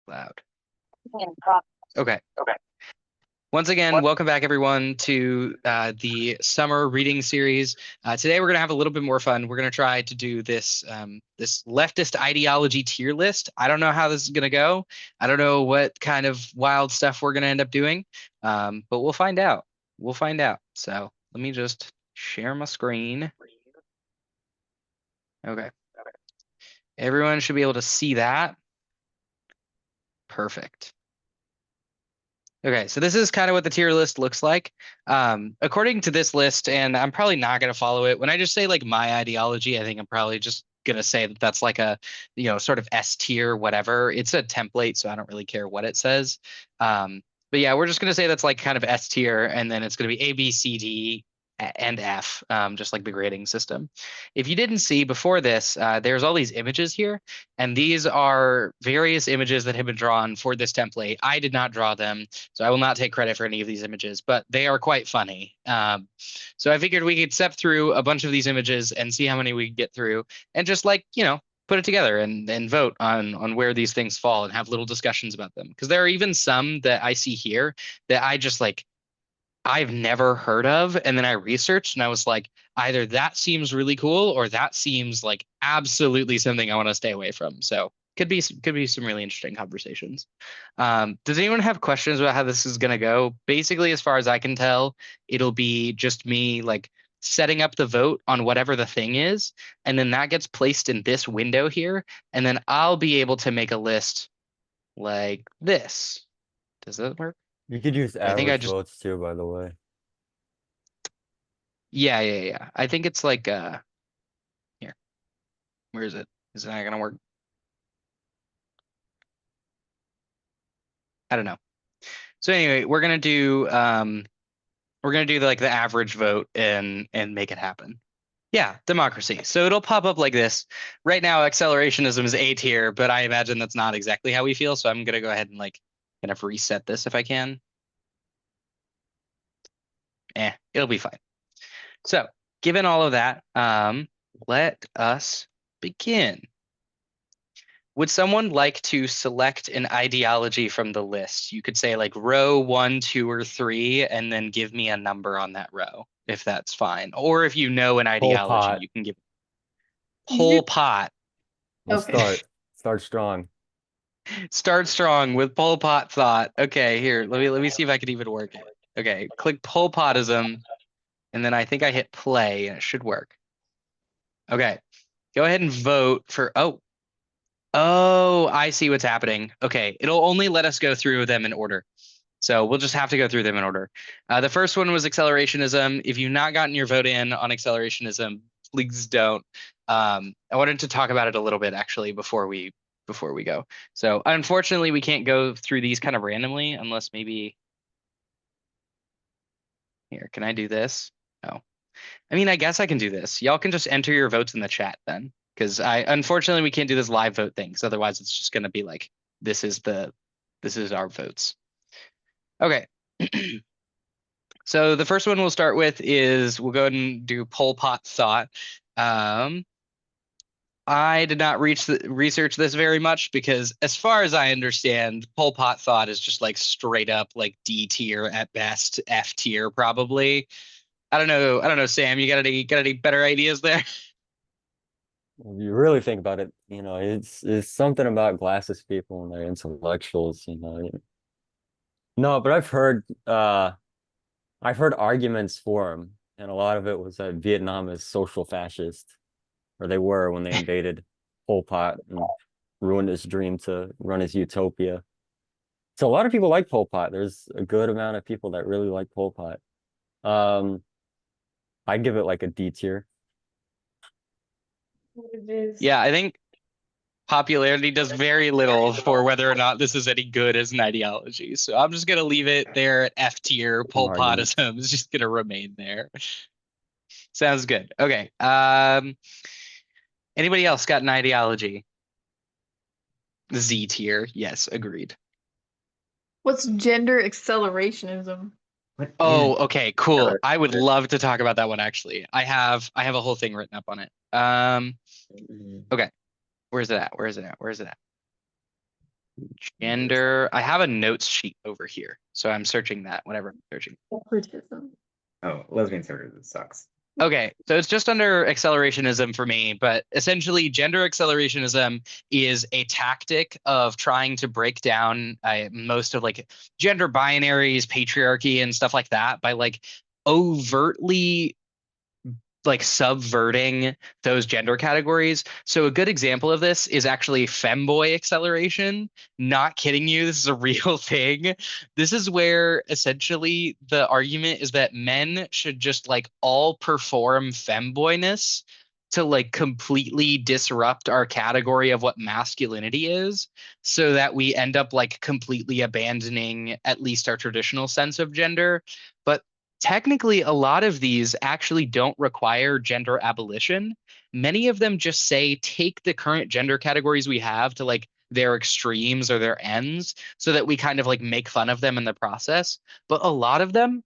Loud. Okay. Once again, welcome back everyone to the summer reading series. Today we're going to have a little bit more fun. We're going to try to do this this leftist ideology tier list. I don't know how this is going to go. I don't know what kind of wild stuff we're going to end up doing, but we'll find out. We'll find out. So let me just share my screen. Okay. Everyone should be able to see that. Perfect. Okay, so this is kind of what the tier list looks like. According to this list, and I'm probably not going to follow it. When I just say like my ideology, I think I'm probably just going to say that that's like a, sort of S tier, whatever. It's a template, so I don't really care what it says. But yeah, we're just going to say that's like kind of S tier, and then it's going to be A, B, C, D, and F, just like the grading system. If you didn't see before this, there's all these images here, and these are various images that have been drawn for this template. I did not draw them, so I will not take credit for any of these images, but they are quite funny. So I figured we could step through a bunch of these images and see how many we could get through, and just like, put it together and vote on where these things fall and have little discussions about them. Because there are even some that I see here that I just like, I've never heard of. And then I researched and I was like, either that seems really cool or that seems like absolutely something I want to stay away from. So could be some really interesting conversations. Does anyone have questions about how this is going to go? Basically, as far as I can tell, it'll be just me like setting up the vote on whatever the thing is. And then that gets placed in this window here. And then I'll be able to make a list like this. Does that work? You could use I think I average just votes too, by the way. Yeah. I think it's like here. Where is it? Is it not gonna work? I don't know. So anyway, we're gonna do like the average vote and make it happen. Yeah, democracy. So it'll pop up like this. Right now, accelerationism is A tier, but I imagine that's not exactly how we feel. So I'm gonna go ahead and like kind of reset this if I can. It'll be fine. So given all of that, let us begin. Would someone like to select an ideology from the list? You could say like row 1, 2, or 3, and then give me a number on that row, if that's fine. Or if you know an Whole ideology, pot. you can give You Pol Pot. Let's okay? start. Start strong. Start strong with Pol Pot thought. Okay, here, let me see if I can even work it. Okay, click Pol Potism, and then I think I hit play, and it should work. Okay, go ahead and vote for. Oh, I see what's happening. Okay, it'll only let us go through them in order. So we'll just have to go through them in order. The first one was accelerationism. If you've not gotten your vote in on accelerationism, please don't. I wanted to talk about it a little bit actually before we go. So unfortunately, we can't go through these kind of randomly unless maybe here. Can I do this? No. I mean, I guess I can do this. Y'all can just enter your votes in the chat then, because I unfortunately we can't do this live vote thing. Because otherwise, it's just going to be like this is our votes. Okay. So the first one we'll start with is we'll go ahead and do Pol Pot thought. I did not research this very much because, as far as I understand, Pol Pot thought is just like straight up like D tier at best, F tier probably. I don't know. I don't know, Sam. You got any better ideas there? If you really think about it, it's something about glasses people and their intellectuals. No, but I've heard arguments for him, and a lot of it was that Vietnam is social fascist, or they were when they invaded Pol Pot and ruined his dream to run his utopia. So a lot of people like Pol Pot. There's a good amount of people that really like Pol Pot. Um, I'd give it like a D tier. It is. Yeah, I think popularity does very little for whether or not this is any good as an ideology. So I'm just gonna leave it there at F tier. Some Pol arguments. Potism is just gonna remain there. Sounds good. Okay. Anybody else got an ideology? Z tier. Yes, agreed. What's gender accelerationism? Oh, okay, cool. I would love to talk about that one actually. I have a whole thing written up on it. Okay. Where's it at? Where is it at? Where is it at? Gender. I have a notes sheet over here, so I'm searching that whenever I'm searching. Separatism. Oh, lesbian separatism sucks. Okay, so it's just under accelerationism for me, but essentially, gender accelerationism is a tactic of trying to break down most of like gender binaries, patriarchy, and stuff like that by like overtly like subverting those gender categories. So a good example of this is actually femboy acceleration. Not kidding you, this is a real thing. This is where essentially the argument is that men should just like all perform femboyness to like completely disrupt our category of what masculinity is, so that we end up like completely abandoning at least our traditional sense of gender. But technically, a lot of these actually don't require gender abolition. Many of them just say take the current gender categories we have to like their extremes or their ends so that we kind of like make fun of them in the process. But a lot of them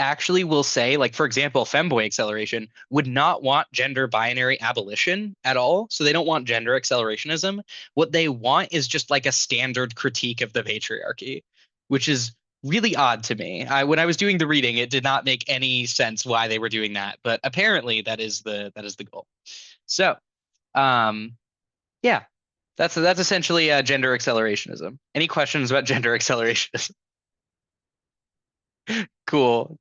actually will say, like, for example, femboy acceleration would not want gender binary abolition at all. So they don't want gender accelerationism. What they want is just like a standard critique of the patriarchy, which is really odd to me. When I was doing the reading, it did not make any sense why they were doing that, but apparently that is the goal. So, um, yeah, that's essentially gender accelerationism. Any questions about gender accelerationism? Cool.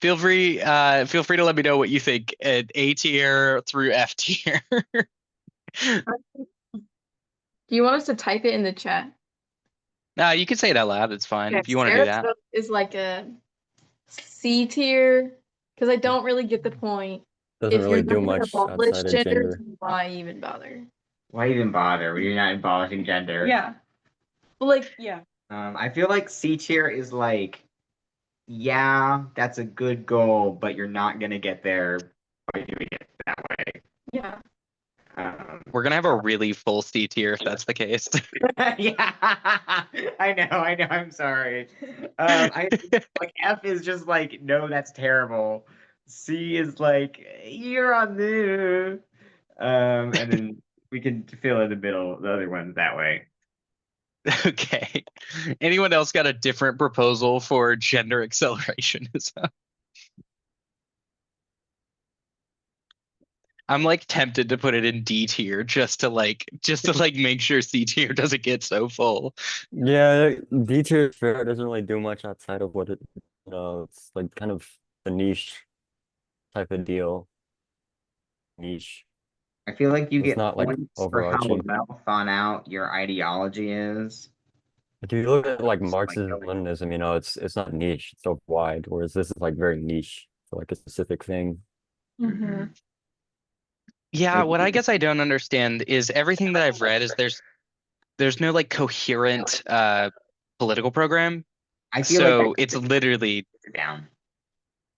Feel free to let me know what you think at A tier through F tier. Do you want us to type it in the chat? You can say it out loud. It's fine Yeah, if you want to do Sarah's that. vote is like a C tier because I don't really get the point. Doesn't If really you're do not gonna much abolish outside of gender, gender. why even bother? Why even bother? You're not abolishing gender. Yeah. But like, yeah. I feel like C tier is like, yeah, that's a good goal, but you're not gonna get there by doing it that way. Yeah. We're gonna have a really full C tier if that's the case. Yeah, I know. I'm sorry. I like F is just like, no, that's terrible. C is like, you're on the, and then we can fill in the middle, the other ones that way. Okay. Anyone else got a different proposal for gender acceleration? I'm like tempted to put it in D tier just to like make sure C tier doesn't get so full. Yeah, D tier is fair. It doesn't really do much outside of what it's like kind of a niche type of deal. Niche. I feel like you It's get not like points for how overarching. well thought out your ideology is. If you look at like Just like Marxism, going, Leninism, it's not niche, it's so wide, whereas this is like very niche for like a specific thing. Mm-hmm. Yeah, what I guess I don't understand is everything that I've read is there's no like coherent political program. I feel like So it's literally down.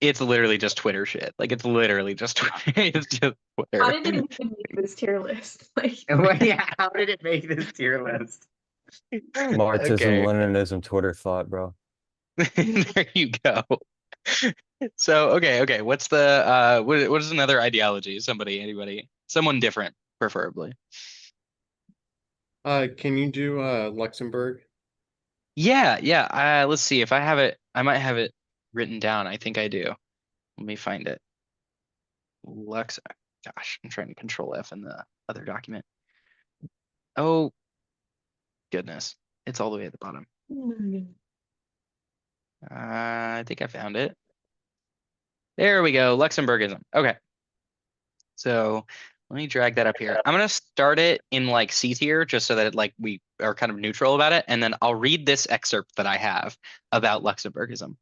it's literally just Twitter shit. Like it's literally just Twitter. It's just How Twitter. did it even make this tier list? Like, Yeah, how did it make this tier list? Marxism, Okay. Leninism, Twitter thought, bro. There you go. So okay. What's the what is another ideology? Anybody? Someone different, preferably. Can you do Luxembourg? Yeah. Let's see if I have it. I might have it written down. I think I do. Let me find it. Lux. Gosh, I'm trying to control F in the other document. Oh goodness, it's all the way at the bottom. I think I found it. There we go. Luxembourgism. Okay. So let me drag that up here. I'm gonna start it in like C tier just so that like we are kind of neutral about it, and then I'll read this excerpt that I have about Luxembourgism.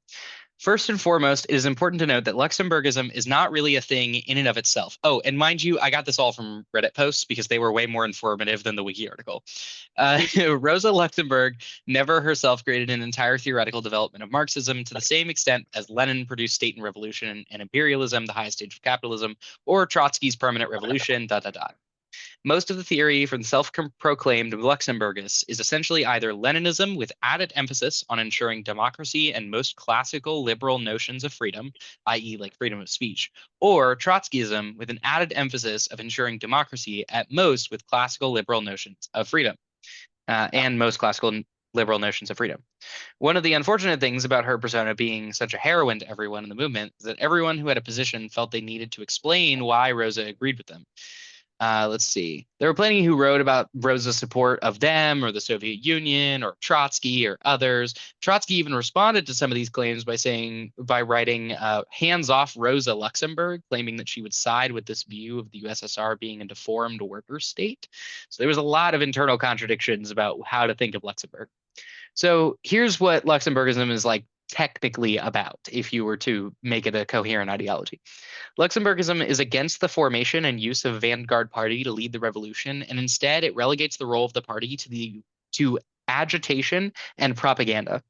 First and foremost, it is important to note that Luxembourgism is not really a thing in and of itself. Oh, and mind you, I got this all from Reddit posts because they were way more informative than the wiki article. Rosa Luxemburg never herself created an entire theoretical development of Marxism to the same extent as Lenin produced State and Revolution and Imperialism, the highest stage of capitalism, or Trotsky's Permanent Revolution, Most of the theory from the self-proclaimed Luxemburgists is essentially either Leninism with added emphasis on ensuring democracy and most classical liberal notions of freedom, i.e. like freedom of speech, or Trotskyism with an added emphasis of ensuring democracy at most with classical liberal notions of freedom. and most classical liberal notions of freedom. One of the unfortunate things about her persona being such a heroine to everyone in the movement is that everyone who had a position felt they needed to explain why Rosa agreed with them. Let's see. There were plenty who wrote about Rosa's support of them or the Soviet Union or Trotsky or others. Trotsky even responded to some of these claims by writing "Hands off Rosa Luxemburg," claiming that she would side with this view of the USSR being a deformed worker state. So there was a lot of internal contradictions about how to think of Luxemburg. So here's what Luxemburgism is like technically about, if you were to make it a coherent ideology. Luxemburgism is against the formation and use of a vanguard party to lead the revolution, and instead it relegates the role of the party to agitation and propaganda.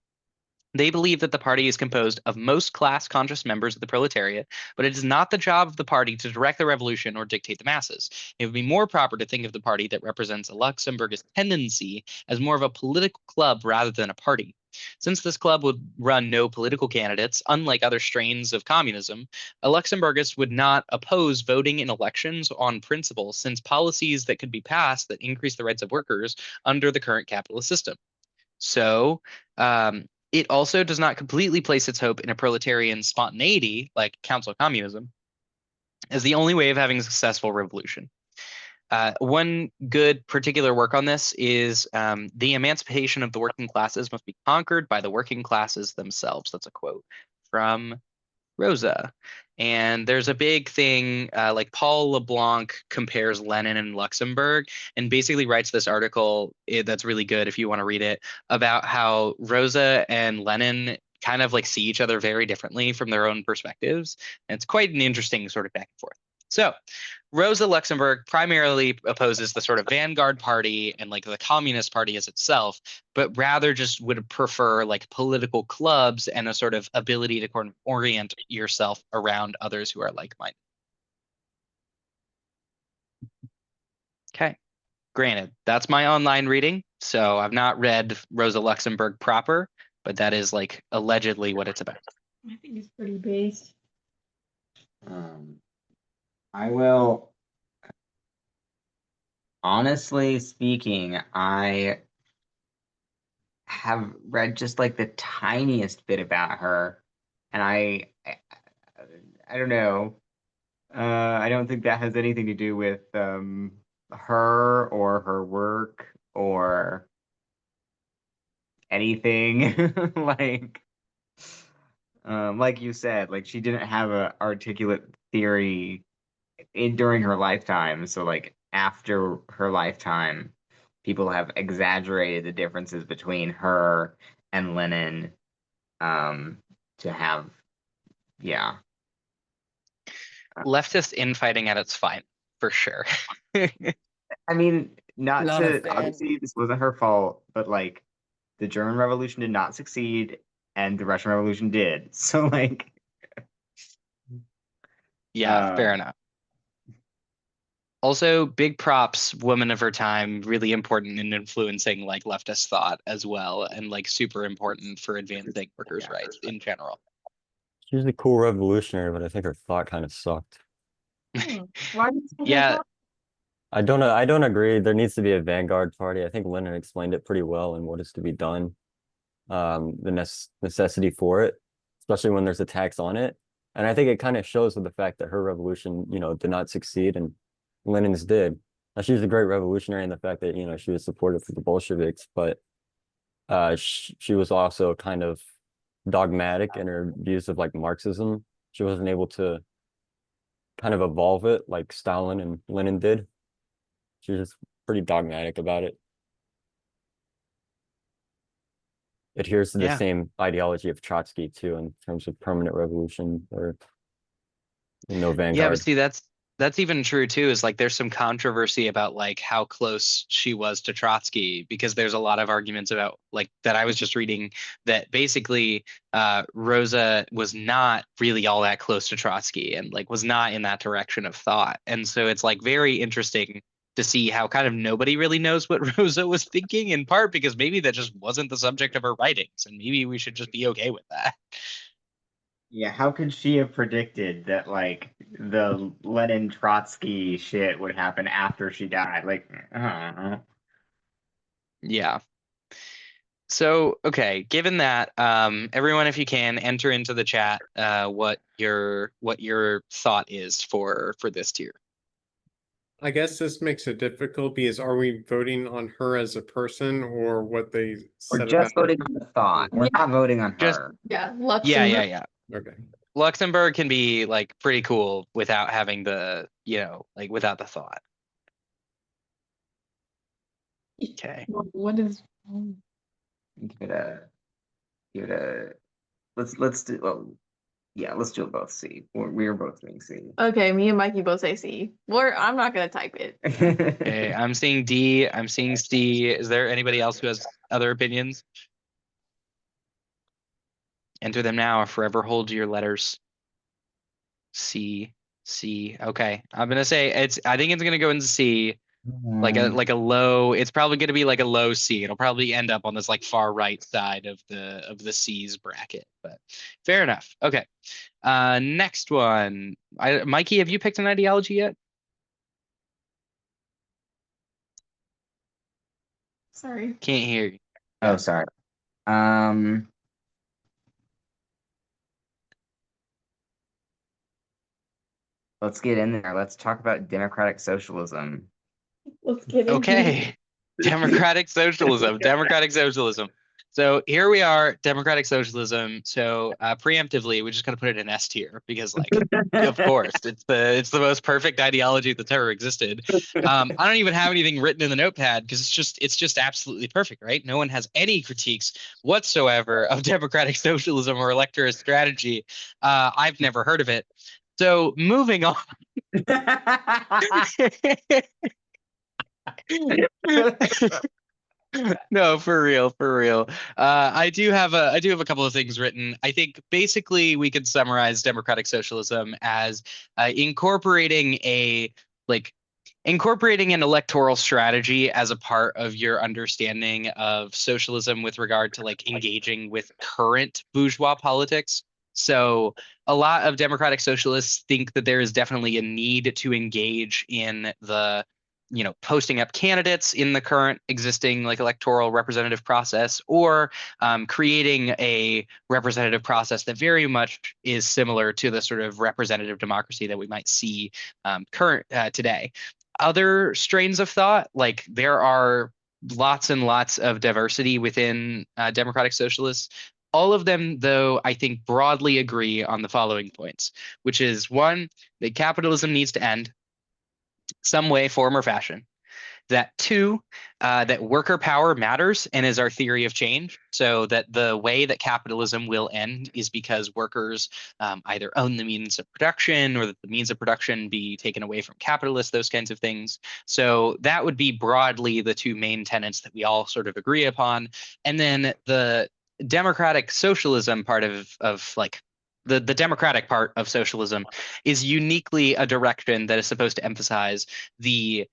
They believe that the party is composed of most class-conscious members of the proletariat, but it is not the job of the party to direct the revolution or dictate the masses. It would be more proper to think of the party that represents a Luxemburgist tendency as more of a political club rather than a party. Since this club would run no political candidates, unlike other strains of communism, a Luxemburgist would not oppose voting in elections on principle, since policies that could be passed that increase the rights of workers under the current capitalist system. So, it also does not completely place its hope in a proletarian spontaneity, like council communism, as the only way of having a successful revolution. One good particular work on this is the emancipation of the working classes must be conquered by the working classes themselves. That's a quote from Rosa. And there's a big thing, like Paul LeBlanc compares Lenin and Luxemburg and basically writes this article that's really good if you want to read it, about how Rosa and Lenin kind of like see each other very differently from their own perspectives. And it's quite an interesting sort of back and forth. So Rosa Luxemburg primarily opposes the sort of vanguard party and like the Communist Party as itself, but rather just would prefer like political clubs and a sort of ability to orient yourself around others who are like-minded. Okay. Granted, that's my online reading, so I've not read Rosa Luxemburg proper, but that is like allegedly what it's about. I think it's pretty based. I will. Honestly speaking, I have read just like the tiniest bit about her, and I don't know. I don't think that has anything to do with her or her work or anything. Like you said, like she didn't have a articulate theory during her lifetime. So like after her lifetime, people have exaggerated the differences between her and Lenin to have, yeah. Leftist infighting at its fine, for sure. I mean, not Not a to fan. obviously this wasn't her fault, but like the German Revolution did not succeed and the Russian Revolution did. So like Yeah, fair enough. Also, big props, woman of her time, really important in influencing like leftist thought as well, and like super important for advancing workers' rights in general. She was a cool revolutionary, but I think her thought kind of sucked. Why do you think Yeah, I don't agree. There needs to be a vanguard party. I think Lenin explained it pretty well and what is to be done. The necessity for it, especially when there's a tax on it. And I think it kind of shows with the fact that her revolution, did not succeed and Lenin's did. Now, she was a great revolutionary in the fact that, she was supportive for the Bolsheviks, but she was also kind of dogmatic in her views of like Marxism. She wasn't able to kind of evolve it like Stalin and Lenin did. She was just pretty dogmatic about it. Adheres to the Yeah. same ideology of Trotsky too, in terms of permanent revolution or no vanguard. Yeah, but see, that's even true too, is like there's some controversy about like how close she was to Trotsky, because there's a lot of arguments about like that I was just reading that basically Rosa was not really all that close to Trotsky and like was not in that direction of thought. And so it's like very interesting to see how kind of nobody really knows what Rosa was thinking, in part because maybe that just wasn't the subject of her writings, and maybe we should just be okay with that. Yeah, how could she have predicted that like the Lenin Trotsky shit would happen after she died? Like, Yeah. So, okay, given that, everyone, if you can, enter into the chat what your thought is for this tier. I guess this makes it difficult because are we voting on her as a person or what they We're said just about voting on the thought. We're not voting on Just her. Yeah, yeah, Luxembourg. yeah. Okay. Luxembourg can be like pretty cool without having the, like without the thought. Okay. What is? Give it a. Let's do. Oh, yeah, let's do it both C. We're both doing C. Okay, me and Mikey both say C. I'm not gonna type it. Okay, I'm seeing D, I'm seeing C. Is there anybody else who has other opinions? Enter them now or forever hold your letters. C, C. Okay, I'm gonna say I think it's gonna go into C, like a low. It's probably gonna be like a low C. It'll probably end up on this like far right side of the C's bracket. But fair enough. Okay. Next one. Mikey, have you picked an ideology yet? Sorry. Can't hear you. Oh, sorry. Let's get in there. Let's talk about democratic socialism. Let's get into Okay. Democratic socialism. Democratic socialism. So here we are, democratic socialism. So preemptively, we just gotta put it in S tier because, like, of course, it's the most perfect ideology that's ever existed. I don't even have anything written in the notepad because it's just absolutely perfect, right? No one has any critiques whatsoever of democratic socialism or electorate strategy. I've never heard of it. So moving on. No, for real, for real. I do have a couple of things written. I think basically we could summarize democratic socialism as incorporating an electoral strategy as a part of your understanding of socialism with regard to like engaging with current bourgeois politics. So a lot of democratic socialists think that there is definitely a need to engage in the posting up candidates in the current existing like electoral representative process, or creating a representative process that very much is similar to the sort of representative democracy that we might see current today. Other strains of thought, like there are lots and lots of diversity within democratic socialists. All of them, though, I think broadly agree on the following points, which is one, that capitalism needs to end some way, form, or fashion. That two, that worker power matters and is our theory of change. So that the way that capitalism will end is because workers either own the means of production or that the means of production be taken away from capitalists, those kinds of things. So that would be broadly the two main tenets that we all sort of agree upon. And then the democratic socialism part of like the democratic part of socialism is uniquely a direction that is supposed to emphasize the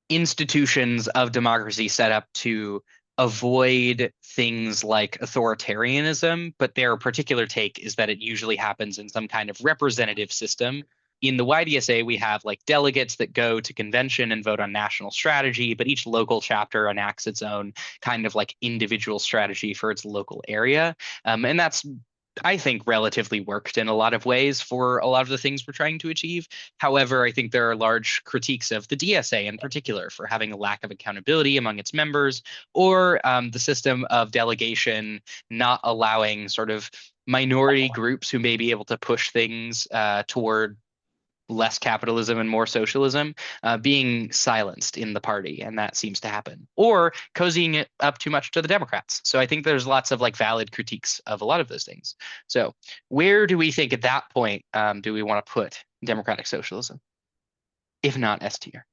institutions of democracy set up to avoid things like authoritarianism, but their particular take is that it usually happens in some kind of representative system. In the YDSA, we have like delegates that go to convention and vote on national strategy, but each local chapter enacts its own kind of like individual strategy for its local area. And that's, I think, relatively worked in a lot of ways for a lot of the things we're trying to achieve. However, I think there are large critiques of the DSA in particular for having a lack of accountability among its members, or the system of delegation not allowing sort of minority groups who may be able to push things toward less capitalism and more socialism being silenced in the party, and that seems to happen, or cozying it up too much to the Democrats. So I think there's lots of like valid critiques of a lot of those things. So where do we think at that point do we want to put democratic socialism, if not S tier?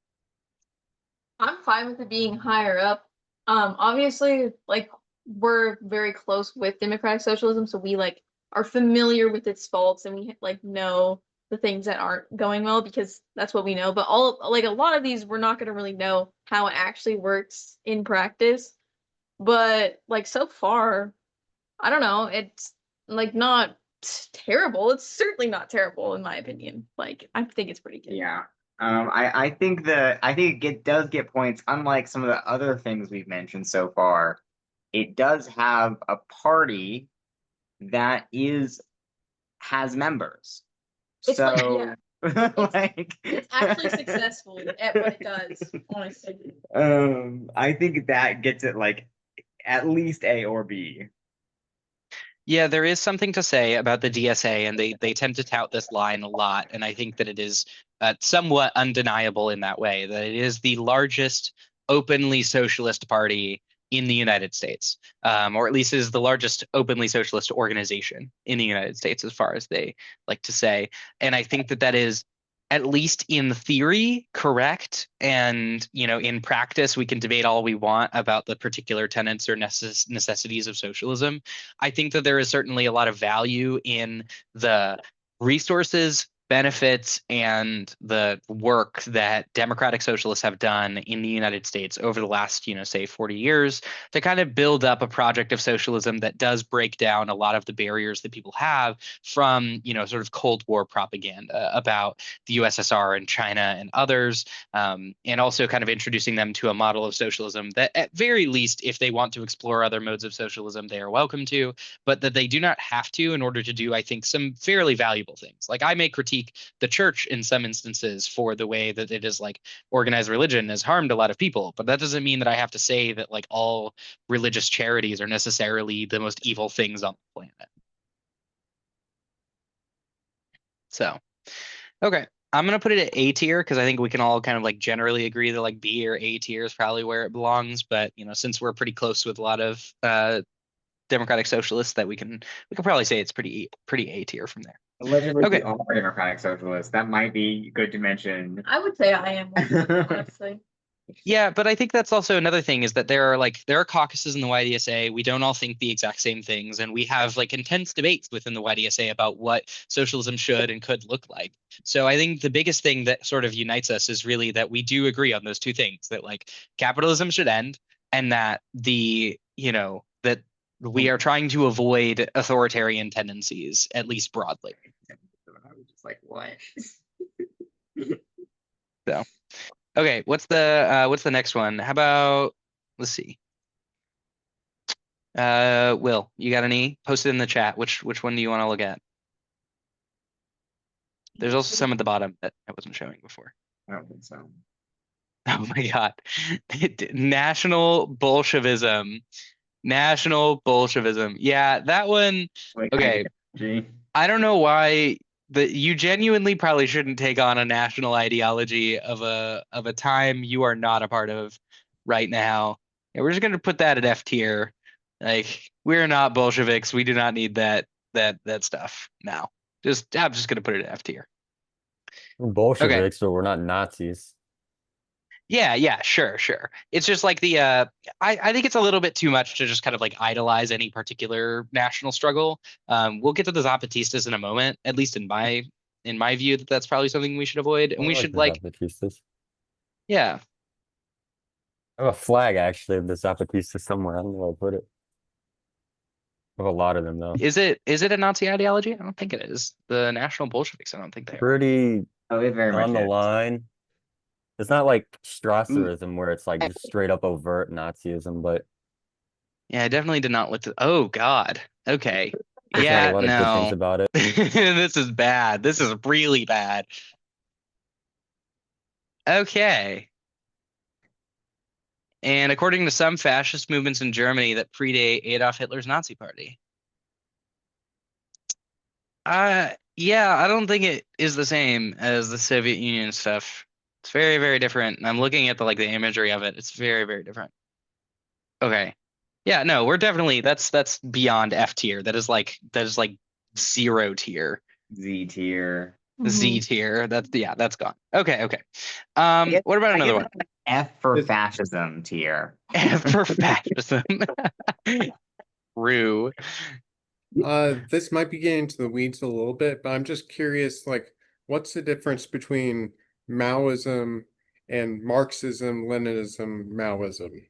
I'm fine with it being higher up. Obviously, like we're very close with democratic socialism, so we like are familiar with its faults and we like know the things that aren't going well because that's what we know. But all like a lot of these we're not gonna really know how it actually works in practice. But like so far, I don't know, it's like not terrible. It's certainly not terrible in my opinion. Like I think it's pretty good. Yeah. I think does get points. Unlike some of the other things we've mentioned so far, it does have a party that has members. It's like, So, yeah. like, It's actually successful at what it does, honestly. I think that gets it like at least A or B. Yeah, there is something to say about the DSA, and they tend to tout this line a lot, and I think that it is somewhat undeniable in that way, that it is the largest openly socialist party in the United States, or at least is the largest openly socialist organization in the United States, as far as they like to say. And I think that that is, at least in theory, correct. And, in practice, we can debate all we want about the particular tenets or necessities of socialism. I think that there is certainly a lot of value in the resources, benefits, and the work that democratic socialists have done in the United States over the last, say 40 years to kind of build up a project of socialism that does break down a lot of the barriers that people have from, sort of Cold War propaganda about the USSR and China and others, and also kind of introducing them to a model of socialism that, at very least, if they want to explore other modes of socialism, they are welcome to, but that they do not have to in order to do, I think, some fairly valuable things. Like, I may critique the church in some instances for the way that it is like organized religion has harmed a lot of people, but that doesn't mean that I have to say that like all religious charities are necessarily the most evil things on the planet. So, okay. I'm gonna put it at A tier because I think we can all kind of like generally agree that like B or A tier is probably where it belongs. But since we're pretty close with a lot of democratic socialists, that we can probably say it's pretty A tier from there. Allegedly, Okay. we are democratic socialists. That might be good to mention. I would say I am, honestly. Yeah, but I think that's also another thing, is that there are caucuses in the YDSA. We don't all think the exact same things, and we have like intense debates within the YDSA about what socialism should and could look like. So I think the biggest thing that sort of unites us is really that we do agree on those two things, that like capitalism should end, and that that we are trying to avoid authoritarian tendencies, at least broadly. I was just like, what? So, okay, what's the next one? How about, let's see. Will, you got any? Post it in the chat. Which one do you want to look at? There's also some at the bottom that I wasn't showing before. I don't think so. Oh my God. National Bolshevism. National Bolshevism. Yeah, that one. Like, Okay. Gee. I don't know why, but you genuinely probably shouldn't take on a national ideology of a time you are not a part of right now. Yeah, we're just gonna put that at F tier. Like, we're not Bolsheviks. We do not need that stuff now. I'm just gonna put it at F tier. We're Bolsheviks, but we're not Nazis. Yeah, sure. It's just like I think it's a little bit too much to just kind of like idolize any particular national struggle. We'll get to the Zapatistas in a moment, at least in my view, that's probably something we should avoid. And I we like should the like, Zapatistas. yeah. I have a flag actually of the Zapatistas somewhere. I don't know where I put it. I have a lot of them though. Is it a Nazi ideology? I don't think it is. The National Bolsheviks, I don't think they are. Pretty Oh, it very much on the is. line. It's not like Strasserism where it's like just straight up overt Nazism, but Yeah, I definitely did not look to. Oh God. Okay. there's not a lot of good things No. about it. This is bad. This is really bad. Okay. And according to some fascist movements in Germany that predate Adolf Hitler's Nazi Party. Yeah, I don't think it is the same as the Soviet Union stuff. It's very, very different. I'm looking at the imagery of it. It's very, very different. Okay. Yeah, no, we're definitely that's beyond F tier. That is like 0 tier. Z tier. Z tier. That's gone. Okay. What about another one? F for fascism tier. F for fascism. Rue. This might be getting into the weeds a little bit, but I'm just curious, like, what's the difference between Maoism and Marxism, Leninism, Maoism?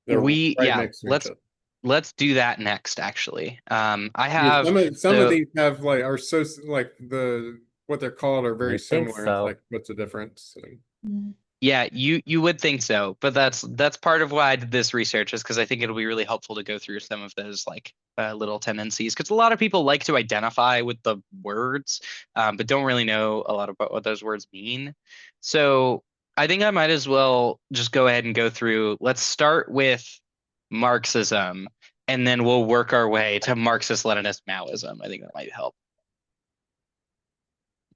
They're right next to each other. Let's do that next, actually. I Yeah, have some of these have like are so like the what they're called are very I think similar. It's so. like, what's the difference? Yeah, you would think so, but that's part of why I did this research is because I think it'll be really helpful to go through some of those like little tendencies because a lot of people like to identify with the words, but don't really know a lot about what those words mean. So I think I might as well just go ahead and go through. Let's start with Marxism, and then we'll work our way to Marxist-Leninist Maoism. I think that might help.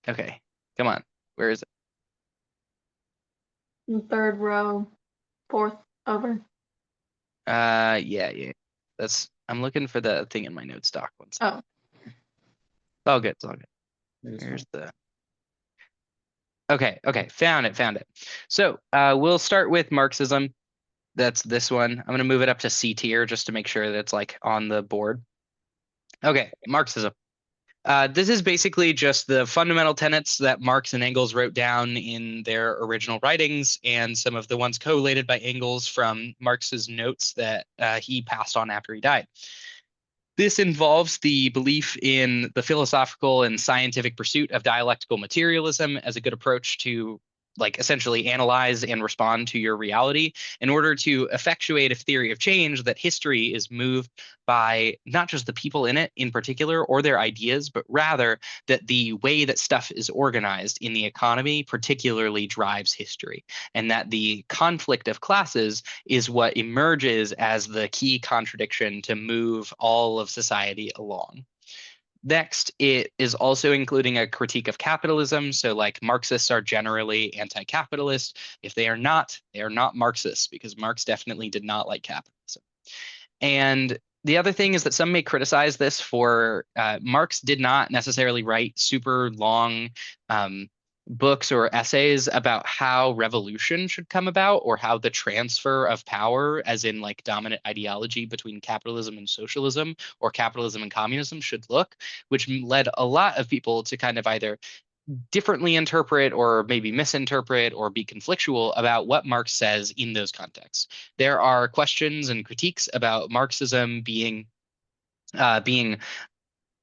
Okay, come on. Where is it? Third row, fourth over. Yeah. I'm looking for the thing in my notes doc. One second. Oh, It's all good. It's all good. Here's the. Okay. Found it. So we'll start with Marxism. That's this one. I'm gonna move it up to C tier just to make sure that it's like on the board. Okay, Marxism. This is basically just the fundamental tenets that Marx and Engels wrote down in their original writings, and some of the ones collated by Engels from Marx's notes that he passed on after he died. This involves the belief in the philosophical and scientific pursuit of dialectical materialism as a good approach to like essentially analyze and respond to your reality in order to effectuate a theory of change that history is moved by not just the people in it in particular or their ideas, but rather that the way that stuff is organized in the economy particularly drives history, and that the conflict of classes is what emerges as the key contradiction to move all of society along. Next, it is also including a critique of capitalism. So, like, Marxists are generally anti-capitalist. If they are not Marxists, because Marx definitely did not like capitalism. And the other thing is that some may criticize this for Marx did not necessarily write super long books or essays about how revolution should come about or how the transfer of power, as in like dominant ideology between capitalism and socialism or capitalism and communism, should look, which led a lot of people to kind of either differently interpret or maybe misinterpret or be conflictual about what Marx says in those contexts. There are questions and critiques about Marxism being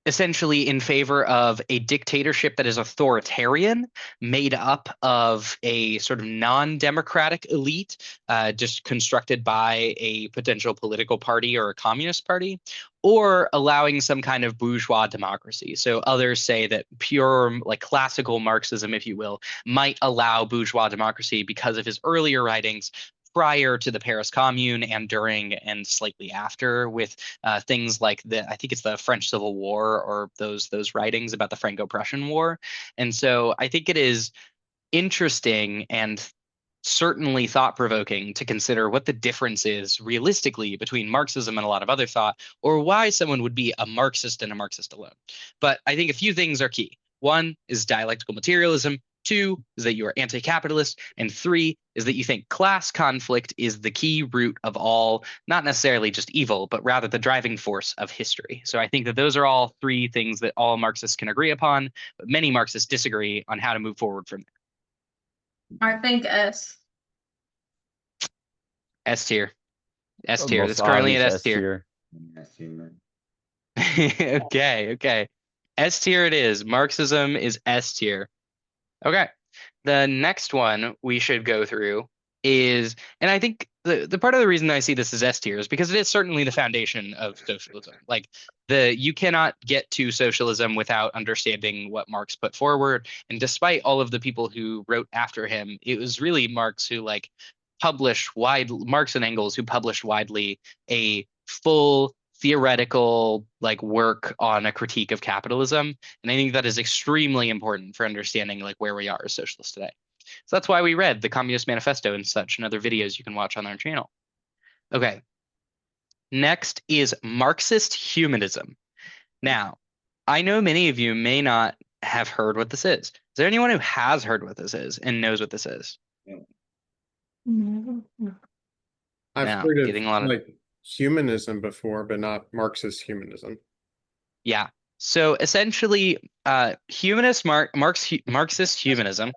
essentially in favor of a dictatorship that is authoritarian, made up of a sort of non-democratic elite, just constructed by a potential political party or a communist party, or allowing some kind of bourgeois democracy. So others say that pure, like classical Marxism, if you will, might allow bourgeois democracy because of his earlier writings prior to the Paris Commune and during and slightly after, with things like I think it's the French Civil War or those writings about the Franco-Prussian War. And so I think it is interesting and certainly thought-provoking to consider what the difference is realistically between Marxism and a lot of other thought, or why someone would be a Marxist and a Marxist alone. But I think a few things are key. One is dialectical materialism. Two is that you are anti-capitalist. And three is that you think class conflict is the key root of all, not necessarily just evil, but rather the driving force of history. So I think that those are all three things that all Marxists can agree upon, but many Marxists disagree on how to move forward from there. I think S. S tier. S The tier. most That's currently at obvious S tier. tier. Okay. S tier it is. Marxism is S tier. Okay. The next one we should go through is, and I think the part of the reason I see this as S tier is because it is certainly the foundation of socialism. Like you cannot get to socialism without understanding what Marx put forward. And despite all of the people who wrote after him, it was really Marx who Marx and Engels who published widely a full theoretical like work on a critique of capitalism. And I think that is extremely important for understanding like where we are as socialists today. So that's why we read the Communist Manifesto and such, and other videos you can watch on our channel. Okay. Next is Marxist humanism. Now, I know many of you may not have heard what this is. Is there anyone who has heard what this is and knows what this is? I've No, heard of getting a lot of like humanism before, but not Marxist humanism. Yeah. So essentially, Marxist humanism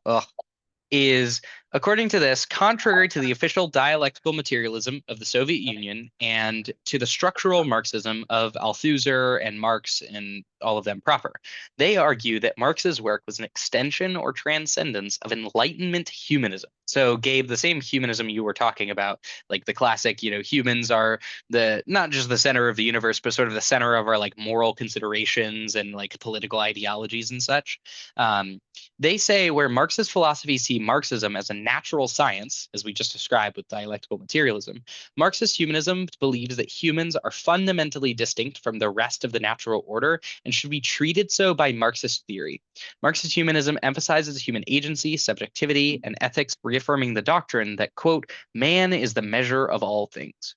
is According to this, contrary to the official dialectical materialism of the Soviet Union and to the structural Marxism of Althusser and Marx and all of them proper, they argue that Marx's work was an extension or transcendence of Enlightenment humanism. So, Gabe, the same humanism you were talking about, like the classic, humans are the not just the center of the universe, but sort of the center of our like moral considerations and like political ideologies and such. Um, they say where Marxist philosophies see Marxism as a natural science, as we just described with dialectical materialism, Marxist humanism believes that humans are fundamentally distinct from the rest of the natural order and should be treated so by Marxist theory. Marxist humanism emphasizes human agency, subjectivity, and ethics, reaffirming the doctrine that, quote, man is the measure of all things.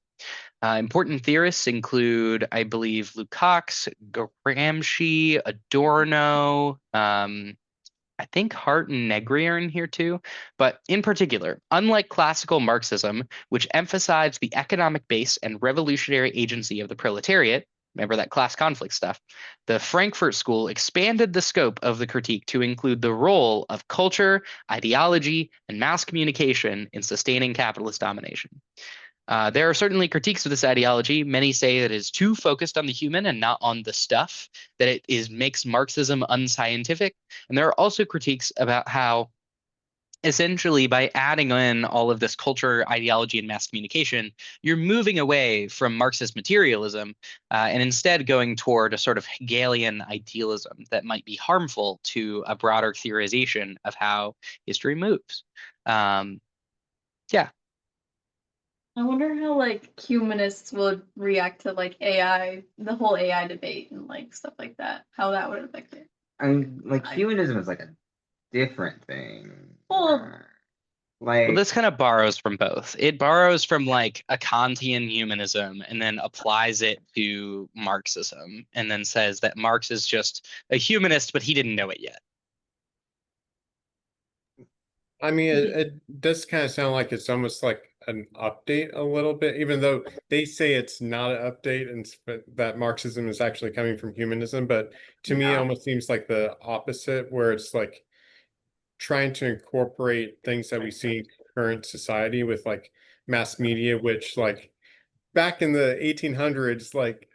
Important theorists include, I believe, Lukács, Gramsci, Adorno, I think Hart and Negri are in here too. But in particular, unlike classical Marxism, which emphasized the economic base and revolutionary agency of the proletariat, remember that class conflict stuff, the Frankfurt School expanded the scope of the critique to include the role of culture, ideology, and mass communication in sustaining capitalist domination. There are certainly critiques of this ideology. Many say that it is too focused on the human and not on the stuff, that it makes Marxism unscientific. And there are also critiques about how essentially by adding in all of this culture, ideology, and mass communication, you're moving away from Marxist materialism and instead going toward a sort of Hegelian idealism that might be harmful to a broader theorization of how history moves. Yeah. I wonder how like humanists would react to like AI, the whole AI debate and like stuff like that. How that would affect it. I mean, like humanism is like a different thing. Well, Well, Like this kind of borrows from both. It borrows from like a Kantian humanism and then applies it to Marxism and then says that Marx is just a humanist, but he didn't know it yet. I mean, it does kind of sound like it's almost like an update a little bit, even though they say it's not an update and that Marxism is actually coming from humanism. But to me, it Yeah. almost seems like the opposite, where it's like trying to incorporate things that we see in current society with like mass media, which like back in the 1800s, like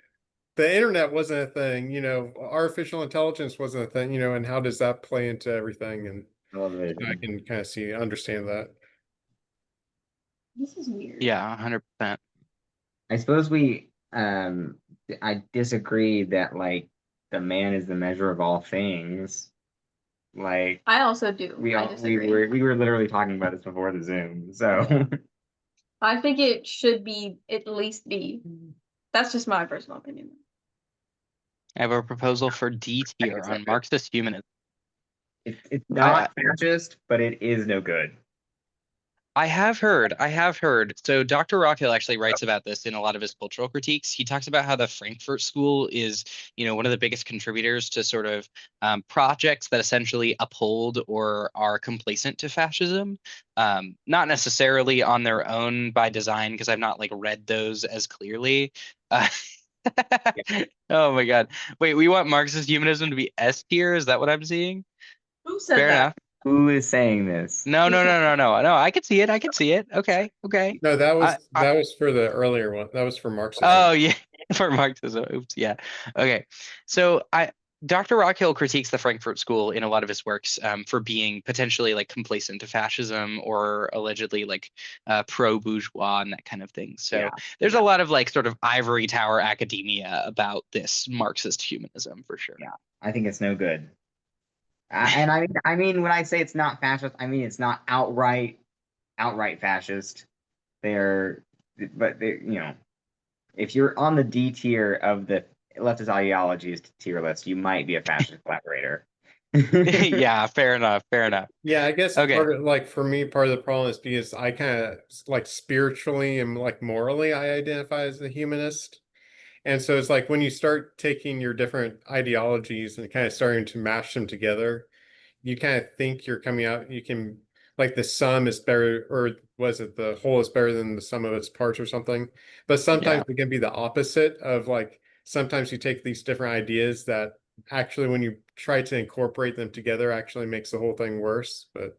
the internet wasn't a thing, artificial intelligence wasn't a thing, and how does that play into everything? And I television. can kind of understand that. this is weird. Yeah, 100%. I suppose I disagree that like the man is the measure of all things. Like I also do. I disagree. we were literally talking about this before the Zoom. So I think it should be at least B. That's just my personal opinion. I have a proposal for D tier on Marxist humanism. it's not fascist, but it is no good. I have heard. So Dr. Rockhill actually writes about this in a lot of his cultural critiques. He talks about how the Frankfurt School is, one of the biggest contributors to sort of projects that essentially uphold or are complacent to fascism. Not necessarily on their own by design, because I've not like read those as clearly. Oh my God. Wait, we want Marxist humanism to be S tier? Is that what I'm seeing? Who said Fair that? enough. Who is saying this? No. I can see it. I can see it. Okay. No, that I, was for the earlier one. That was for Marxism. oh yeah, for Marxism. Oops. Yeah. Okay. So Dr. Rockhill critiques the Frankfurt School in a lot of his works for being potentially like complacent to fascism or allegedly like pro-bourgeois and that kind of thing. So there's a lot of like sort of ivory tower academia about this Marxist humanism for sure. Yeah, I think it's no good. And I mean, when I say it's not fascist, I mean it's not outright fascist. But if you're on the D tier of the leftist ideologies tier list, you might be a fascist collaborator. Yeah, fair enough. Yeah, I guess Okay. part of like for me, part of the problem is because I kind of like spiritually and like morally, I identify as a humanist. And so it's like when you start taking your different ideologies and kind of starting to mash them together, you kind of think you're coming out, you can like the sum is better, or was it the whole is better than the sum of its parts or something? But sometimes it can be the opposite of like sometimes you take these different ideas that actually when you try to incorporate them together actually makes the whole thing worse. But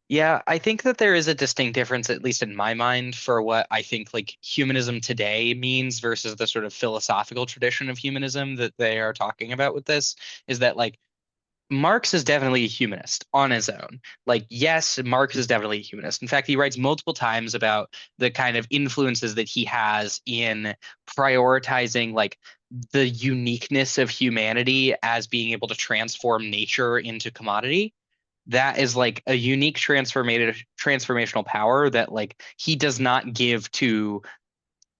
Yeah, I think that there is a distinct difference, at least in my mind, for what I think like humanism today means versus the sort of philosophical tradition of humanism that they are talking about with this, is that like Marx is definitely a humanist on his own. Like, yes, Marx is definitely a humanist. In fact, he writes multiple times about the kind of influences that he has in prioritizing like the uniqueness of humanity as being able to transform nature into commodity. That is like a unique transformational power that like he does not give to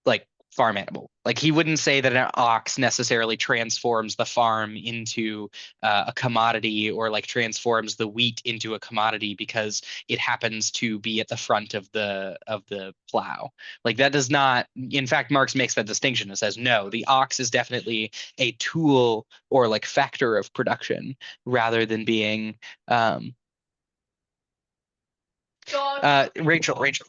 like farm animal. Like he wouldn't say that an ox necessarily transforms the farm into a commodity or like transforms the wheat into a commodity because it happens to be at the front of the plow. Like that does not. In fact, Marx makes that distinction and says no, the ox is definitely a tool or like factor of production rather than being. Rachel.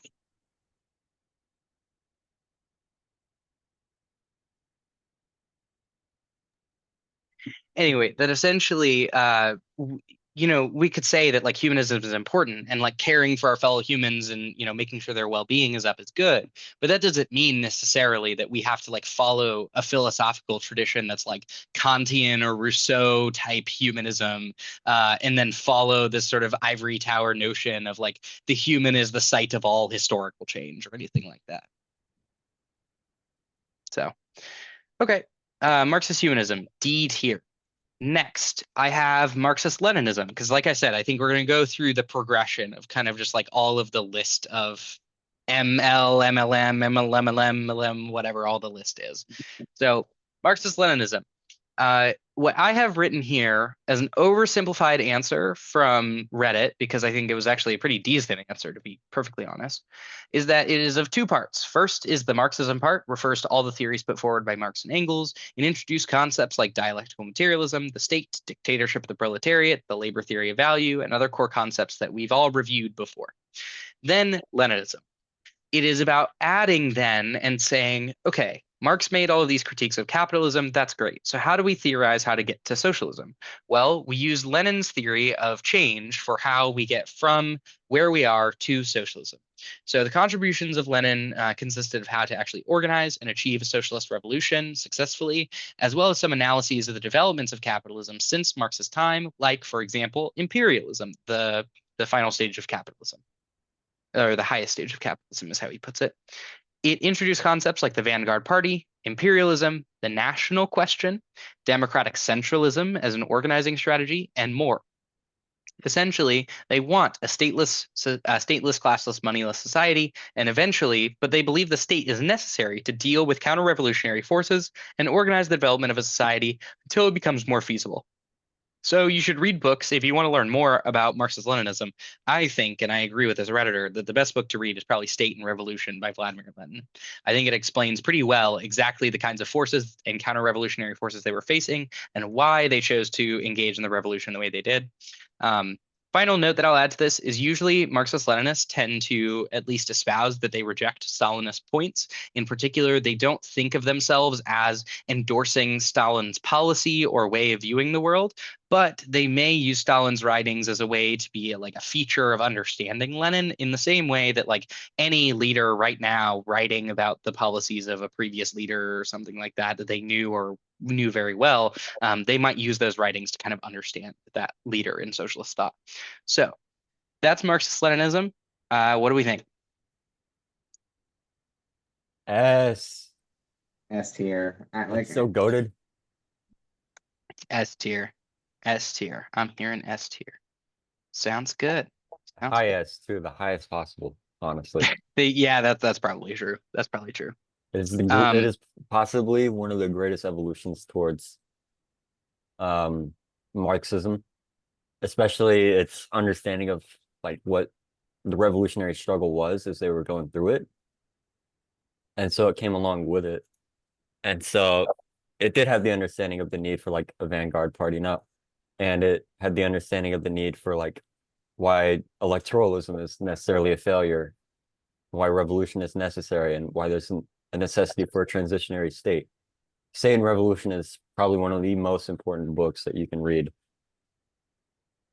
Anyway, that essentially, we could say that like humanism is important and like caring for our fellow humans and making sure their well-being is up is good, but that doesn't mean necessarily that we have to like follow a philosophical tradition that's like Kantian or Rousseau type humanism, and then follow this sort of ivory tower notion of like the human is the site of all historical change or anything like that. So, okay, Marxist humanism, D tier. Next, I have Marxist Leninism, because like I said, I think we're going to go through the progression of kind of just like all of the list of ML, MLM, MLM, MLM, whatever all the list is. So Marxist Leninism. What I have written here as an oversimplified answer from Reddit, because I think it was actually a pretty decent answer, to be perfectly honest, is that it is of two parts. First is the Marxism part, refers to all the theories put forward by Marx and Engels, and introduce concepts like dialectical materialism, the state, dictatorship of the proletariat, the labor theory of value, and other core concepts that we've all reviewed before. Then Leninism. It is about adding then and saying, okay, Marx made all of these critiques of capitalism. That's great. So how do we theorize how to get to socialism? Well, we use Lenin's theory of change for how we get from where we are to socialism. So the contributions of Lenin consisted of how to actually organize and achieve a socialist revolution successfully, as well as some analyses of the developments of capitalism since Marx's time, like, for example, imperialism, the final stage of capitalism, or the highest stage of capitalism is how he puts it. It introduced concepts like the vanguard party, imperialism, the national question, democratic centralism as an organizing strategy, and more. Essentially, they want a stateless, classless, moneyless society, and eventually, but they believe the state is necessary to deal with counter-revolutionary forces and organize the development of a society until it becomes more feasible. So you should read books if you want to learn more about Marxist-Leninism. I think, and I agree with this Redditor, that the best book to read is probably State and Revolution by Vladimir Lenin. I think it explains pretty well exactly the kinds of forces and counter-revolutionary forces they were facing and why they chose to engage in the revolution the way they did. Final note that I'll add to this is usually Marxist-Leninists tend to at least espouse that they reject Stalinist points. In particular, they don't think of themselves as endorsing Stalin's policy or way of viewing the world, but they may use Stalin's writings as a way to be like a feature of understanding Lenin in the same way that like any leader right now writing about the policies of a previous leader or something like that they knew or knew very well, they might use those writings to kind of understand that leader in socialist thought. So that's Marxist-Leninism. What do we think? S. S tier. It's so goated. S tier. S tier. I'm hearing S tier. Sounds good. Sounds High good. S too, the highest possible, honestly. Yeah, that's probably true. That's probably true. It is possibly one of the greatest evolutions towards Marxism, especially its understanding of like what the revolutionary struggle was as they were going through it. And so it came along with it. And so it did have the understanding of the need for like a vanguard party now. And it had the understanding of the need for like why electoralism is necessarily a failure, why revolution is necessary, and why there's a necessity for a transitionary state. State and Revolution is probably one of the most important books that you can read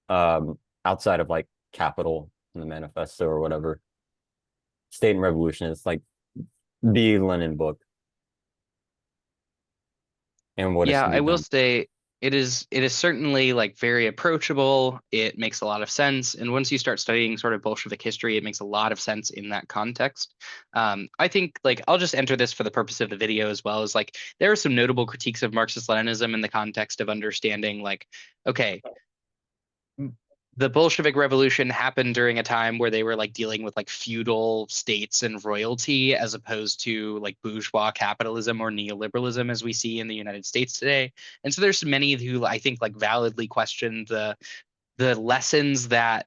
outside of like Capital in the manifesto or whatever. State and Revolution is like the Lenin book. And what is Yeah, to I be will done. say it is certainly like very approachable. It makes a lot of sense. And once you start studying sort of Bolshevik history, it makes a lot of sense in that context. I think like I'll just enter this for the purpose of the video as well as like there are some notable critiques of Marxist-Leninism in the context of understanding like, okay, the Bolshevik Revolution happened during a time where they were like dealing with like feudal states and royalty as opposed to like bourgeois capitalism or neoliberalism as we see in the United States today. And so there's many who I think like validly question the lessons that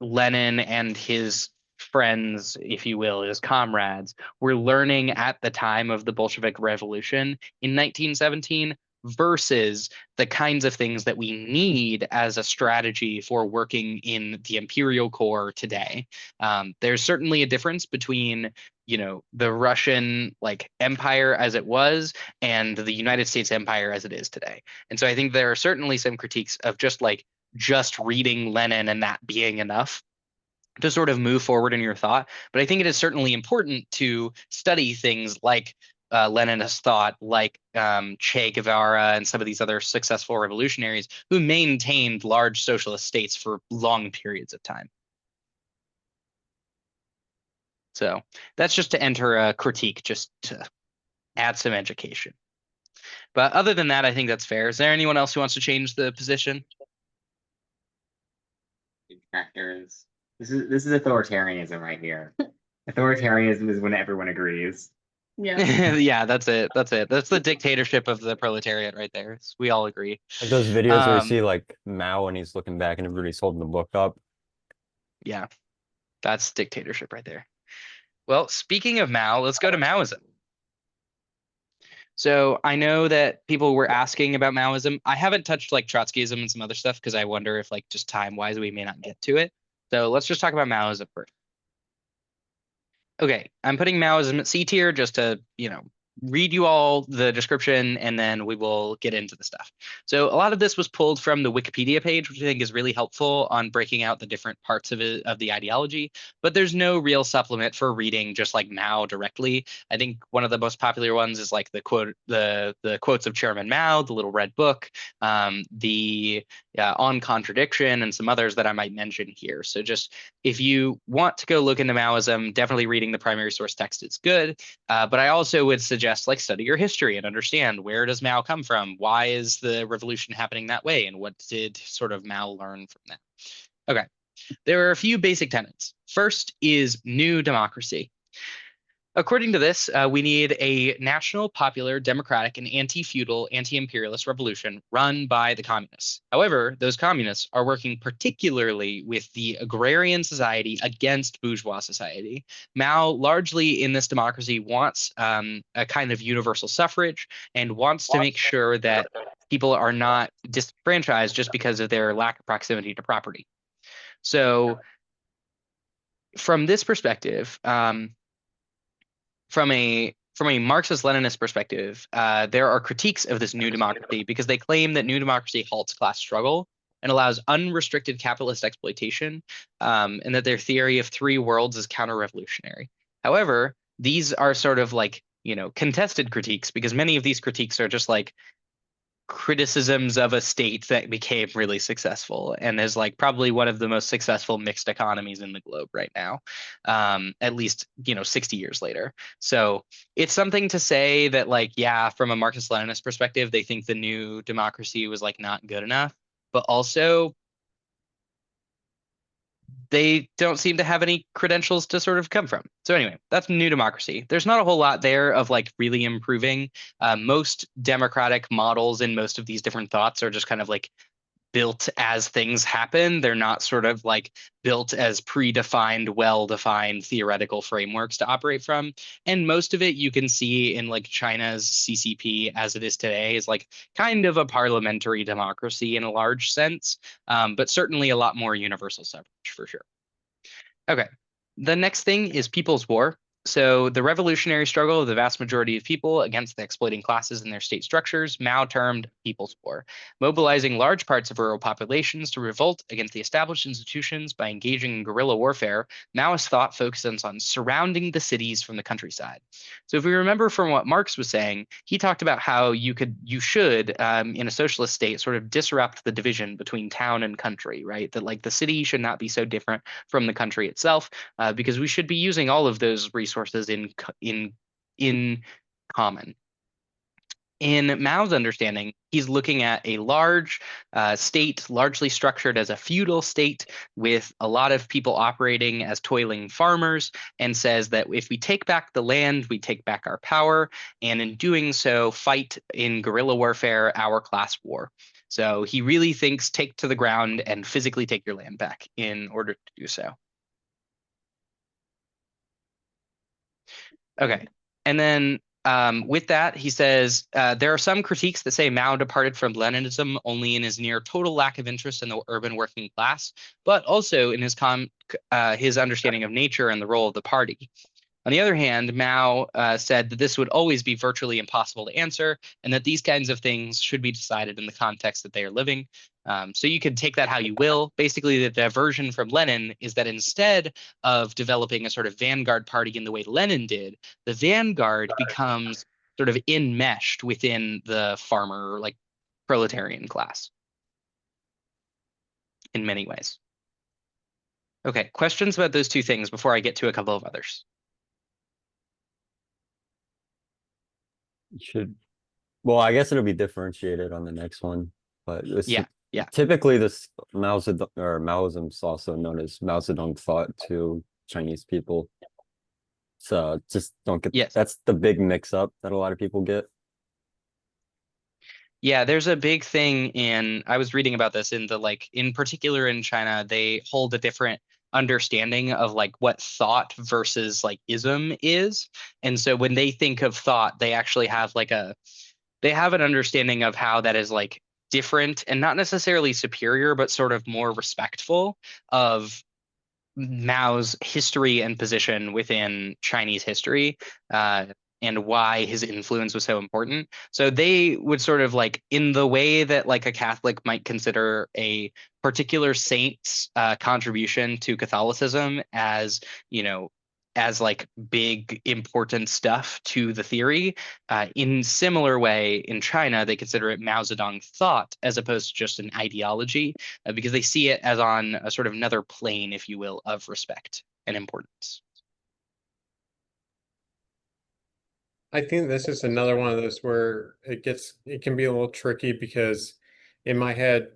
Lenin and his friends, if you will, his comrades, were learning at the time of the Bolshevik Revolution in 1917 versus the kinds of things that we need as a strategy for working in the imperial core today. There's certainly a difference between the Russian like empire as it was and the United States empire as it is today. And so I think there are certainly some critiques of just reading Lenin and that being enough to sort of move forward in your thought. But I think it is certainly important to study things like Leninist thought, like Che Guevara and some of these other successful revolutionaries who maintained large socialist states for long periods of time. So that's just to enter a critique, just to add some education. But other than that, I think that's fair. Is there anyone else who wants to change the position? Detractors. This is authoritarianism right here. Authoritarianism is when everyone agrees. Yeah. Yeah, that's it. That's it. That's the dictatorship of the proletariat right there. We all agree. Like those videos where you see like Mao and he's looking back and everybody's holding the book up. Yeah, that's dictatorship right there. Well, speaking of Mao, let's go to Maoism. So I know that people were asking about Maoism. I haven't touched like Trotskyism and some other stuff because I wonder if like just time-wise we may not get to it. So let's just talk about Maoism first. Okay, I'm putting Maoism at C tier just to, read you all the description and then we will get into the stuff. So a lot of this was pulled from the Wikipedia page, which I think is really helpful on breaking out the different parts of it, of the ideology, but there's no real supplement for reading just like Mao directly. I think one of the most popular ones is like the quotes of Chairman Mao, the little red book, the On Contradiction, and some others that I might mention here. So just if you want to go look into Maoism, definitely reading the primary source text is good. But I also would suggest like study your history and understand where does Mao come from? Why is the revolution happening that way? And what did sort of Mao learn from that? Okay, there are a few basic tenets. First is new democracy. According to this, we need a national, popular, democratic, and anti-feudal, anti-imperialist revolution run by the communists. However, those communists are working particularly with the agrarian society against bourgeois society. Mao, largely in this democracy, wants a kind of universal suffrage and wants to make sure that people are not disenfranchised just because of their lack of proximity to property. So from this perspective, from a Marxist-Leninist perspective, there are critiques of this new democracy because they claim that new democracy halts class struggle and allows unrestricted capitalist exploitation, and that their theory of three worlds is counter-revolutionary. However, these are sort of like, contested critiques because many of these critiques are just like criticisms of a state that became really successful and is like probably one of the most successful mixed economies in the globe right now, at least 60 years later. So it's something to say that like, yeah, from a Marxist-Leninist perspective, they think the new democracy was like not good enough, but also they don't seem to have any credentials to sort of come from. So anyway, that's new democracy. There's not a whole lot there of like really improving. Most democratic models in most of these different thoughts are just kind of like built as things happen. They're not sort of like built as predefined, well-defined theoretical frameworks to operate from. And most of it you can see in like China's CCP as it is today is like kind of a parliamentary democracy in a large sense, but certainly a lot more universal suffrage for sure. Okay, the next thing is People's War. So the revolutionary struggle of the vast majority of people against the exploiting classes and their state structures, Mao termed People's War, mobilizing large parts of rural populations to revolt against the established institutions by engaging in guerrilla warfare. Maoist thought focuses on surrounding the cities from the countryside. So if we remember from what Marx was saying, he talked about how you should, in a socialist state, sort of disrupt the division between town and country, right? That like the city should not be so different from the country itself, because we should be using all of those resources in common. In Mao's understanding, he's looking at a large state, largely structured as a feudal state with a lot of people operating as toiling farmers, and says that if we take back the land, we take back our power, and in doing so, fight in guerrilla warfare our class war. So he really thinks take to the ground and physically take your land back in order to do so. Okay. And then with that, he says there are some critiques that say Mao departed from Leninism only in his near total lack of interest in the urban working class, but also in his understanding of nature and the role of the party. On the other hand, Mao said that this would always be virtually impossible to answer, and that these kinds of things should be decided in the context that they are living. So you can take that how you will. Basically, the diversion from Lenin is that instead of developing a sort of vanguard party in the way Lenin did, the vanguard becomes sort of enmeshed within the farmer, like proletarian class in many ways. Okay, questions about those two things before I get to a couple of others? Well, I guess it'll be differentiated on the next one, but Yeah. typically this Mao Zedong, or Maoism is also known as Mao Zedong thought to Chinese people. So just don't get, Yes. that's the big mix up that a lot of people get. Yeah, there's a big thing I was reading about this in particular in China, they hold a different understanding of like what thought versus like ism is. And so when they think of thought, they actually have they have an understanding of how that is like different and not necessarily superior, but sort of more respectful of Mao's history and position within Chinese history, and why his influence was so important. So they would sort of like, in the way that like a Catholic might consider a particular saint's contribution to Catholicism as, as like big important stuff to the theory. In similar way, in China, they consider it Mao Zedong thought as opposed to just an ideology, because they see it as on a sort of another plane, if you will, of respect and importance. I think this is another one of those where it can be a little tricky because in my head,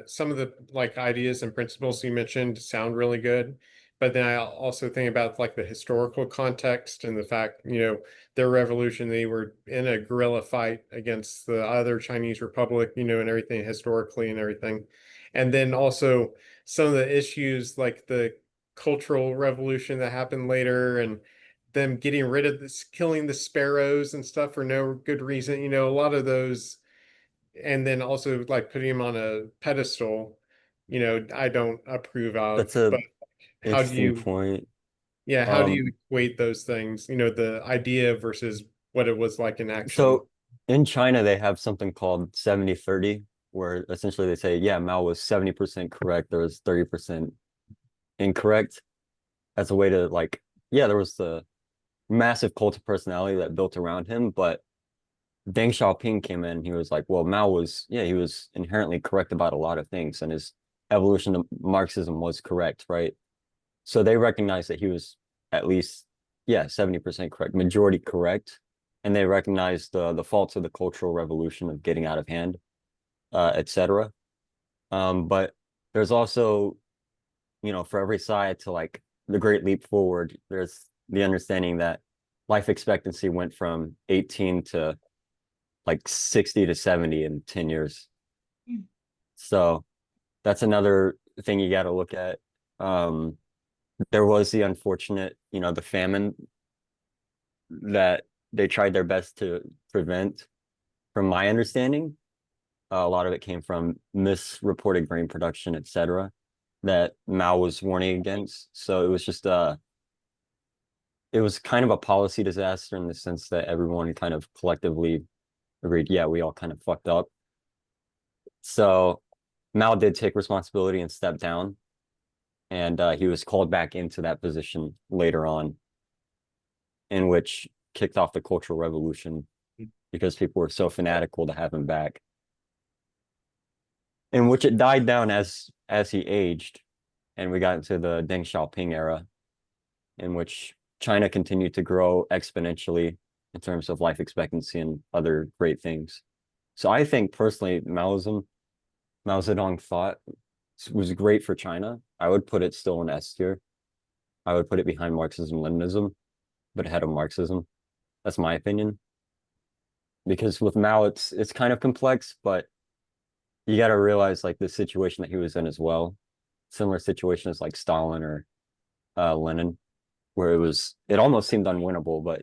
some of the like ideas and principles you mentioned sound really good, but then I also think about like the historical context and the fact, their revolution, they were in a guerrilla fight against the other Chinese Republic, and everything historically and everything. And then also some of the issues like the Cultural Revolution that happened later and them getting rid of this, killing the sparrows and stuff for no good reason, a lot of those, and then also like putting him on a pedestal, I don't approve of. That's a But how do interesting you, point. yeah, how do you equate those things, the idea versus what it was like in action? So in China, they have something called 70-30, where essentially they say, yeah, Mao was 70% correct, there was 30% incorrect, as a way to like, yeah, there was the massive cult of personality that built around him, but Deng Xiaoping came in, he was like, well, Mao was, yeah, he was inherently correct about a lot of things, and his evolution of Marxism was correct, right? So they recognized that he was at least, yeah, 70% correct, majority correct, and they recognized the faults of the Cultural Revolution of getting out of hand, etc. But there's also, for every side to like the Great Leap Forward, there's the understanding that life expectancy went from 18 to like 60 to 70 in 10 years. So that's another thing you got to look at. There was the unfortunate, the famine that they tried their best to prevent. From my understanding, a lot of it came from misreported grain production, etc., that Mao was warning against. So it was just it was kind of a policy disaster in the sense that everyone kind of collectively agreed, yeah, we all kind of fucked up. So Mao did take responsibility and step down, and he was called back into that position later on, in which kicked off the Cultural Revolution because people were so fanatical to have him back. In which it died down as he aged, and we got into the Deng Xiaoping era, in which China continued to grow exponentially in terms of life expectancy and other great things. So I think personally, Mao Zedong thought was great for China. I would put it still in S tier. I would put it behind Marxism, Leninism, but ahead of Marxism. That's my opinion. Because with Mao, it's kind of complex, but you got to realize like the situation that he was in as well. Similar situations like Stalin or Lenin, where it almost seemed unwinnable, but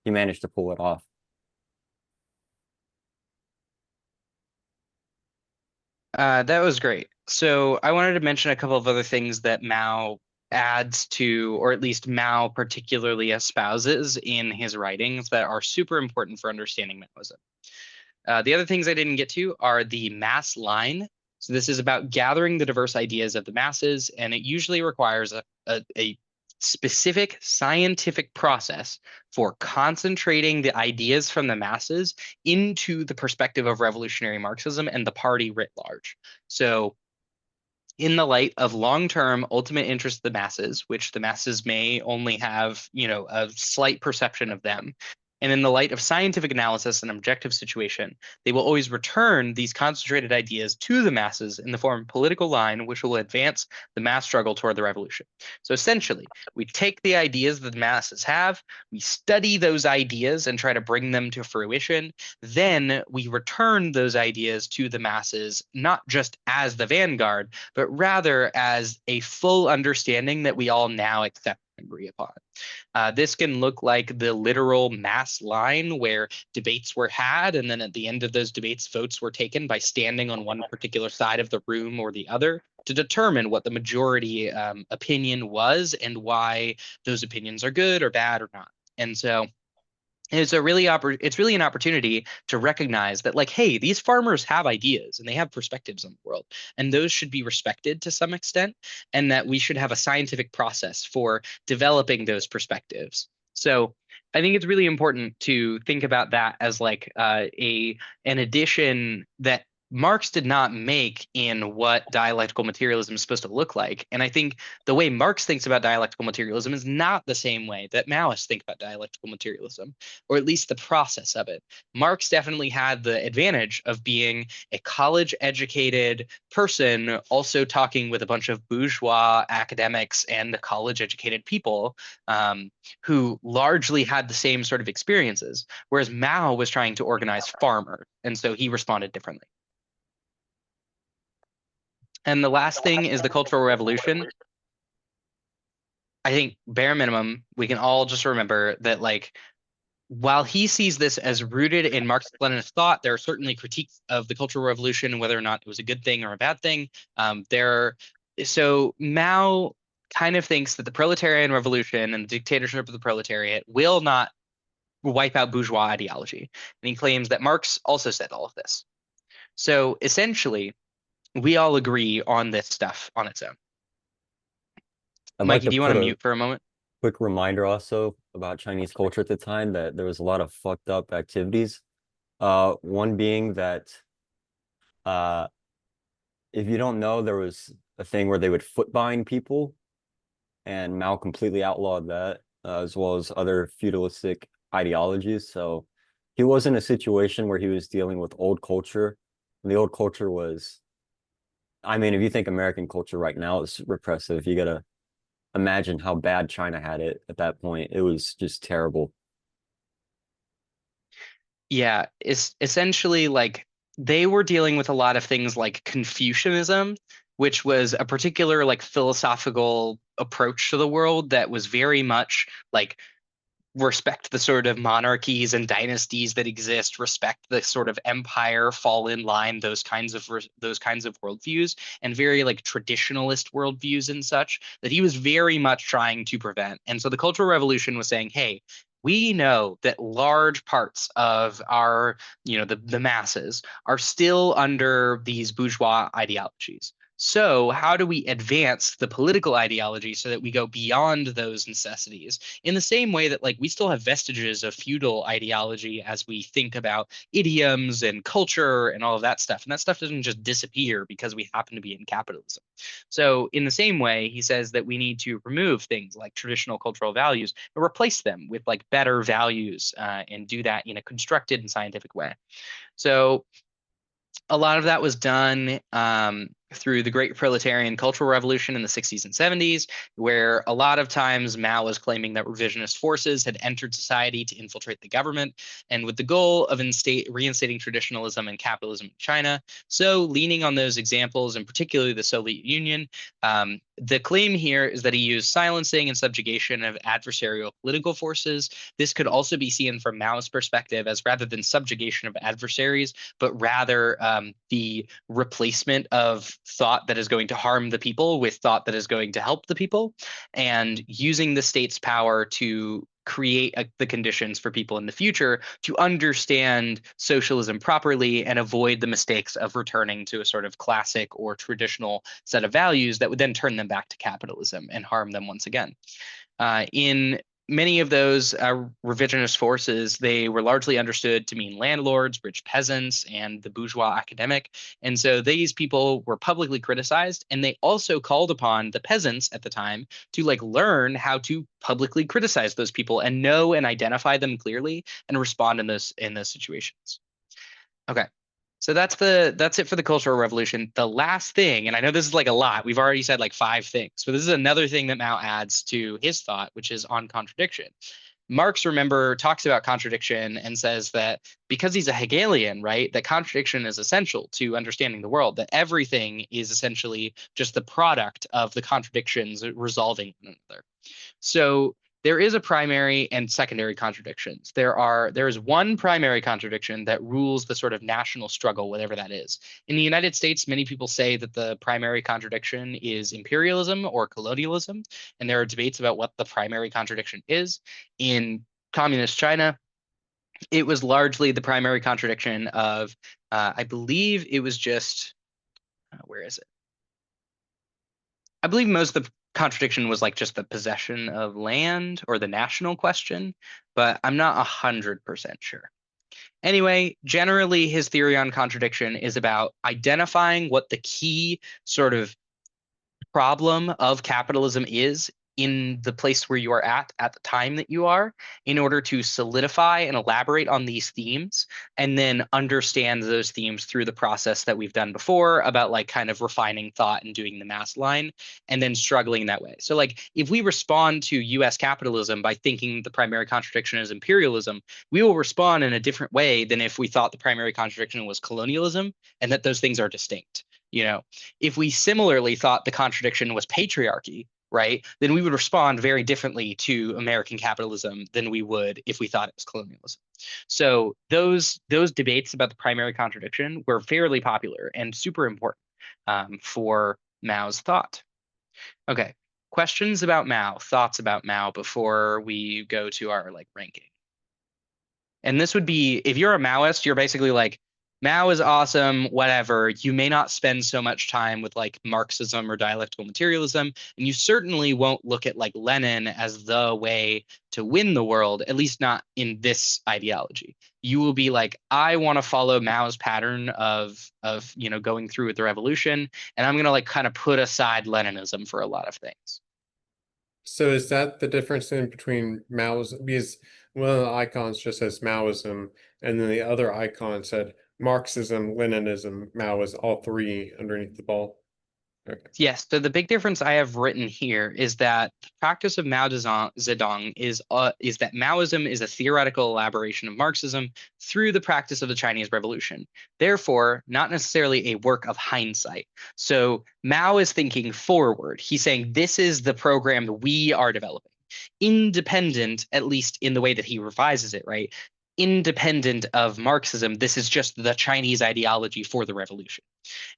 he managed to pull it off. That was great. So I wanted to mention a couple of other things that Mao adds to, or at least Mao particularly espouses in his writings that are super important for understanding Maoism. The other things I didn't get to are the mass line. So this is about gathering the diverse ideas of the masses, and it usually requires a specific scientific process for concentrating the ideas from the masses into the perspective of revolutionary Marxism and the party writ large. So in the light of long-term ultimate interest of the masses, which the masses may only have, a slight perception of them, and in the light of scientific analysis and objective situation, they will always return these concentrated ideas to the masses in the form of political line, which will advance the mass struggle toward the revolution. So essentially, we take the ideas that the masses have, we study those ideas and try to bring them to fruition. Then we return those ideas to the masses, not just as the vanguard, but rather as a full understanding that we all now accept and agree upon. This can look like the literal mass line where debates were had, and then at the end of those debates, votes were taken by standing on one particular side of the room or the other to determine what the majority opinion was and why those opinions are good or bad or not. And so it's really an opportunity to recognize that, like, hey, these farmers have ideas and they have perspectives on the world, and those should be respected to some extent, and that we should have a scientific process for developing those perspectives. So I think it's really important to think about that as like an addition that Marx did not make in what dialectical materialism is supposed to look like. And I think the way Marx thinks about dialectical materialism is not the same way that Maoists think about dialectical materialism, or at least the process of it. Marx definitely had the advantage of being a college-educated person, also talking with a bunch of bourgeois academics and college-educated people who largely had the same sort of experiences, whereas Mao was trying to organize farmers, and so he responded differently. And the last thing is the Cultural Revolution. I think bare minimum, we can all just remember that, like, while he sees this as rooted in Marxist-Leninist thought, there are certainly critiques of the Cultural Revolution and whether or not it was a good thing or a bad thing. So Mao kind of thinks that the proletarian revolution and the dictatorship of the proletariat will not wipe out bourgeois ideology. And he claims that Marx also said all of this. So essentially, we all agree on this stuff on its own. I'd like Mikey, to do you want put to a mute for a moment? quick reminder also about Chinese culture at the time that there was a lot of fucked up activities. One being that if you don't know, there was a thing where they would foot bind people, and Mao completely outlawed that, as well as other feudalistic ideologies. So he was in a situation where he was dealing with old culture. And the old culture was, I mean, if you think American culture right now is repressive, you gotta imagine how bad China had it at that point. It was just terrible. Yeah, it's essentially like they were dealing with a lot of things like Confucianism, which was a particular like philosophical approach to the world that was very much like respect the sort of monarchies and dynasties that exist, respect the sort of empire, fall in line, those kinds of worldviews, and very like traditionalist worldviews and such that he was very much trying to prevent. And so the Cultural Revolution was saying, hey, we know that large parts of our, the masses are still under these bourgeois ideologies. So how do we advance the political ideology so that we go beyond those necessities in the same way that like we still have vestiges of feudal ideology as we think about idioms and culture and all of that stuff. And that stuff doesn't just disappear because we happen to be in capitalism. So in the same way, he says that we need to remove things like traditional cultural values and replace them with like better values and do that in a constructed and scientific way. So a lot of that was done through the Great Proletarian Cultural Revolution in the 60s and 70s, where a lot of times Mao was claiming that revisionist forces had entered society to infiltrate the government, and with the goal of reinstating traditionalism and capitalism in China. So leaning on those examples, and particularly the Soviet Union, the claim here is that he used silencing and subjugation of adversarial political forces. This could also be seen from Mao's perspective as rather than subjugation of adversaries, but rather the replacement of thought that is going to harm the people with thought that is going to help the people, and using the state's power to create the conditions for people in the future to understand socialism properly and avoid the mistakes of returning to a sort of classic or traditional set of values that would then turn them back to capitalism and harm them once again. In many of those revisionist forces, they were largely understood to mean landlords, rich peasants, and the bourgeois academic. And so these people were publicly criticized, and they also called upon the peasants at the time to like learn how to publicly criticize those people and know and identify them clearly and respond in those situations. Okay. So that's it for the Cultural Revolution. The last thing, and I know this is like a lot, we've already said like 5 things, but this is another thing that Mao adds to his thought, which is on contradiction. Marx, remember, talks about contradiction and says that because he's a Hegelian, right, that contradiction is essential to understanding the world, that everything is essentially just the product of the contradictions resolving one another. So there is a primary and secondary contradictions. There is one primary contradiction that rules the sort of national struggle, whatever that is. In the United States, many people say that the primary contradiction is imperialism or colonialism, and there are debates about what the primary contradiction is. In communist China, it was largely the primary contradiction of, I believe it was just, where is it? I believe most of the contradiction was like just the possession of land or the national question, but I'm not 100% sure. Anyway, generally his theory on contradiction is about identifying what the key sort of problem of capitalism is in the place where you are at the time that you are, in order to solidify and elaborate on these themes, and then understand those themes through the process that we've done before about like kind of refining thought and doing the mass line and then struggling that way. So like if we respond to US capitalism by thinking the primary contradiction is imperialism, we will respond in a different way than if we thought the primary contradiction was colonialism and that those things are distinct. If we similarly thought the contradiction was patriarchy, right, then we would respond very differently to American capitalism than we would if we thought it was colonialism. So those debates about the primary contradiction were fairly popular and super important for Mao's thought. Okay, questions about Mao, thoughts about Mao before we go to our like ranking. And this would be, if you're a Maoist, you're basically like, Mao is awesome, whatever. You may not spend so much time with like Marxism or dialectical materialism, and you certainly won't look at like Lenin as the way to win the world, at least not in this ideology. You will be like, I want to follow Mao's pattern of going through with the revolution, and I'm gonna like kind of put aside Leninism for a lot of things. So is that the difference in between Mao's, because one of the icons just says Maoism, and then the other icon said Marxism, Leninism, Maoism, all 3 underneath the ball? Okay. Yes, so the big difference I have written here is that the practice of Mao Zedong is that Maoism is a theoretical elaboration of Marxism through the practice of the Chinese Revolution. Therefore, not necessarily a work of hindsight. So Mao is thinking forward. He's saying this is the program we are developing. independent, at least in the way that he revises it, right? Independent of Marxism, this is just the Chinese ideology for the revolution.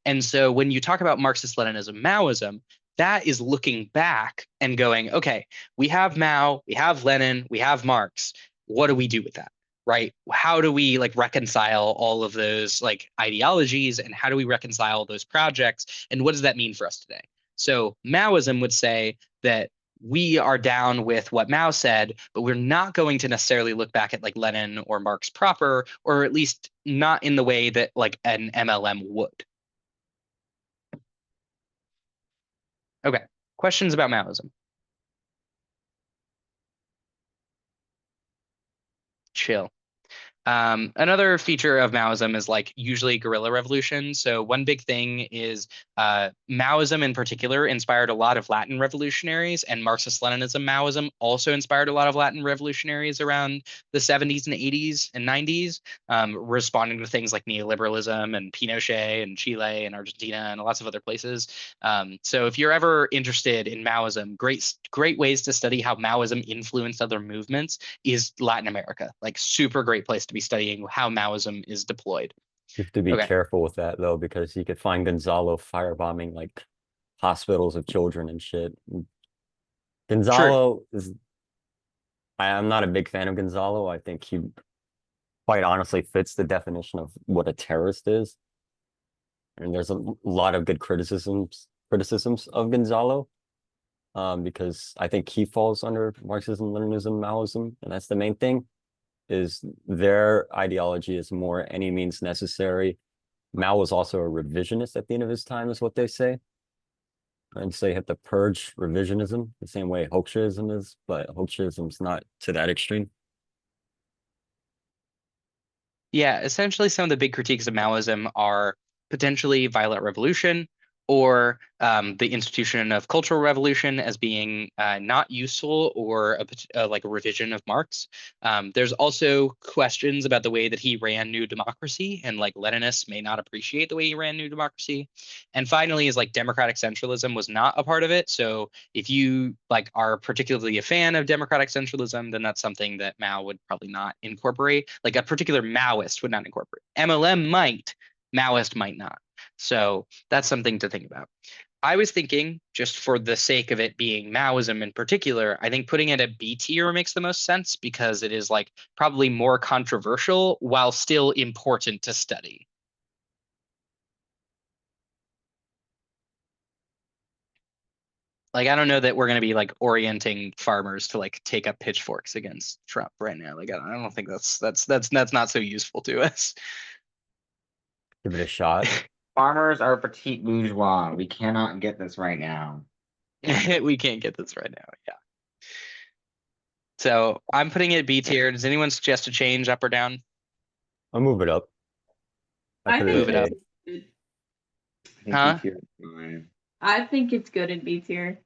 And so when you talk about Marxist Leninism, Maoism, that is looking back and going, okay, we have Mao, we have Lenin, we have Marx. What do we do with that? Right? How do we like reconcile all of those like ideologies, and how do we reconcile those projects, and what does that mean for us today? So Maoism would say that we are down with what Mao said, but we're not going to necessarily look back at like Lenin or Marx proper, or at least not in the way that like an MLM would. Okay, questions about Maoism? Chill. Another feature of Maoism is like usually guerrilla revolution. So one big thing is Maoism in particular inspired a lot of Latin revolutionaries, and Marxist-Leninism Maoism also inspired a lot of Latin revolutionaries around the 70s and 80s and 90s, responding to things like neoliberalism and Pinochet and Chile and Argentina and lots of other places. So if you're ever interested in Maoism, great ways to study how Maoism influenced other movements is Latin America. Like super great place to be studying how Maoism is deployed. You have to be Okay. careful with that though, because you could find Gonzalo firebombing like hospitals of children and shit. Gonzalo is, I'm not a big fan of Gonzalo. I think he quite honestly fits the definition of what a terrorist is. And there's a lot of good criticisms of Gonzalo, because I think he falls under Marxism, Leninism, Maoism, and that's the main thing. Is their ideology is more any means necessary. Mao was also a revisionist at the end of his time, is what they say. And so you have to purge revisionism the same way Hoxhaism is, but Hoxhaism's not to that extreme. Yeah, essentially some of the big critiques of Maoism are potentially violent revolution, or the institution of cultural revolution as being not useful, or like a revision of Marx. There's also questions about the way that he ran New Democracy, and like Leninists may not appreciate the way he ran New Democracy. And finally is like democratic centralism was not a part of it. So if you like are particularly a fan of democratic centralism, then that's something that Mao would probably not incorporate. Like a particular Maoist would not incorporate. MLM might, Maoist might not. So that's something to think about. I was thinking, just for the sake of it being Maoism in particular, I think putting it at B tier makes the most sense, because it is like probably more controversial while still important to study. Like, I don't know that we're going to be like orienting farmers to like take up pitchforks against Trump right now. Like, I don't think that's not so useful to us. Give it a shot. Farmers are petite bourgeois. We cannot get this right now. We can't get this right now. Yeah. So I'm putting it B tier. Does anyone suggest a change up or down? I'll move it up. I put think Move it up. it's good. I think Huh? B tier is fine. I think it's good in B tier.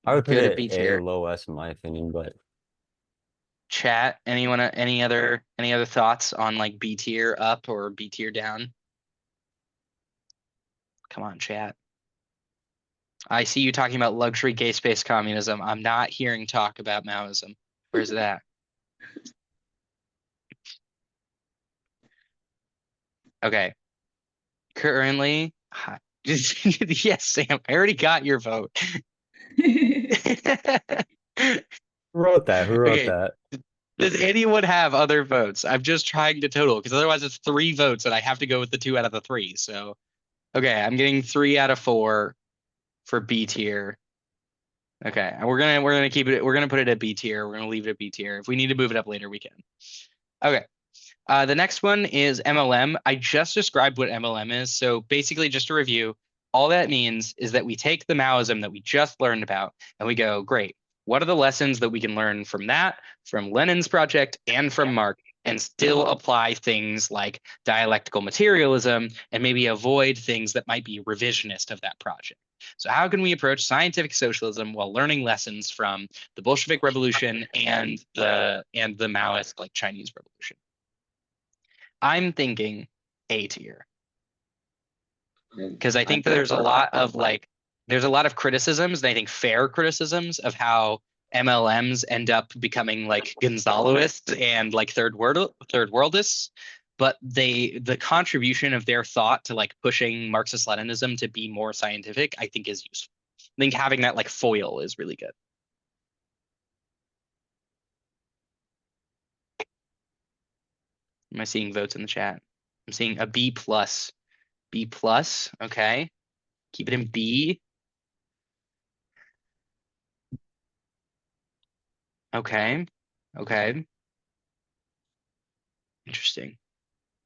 I would put Good at it B A, tier. low S in my opinion, but Chat, anyone, any other thoughts on like B tier up or B tier down? Come on, chat. I see you talking about luxury gay space communism. I'm not hearing talk about Maoism. Where's that? Okay. Currently, yes, Sam, I already got your vote. who wrote that? Who wrote Okay. that? Does anyone have other votes? I'm just trying to total, because otherwise it's 3 votes and I have to go with the 2 out of the 3. So, okay, I'm getting 3 out of 4 for B tier. Okay, and we're gonna keep it. We're gonna put it at B tier. We're gonna leave it at B tier. If we need to move it up later, we can. Okay. The next one is MLM. I just described what MLM is. So basically, just to review, all that means is that we take the Maoism that we just learned about and we go, great, what are the lessons that we can learn from that, from Lenin's project, and from Marx, and still apply things like dialectical materialism and maybe avoid things that might be revisionist of that project. So how can we approach scientific socialism while learning lessons from the Bolshevik Revolution and the Maoist like Chinese Revolution? I'm thinking A tier, because I think that there's a lot of criticisms, and I think fair criticisms of how MLMs end up becoming like Gonzaloists and like third worldists, but the contribution of their thought to like pushing Marxist Leninism to be more scientific, I think is useful. I think having that like foil is really good. Am I seeing votes in the chat? I'm seeing a B plus. B plus. Okay. Keep it in B. Okay. Okay. Interesting.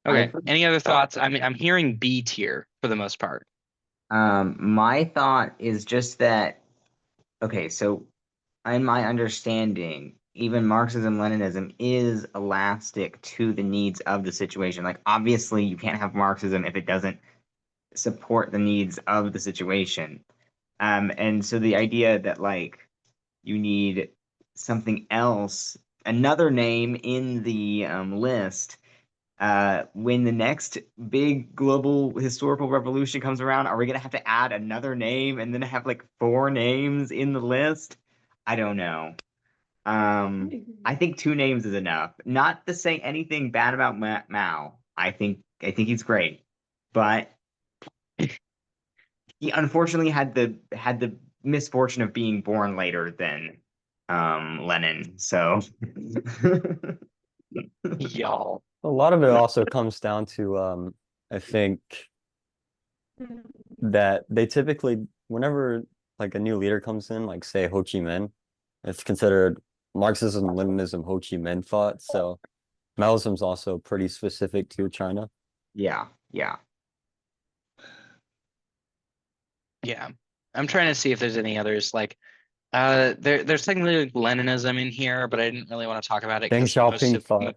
Okay. Any other thoughts? I'm hearing B tier for the most part. My thought is just that, okay, so in my understanding, even Marxism, Leninism is elastic to the needs of the situation. Like, obviously, you can't have Marxism if it doesn't support the needs of the situation. And so the idea that like you need something else, another name in the list, when the next big global historical revolution comes around, are we gonna have to add another name and then have like 4 names in the list? I don't know. I think 2 names is enough. Not to say anything bad about Mao. I think he's great, but he unfortunately had the misfortune of being born later than Lenin. So Y'all. A lot of it also comes down to I think that they typically, whenever like a new leader comes in, like say Ho Chi Minh, it's considered Marxism, Leninism, Ho Chi Minh thought. So Maoism's also pretty specific to China. yeah, yeah. Yeah. I'm trying to see if there's any others like there's technically like Leninism in here, but I didn't really want to talk about it Deng because Xiaoping thought.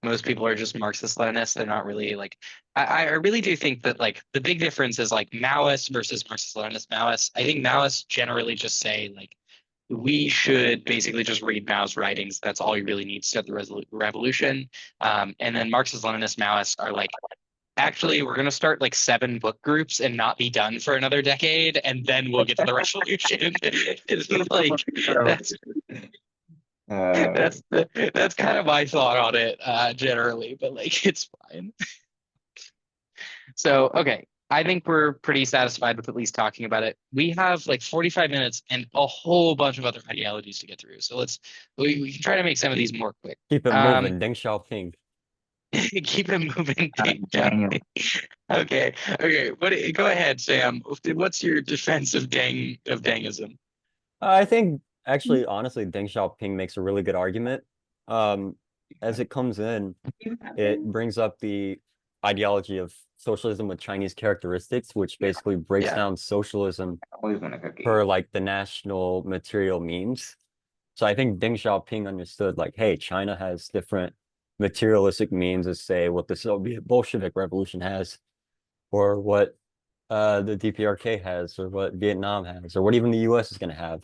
most people are just Marxist Leninists. They're not really like I really do think that like the big difference is like Maoists versus Marxist Leninist Maoists. I think Maoists generally just say like we should basically just read Mao's writings. That's all you really need to start the revolution. And then Marxist Leninist Maoists are like, actually, we're going to start like 7 book groups and not be done for another decade, and then we'll get to the revolution. It's like that's that's kind of my thought on it generally, but like it's fine. So okay, I think we're pretty satisfied with at least talking about it. We have like 45 minutes and a whole bunch of other ideologies to get through. So we can try to make some of these more quick. Keep it moving, Deng Xiaoping. Keep it moving. Daniel. Okay. Go ahead, Sam. What's your defense of Dangism? I think actually, honestly, Deng Xiaoping makes a really good argument. As it comes in, it brings up the ideology of socialism with Chinese characteristics, which basically breaks Yeah. down socialism Always want a cookie. per like the national material means. So I think Deng Xiaoping understood like, hey, China has different materialistic means as say what the Soviet Bolshevik Revolution has, or what the DPRK has, or what Vietnam has, or what even the US is going to have.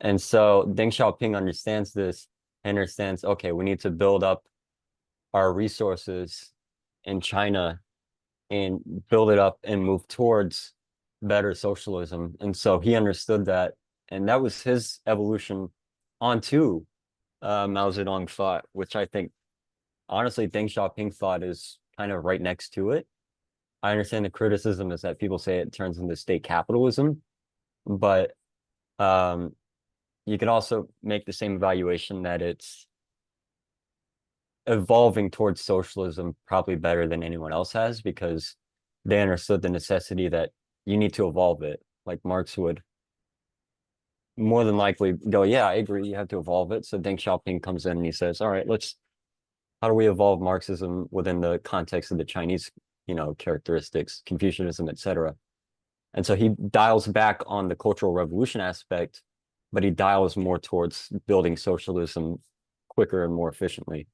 And so Deng Xiaoping understands this, understands, okay, we need to build up our resources in China and build it up and move towards better socialism. And so he understood that. And that was his evolution onto Mao Zedong thought, which I think, honestly, Deng Xiaoping thought is kind of right next to it. I understand the criticism is that people say it turns into state capitalism, but you can also make the same evaluation that it's evolving towards socialism probably better than anyone else has because they understood the necessity that you need to evolve it. Like Marx would more than likely go, yeah, I agree, you have to evolve it. So Deng Xiaoping comes in and he says, all right, how do we evolve Marxism within the context of the Chinese, characteristics, Confucianism, etc. And so he dials back on the Cultural Revolution aspect, but he dials more towards building socialism quicker and more efficiently.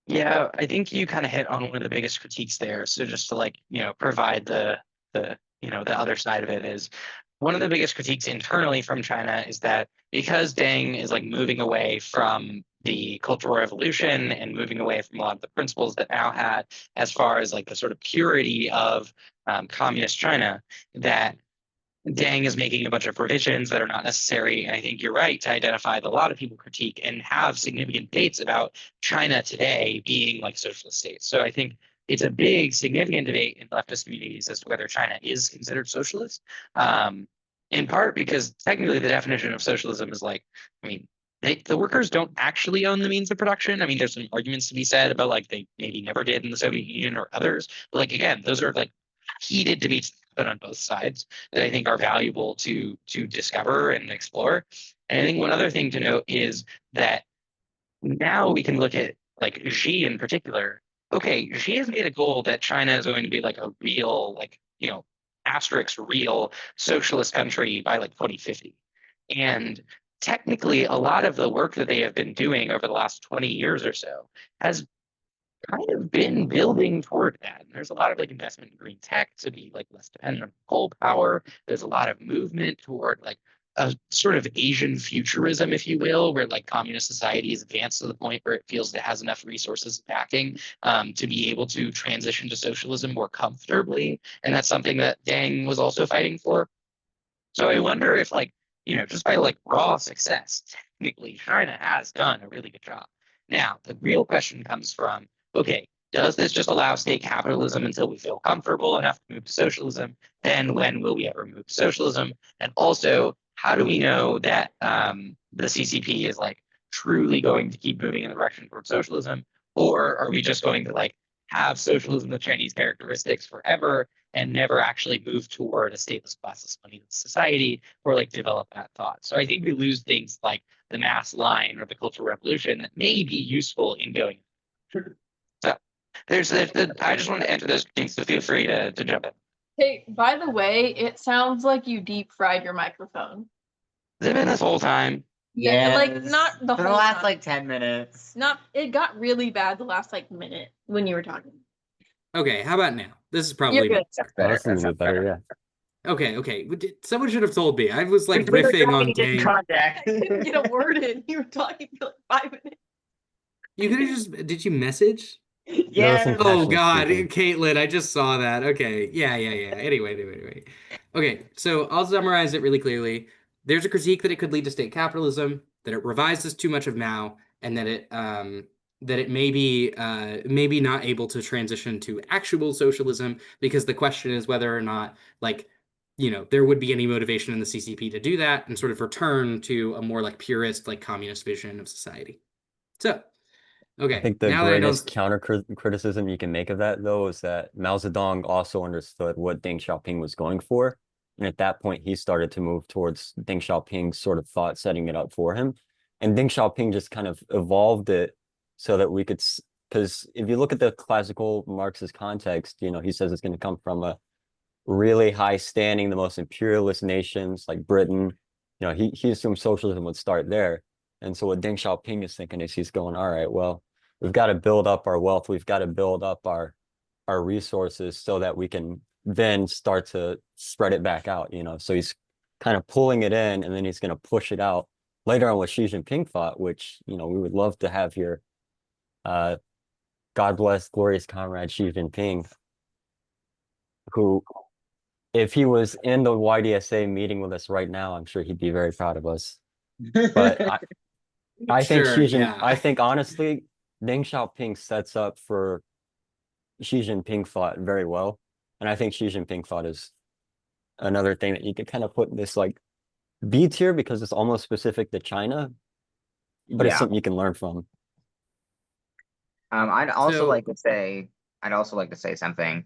Yeah, I think you kind of hit on one of the biggest critiques there. So just to like, provide the other side of it is one of the biggest critiques internally from China is that because Deng is like moving away from the Cultural Revolution and moving away from a lot of the principles that Mao had as far as like the sort of purity of communist China, that Deng is making a bunch of provisions that are not necessary. And I think you're right to identify that a lot of people critique and have significant debates about China today being like socialist states. So I think it's a big, significant debate in leftist communities as to whether China is considered socialist. In part because technically the definition of socialism is like, I mean, the workers don't actually own the means of production. I mean, there's some arguments to be said about like they maybe never did in the Soviet Union or others. But like again, those are like heated debates on both sides that I think are valuable to discover and explore. And I think one other thing to note is that now we can look at like Xi in particular. Okay, Xi has made a goal that China is going to be like a real, like, asterisk real socialist country by like 2050. And technically, a lot of the work that they have been doing over the last 20 years or so has kind of been building toward that. And there's a lot of like investment in green tech to be like less dependent on coal power. There's a lot of movement toward like a sort of Asian futurism, if you will, where like communist society is advanced to the point where it feels it has enough resources and backing to be able to transition to socialism more comfortably. And that's something that Deng was also fighting for. So I wonder if like, just by like raw success, technically China has done a really good job. Now, the real question comes from, okay, does this just allow state capitalism until we feel comfortable enough to move to socialism? Then when will we ever move to socialism? And also, how do we know that the CCP is like truly going to keep moving in the direction towards socialism? Or are we just going to like have socialism with Chinese characteristics forever and never actually move toward a stateless classless money society or like develop that thought? So I think we lose things like the mass line or the cultural revolution that may be useful in going. So I just wanted to enter those things, so feel free to jump in. Hey, by the way, it sounds like you deep fried your microphone. Has it been this whole time? Yeah, like not the for whole the last time. like 10 minutes. It got really bad the last like minute when you were talking. Okay, how about now? This is You're probably good. That's Oh, better. that's a little bit better, yeah. okay. Someone should have told me. I was like It's literally riffing on not in Dang. contact. I couldn't get a word in. You were talking for like 5 minutes. You could have just. Did you message? Yeah. some Oh passionate God, speaking. Caitlin, I just saw that. Okay, yeah. Anyway. Okay, so I'll summarize it really clearly. There's a critique that it could lead to state capitalism, that it revises too much of Mao, and that it may be maybe not able to transition to actual socialism, because the question is whether or not like there would be any motivation in the CCP to do that and sort of return to a more like purist like communist vision of society. So. I Okay, think the now that I greatest don't. counter criticism you can make of that, though, is that Mao Zedong also understood what Deng Xiaoping was going for. And at that point, he started to move towards Deng Xiaoping's sort of thought, setting it up for him. And Deng Xiaoping just kind of evolved it so that we could, because if you look at the classical Marxist context, he says it's going to come from a really high standing, the most imperialist nations like Britain. He assumed socialism would start there. And so what Deng Xiaoping is thinking is he's going, all right, well, we've got to build up our wealth. We've got to build up our resources so that we can then start to spread it back out, So he's kind of pulling it in and then he's going to push it out later on what Xi Jinping thought, which, we would love to have here. God bless glorious comrade Xi Jinping, who, if he was in the YDSA meeting with us right now, I'm sure he'd be very proud of us. But I think Sure, yeah. I think honestly, Deng Xiaoping sets up for Xi Jinping thought very well. And I think Xi Jinping thought is another thing that you could kind of put in this like B tier because it's almost specific to China, but it's something you can learn from. I'd also So- like to say something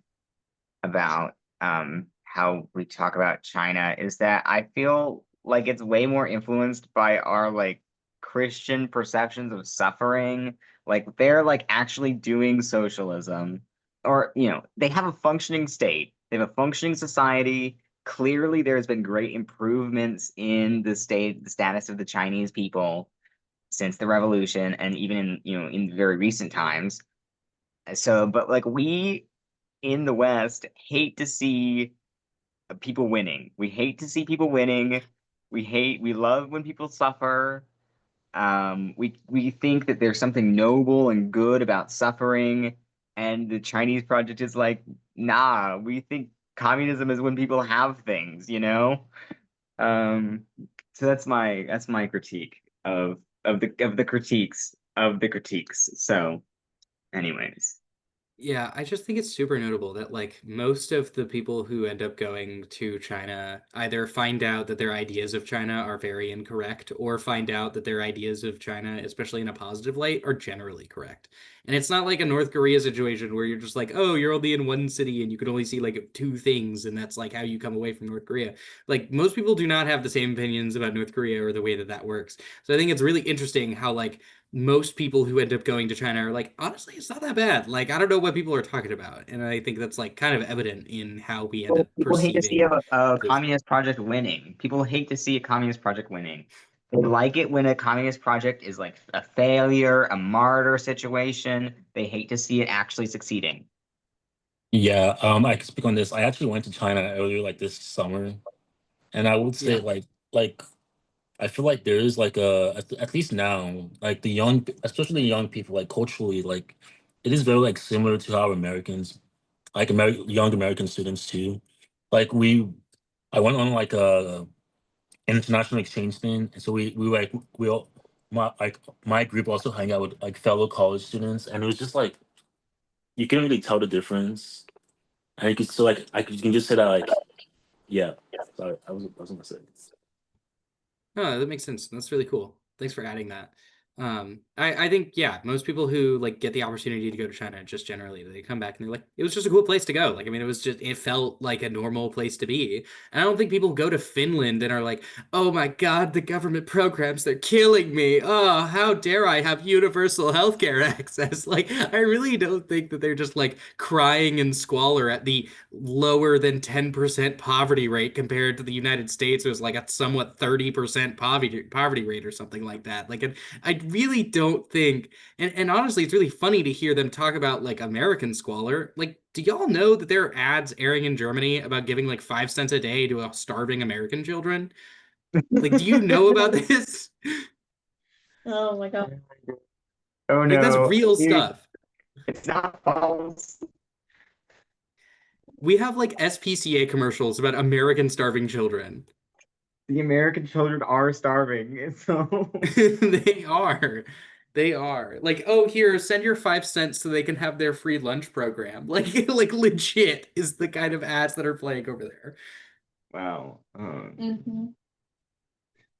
about how we talk about China is that I feel like it's way more influenced by our like Christian perceptions of suffering. Like they're like actually doing socialism, or they have a functioning state, they have a functioning society. Clearly there's been great improvements in the status of the Chinese people since the revolution, and even in very recent times. So, but like we in the West hate to see people winning. We hate to see people winning. We love when people suffer. We think that there's something noble and good about suffering, and the Chinese project is like, nah, we think Communism is when people have things, you know? So that's my critique of the critiques of the critiques. So, anyways. Yeah, I just think it's super notable that like most of the people who end up going to China either find out that their ideas of China are very incorrect or find out that their ideas of China, especially in a positive light, are generally correct. And it's not like a North Korea situation where you're just like, oh, you're only in one city and you can only see like two things and that's like how you come away from North Korea. Like most people do not have the same opinions about North Korea or the way that that works. So I think it's really interesting how like most people who end up going to China are like, honestly, it's not that bad. Like, I don't know what people are talking about. And I think that's like kind of evident in how we end up People hate to see perceiving a those. communist project winning. People hate to see a communist project winning. They like it when a communist project is like a failure, a martyr situation. They hate to see it actually succeeding. Yeah, I can speak on this. I actually went to China earlier, like this summer, and I would say Yeah. like I feel like there is like at least now, like the young, especially the young people, like culturally, like it is very like similar to how Americans, like young American students too. Like I went on like a international exchange thing, and so we like we all my group also hang out with like fellow college students, and it was just like you can really tell the difference. And you could so like you can just say that like yeah. Sorry, I was gonna say. Oh, that makes sense. That's really cool. Thanks for adding that. I think yeah, most people who like get the opportunity to go to China just generally they come back and they're like, it was just a cool place to go. Like I mean, it felt like a normal place to be. And I don't think people go to Finland and are like, oh my God, the government programs, they're killing me. Oh, how dare I have universal healthcare access? Like I really don't think that they're just like crying in squalor at the lower than 10% poverty rate compared to the United States. It was like a somewhat 30% poverty rate or something like that. Like I really don't think, and honestly, it's really funny to hear them talk about like American squalor. Like, do y'all know that there are ads airing in Germany about giving like 5 cents a day to starving American children? Like, do you know about this? Oh my god. Oh Like, that's no, real dude, stuff. it's not false. We have like SPCA commercials about American starving children. The American children are starving, so They are. They are. Like, oh, here, send your 5 cents so they can have their free lunch program. Like legit is the kind of ads that are playing over there. wow. Mm-hmm.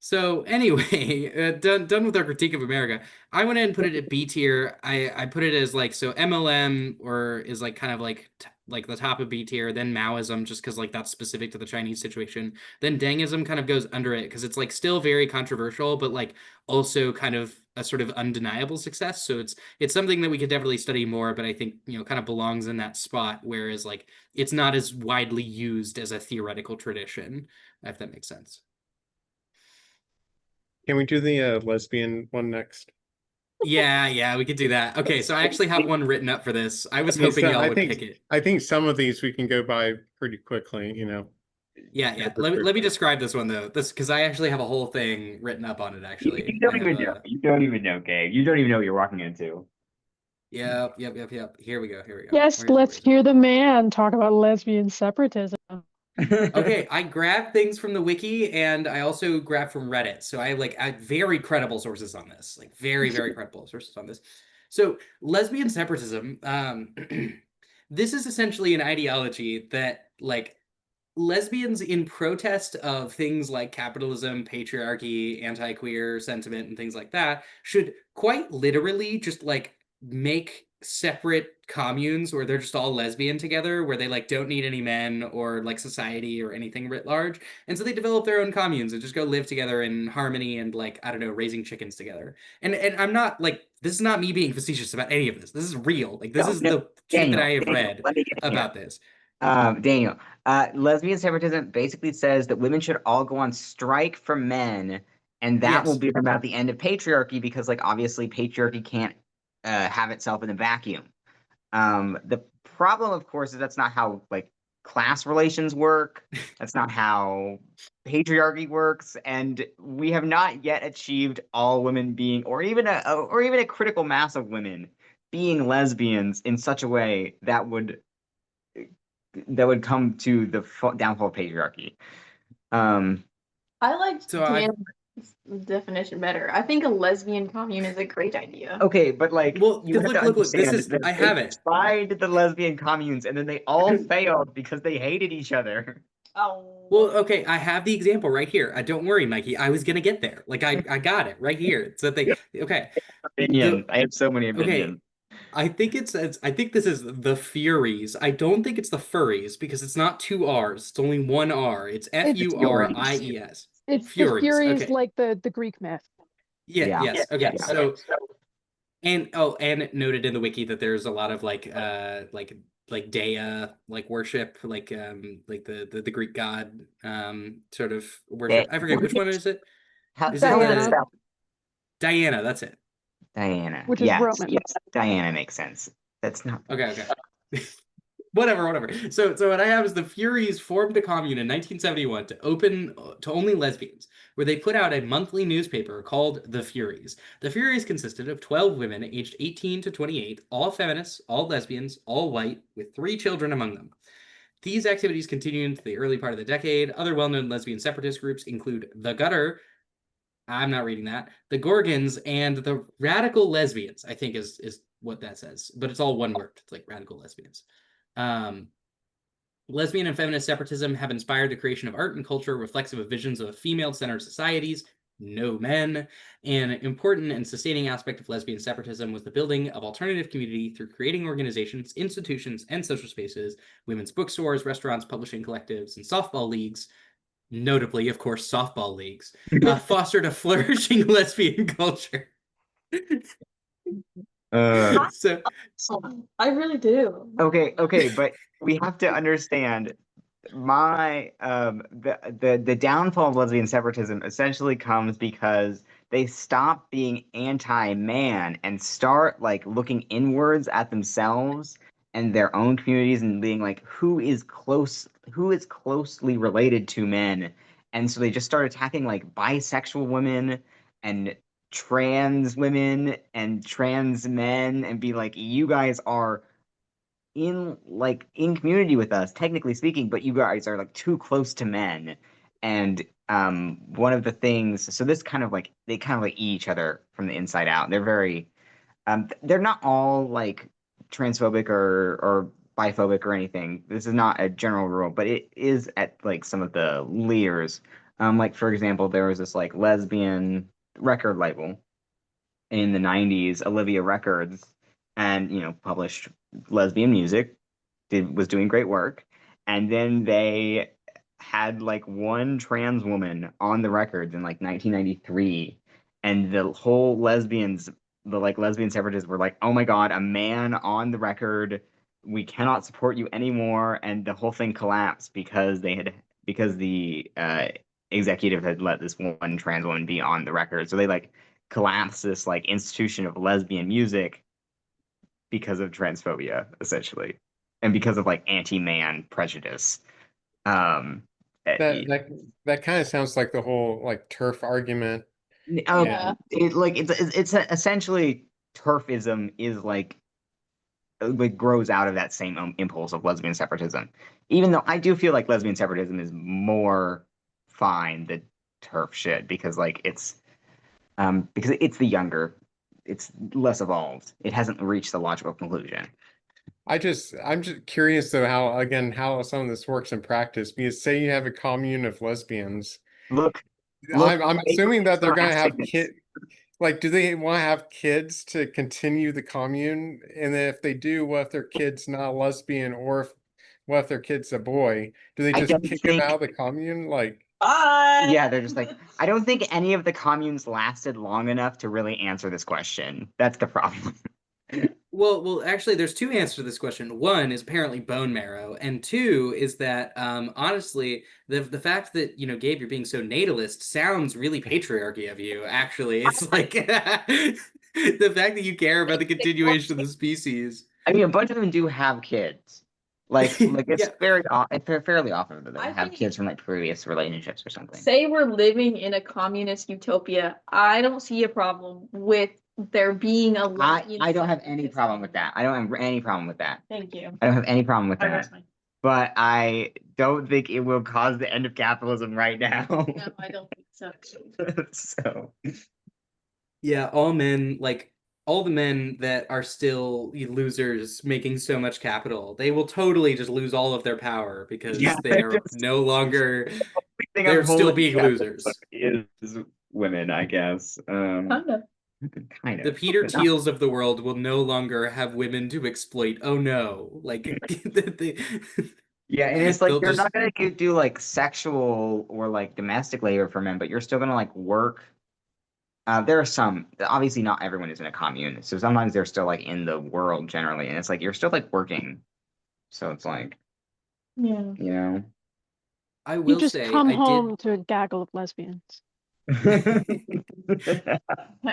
So anyway, done with our critique of America. I went ahead and put it at B tier. I put it as like so MLM or is like kind of like like the top of B tier. Then Maoism just because like that's specific to the Chinese situation. Then Dengism kind of goes under it because it's like still very controversial, but like also kind of a sort of undeniable success. So it's something that we could definitely study more, but I think kind of belongs in that spot. Whereas like it's not as widely used as a theoretical tradition, if that makes sense. Can we do the lesbian one next? Yeah, we could do that. Okay, so I actually have one written up for this. I was I mean, hoping so y'all would pick it. I think some of these we can go by pretty quickly, you know. Yeah. Let me describe this one though. This because I actually have a whole thing written up on it. You Actually, I don't have even know. a You don't even know, Gabe. You don't even know what you're walking into. yep. Here we go. Yes, let's hear the man talk about lesbian separatism. Okay, I grabbed things from the wiki and I also grabbed from Reddit. So I very credible sources on this. Like very credible sources on this. So lesbian separatism, this is essentially an ideology that like lesbians in protest of things like capitalism, patriarchy, anti-queer sentiment, and things like that should quite literally just like make separate communes where they're just all lesbian together, where they like don't need any men or like society or anything writ large. And so they develop their own communes and just go live together in harmony and like, I don't know, raising chickens together. And I'm not like, this is not me being facetious about any of this. This is real. Like this No, is no, the shit that Daniel, I have Daniel, read let me get in here. about this. Daniel, lesbian separatism basically says that women should all go on strike for men, and that will Yes. be about the end of patriarchy because, like, obviously, patriarchy can't have itself in a vacuum. The problem, of course, is that's not how like class relations work. That's not how patriarchy works, and we have not yet achieved all women being, or even a critical mass of women being lesbians in such a way that would come to the downfall of patriarchy. I like So I- Dan's definition better. I think a lesbian commune is a great idea. Okay, but like, Well, you 'cause have to look, this understand is- that I they have it. tried the lesbian communes and then they all failed because they hated each other. Oh. Well, okay, I have the example right here. Don't worry, Mikey. I was gonna get there. Like I got it right here. It's that they okay. Opinion. I have so many opinions. I think I think this is the Furies. I don't think it's the Furries because it's not two R's. It's only one R. It's Furies. It's Furies. the Furies, Okay. like the Greek myth. Yeah, Yeah. yes. Okay. So and noted in the wiki that there's a lot of like Dea like worship, like the Greek god sort of worship. I forget which one is it? Is it Diana. Diana, that's it. Diana. Which is Roman. Yes, Diana makes sense. That's not Okay. Whatever. So what I have is the Furies formed a commune in 1971 to open to only lesbians, where they put out a monthly newspaper called The Furies. The Furies consisted of 12 women aged 18 to 28, all feminists, all lesbians, all white, with 3 children among them. These activities continued into the early part of the decade. Other well-known lesbian separatist groups include The Gutter, I'm not reading that, The Gorgons, and the Radical Lesbians, I think is what that says. But it's all one word. It's like Radical Lesbians. Lesbian and feminist separatism have inspired the creation of art and culture reflexive of visions of female-centered societies, no men. An important and sustaining aspect of lesbian separatism was the building of alternative community through creating organizations, institutions, and social spaces, women's bookstores, restaurants, publishing collectives, and softball leagues, notably, of course, softball leagues, fostered a flourishing lesbian culture. So I really do. Okay, but we have to understand the downfall of lesbian separatism essentially comes because they stop being anti-man and start like looking inwards at themselves and their own communities and being like, who is closely related to men? And so they just start attacking like bisexual women and trans women and trans men and be like, you guys are in community with us, technically speaking, but you guys are like too close to men. And one of the things, so this kind of like they kind of like eat each other from the inside out. They're very they're not all like transphobic or biphobic or anything. This is not a general rule, but it is at like some of the leaders. Like for example, there was this like lesbian record label in the 90s, Olivia Records, and published lesbian music, was doing great work. And then they had like one trans woman on the records in like 1993, and the whole lesbian separatists were like, oh my God, a man on the record, we cannot support you anymore. And the whole thing collapsed because the executive had let this one trans woman be on the record. So they like collapsed this like institution of lesbian music because of transphobia, essentially, and because of like anti-man prejudice. That kind of sounds like the whole like turf argument. Yeah. It's essentially turfism is like grows out of that same impulse of lesbian separatism. Even though I do feel like lesbian separatism is more fine than turf shit because it's it's less evolved. It hasn't reached the logical conclusion. I'm just curious though how some of this works in practice, because say you have a commune of lesbians. Look, I'm assuming that they're gonna have kids. kids. Like, do they want to have kids to continue the commune? And then if they do, what if their kid's not a lesbian, or what if their kid's a boy? Do they just kick them out of the commune? Like, yeah, they're just like, I don't think any of the communes lasted long enough to really answer this question. That's the problem. Well, actually, there's 2 answers to this question. One is apparently bone marrow, and 2 is that honestly, the fact that Gabe, you're being so natalist sounds really patriarchy of you. Actually, it's like the fact that you care about the continuation of the species. I mean, a bunch of them do have kids. Like it's fairly often that they have kids from like previous relationships or something. Say we're living in a communist utopia. I don't see a problem with there being a lesbian. I don't have any problem with that. I don't have any problem with that. Thank you. I don't have any problem with that. but I don't think it will cause the end of capitalism right now. No, I don't think so. So Yeah, all the men that are still losers making so much capital, they will totally just lose all of their power because yeah, they are just no longer, the thing I'm they're still holding being losers. is women, I guess. Kind of. Kind The of, Peter but not. Thiels of the world will no longer have women to exploit. Oh no. Like they, Yeah, and it's like they'll you're just not gonna do like sexual or like domestic labor for men, but you're still gonna like work. There are some, obviously not everyone is in a commune, so sometimes they're still like in the world generally, and it's like you're still like working. So it's like, Yeah. you know. I You will just say come I did home to a gaggle of lesbians. That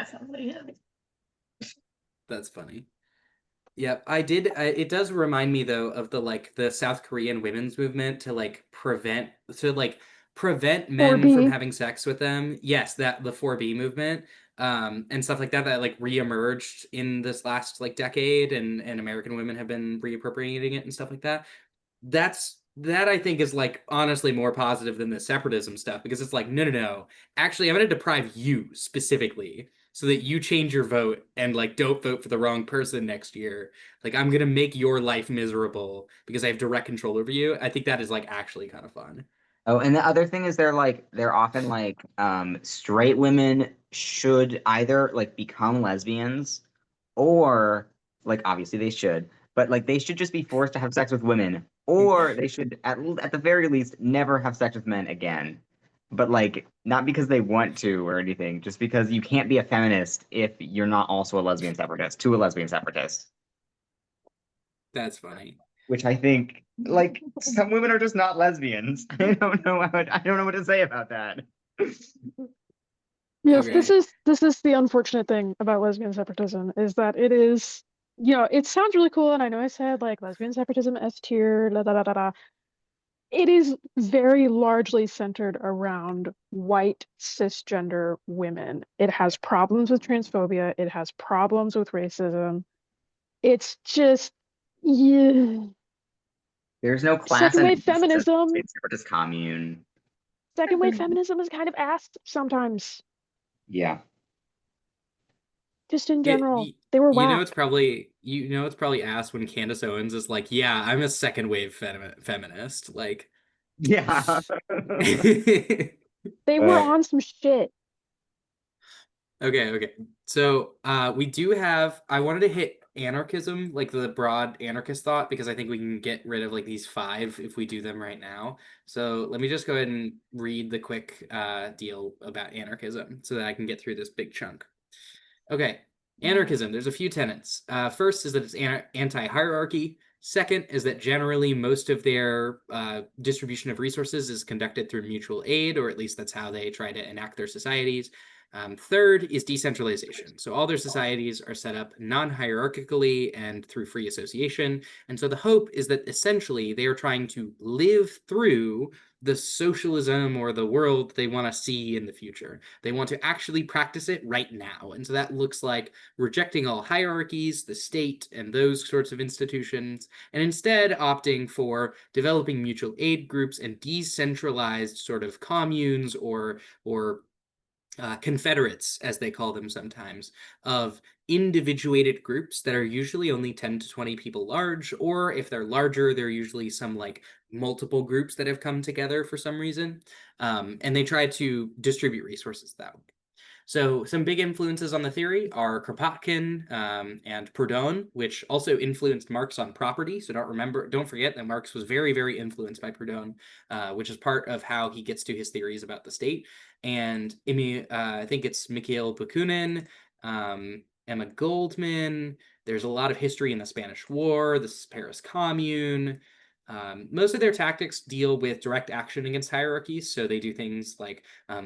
sounds like it. that's funny. Yep, I did. It does remind me though of the South Korean women's movement to prevent men from 4B. having sex with them. Yes, that the 4B movement, and stuff like that that like reemerged in this last like decade, and American women have been reappropriating it and stuff like that. That I think is like honestly more positive than the separatism stuff because it's like no. Actually, I'm going to deprive you specifically so that you change your vote and like don't vote for the wrong person next year. Like I'm going to make your life miserable because I have direct control over you. I think that is like actually kind of fun. Oh, and the other thing is they're often like straight women should either like become lesbians or like obviously they should, but like they should just be forced to have sex with women, or they should at the very least never have sex with men again. But like not because they want to or anything, just because you can't be a feminist if you're not also a lesbian separatist to a lesbian separatist. That's funny. Which I think like some women are just not lesbians. I don't know I don't know what to say about that. Yes, Okay. this is the unfortunate thing about lesbian separatism is that it is, it sounds really cool, and I know I said like lesbian separatism S tier, da da da da da. It is very largely centered around white cisgender women. It has problems with transphobia. It has problems with racism. It's just, yeah. There's no class Second and wave feminism. it's separatist commune. Second wave feminism is kind of ass sometimes. Yeah. Just in It, general, y- they were you know it's whack. probably it's probably ass when Candace Owens is like, "Yeah, I'm a second wave feminist." Like Yeah. They were Uh, on some shit. Okay. So we do have I wanted to hit anarchism, like the broad anarchist thought, because I think we can get rid of like these five if we do them right now. So let me just go ahead and read the quick deal about anarchism so that I can get through this big chunk. Okay. Anarchism, there's a few tenets. First is that it's anti-hierarchy. Second is that generally most of their distribution of resources is conducted through mutual aid, or at least that's how they try to enact their societies. Third is decentralization. So all their societies are set up non-hierarchically and through free association. And so the hope is that essentially they are trying to live through the socialism or the world they want to see in the future. They want to actually practice it right now. And so that looks like rejecting all hierarchies, the state, and those sorts of institutions, and instead opting for developing mutual aid groups and decentralized sort of communes or confederates, as they call them sometimes, of individuated groups that are usually only 10 to 20 people large, or if they're larger, they're usually some like multiple groups that have come together for some reason. And they try to distribute resources that way. So some big influences on the theory are Kropotkin and Proudhon, which also influenced Marx on property. So don't forget that Marx was very, very influenced by Proudhon, which is part of how he gets to his theories about the state. And I think it's Mikhail Bakunin, Emma Goldman. There's a lot of history in the Spanish War, the Paris Commune. Most of their tactics deal with direct action against hierarchies. So they do things like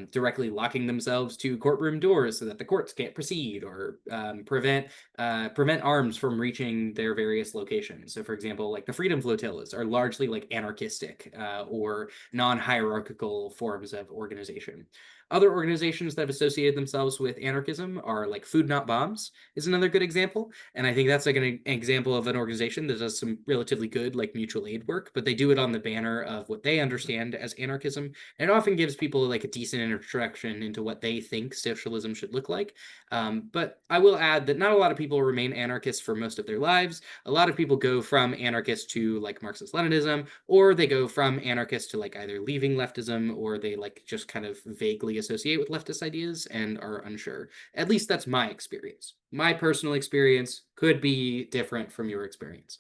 directly locking themselves to courtroom doors so that the courts can't proceed, or prevent arms from reaching their various locations. So, for example, like the freedom flotillas are largely like anarchistic or non-hierarchical forms of organization. Other organizations that have associated themselves with anarchism are like Food Not Bombs is another good example. And I think that's like an example of an organization that does some relatively good like mutual aid work, but they do it on the banner of what they understand as anarchism. And it often gives people like a decent introduction into what they think socialism should look like. But I will add that not a lot of people remain anarchists for most of their lives. A lot of people go from anarchist to like Marxist Leninism, or they go from anarchist to like either leaving leftism, or they like just kind of vaguely associate with leftist ideas and are unsure. At least that's my experience. My personal experience could be different from your experience.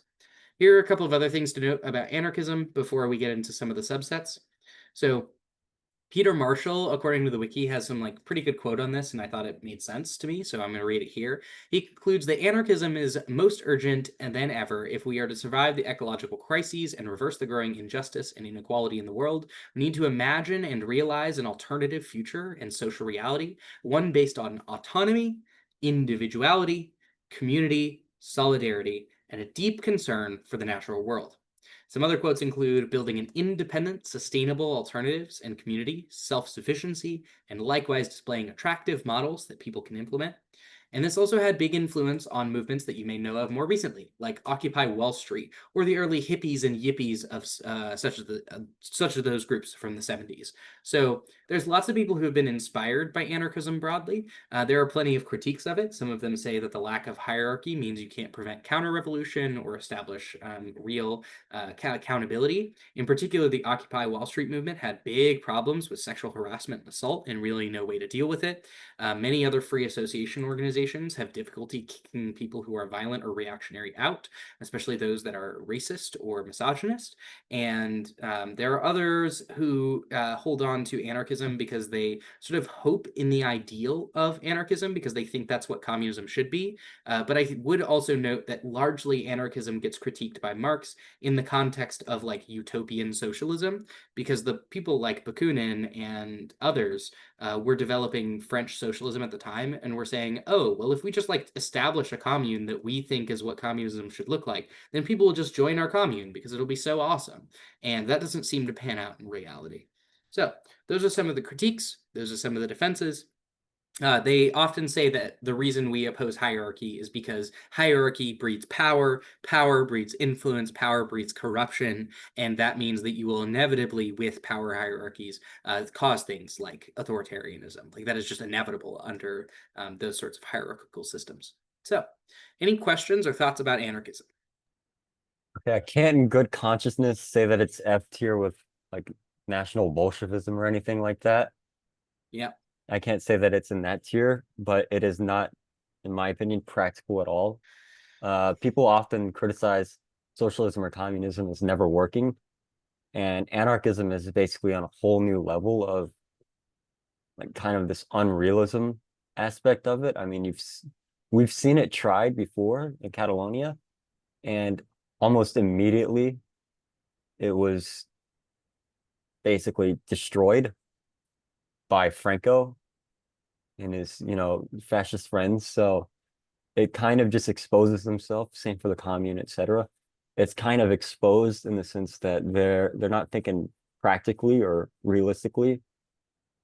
Here are a couple of other things to note about anarchism before we get into some of the subsets. So Peter Marshall, according to the wiki, has some like pretty good quote on this, and I thought it made sense to me, so I'm going to read it here. He concludes that anarchism is most urgent than ever if we are to survive the ecological crises and reverse the growing injustice and inequality in the world. We need to imagine and realize an alternative future and social reality, one based on autonomy, individuality, community, solidarity, and a deep concern for the natural world. Some other quotes include building an independent, sustainable alternatives and community, self-sufficiency, and likewise displaying attractive models that people can implement. And this also had big influence on movements that you may know of more recently, like Occupy Wall Street or the early hippies and yippies of such of those groups from the 70s. So there's lots of people who have been inspired by anarchism broadly. There are plenty of critiques of it. Some of them say that the lack of hierarchy means you can't prevent counter-revolution or establish real accountability. In particular, the Occupy Wall Street movement had big problems with sexual harassment and assault and really no way to deal with it. Many other free association organizations have difficulty kicking people who are violent or reactionary out, especially those that are racist or misogynist. And there are others who hold on to anarchism because they sort of hope in the ideal of anarchism because they think that's what communism should be. But I would also note that largely anarchism gets critiqued by Marx in the context of like utopian socialism, because the people like Bakunin and others were developing French socialism at the time and were saying, oh, well, if we just like establish a commune that we think is what communism should look like, then people will just join our commune because it'll be so awesome. And that doesn't seem to pan out in reality. So those are some of the critiques. Those are some of the defenses. They often say that the reason we oppose hierarchy is because hierarchy breeds power, power breeds influence, power breeds corruption, and that means that you will inevitably, with power hierarchies, cause things like authoritarianism. Like that is just inevitable under those sorts of hierarchical systems. So, any questions or thoughts about anarchism? Okay, I can't in good consciousness say that it's F tier with like National Bolshevism or anything like that. Yeah. I can't say that it's in that tier, but it is not, in my opinion, practical at all. People often criticize socialism or communism as never working, and anarchism is basically on a whole new level of like kind of this unrealism aspect of it. I mean, we've seen it tried before in Catalonia, and almost immediately it was basically destroyed by Franco and his, fascist friends. So it kind of just exposes themselves. Same for the commune, etc. It's kind of exposed in the sense that they're not thinking practically or realistically.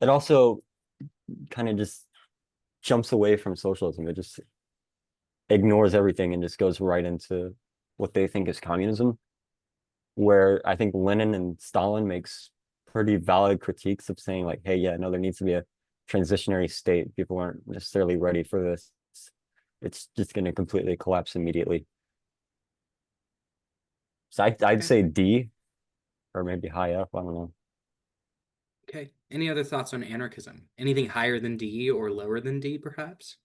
It also kind of just jumps away from socialism. It just ignores everything and just goes right into what they think is communism. Where I think Lenin and Stalin makes pretty valid critiques of saying like, hey, yeah, no, there needs to be a transitionary state. People aren't necessarily ready for this. It's just going to completely collapse immediately. So I'd say D or maybe high F. I don't know. Okay. Any other thoughts on anarchism? Anything higher than D or lower than D, perhaps?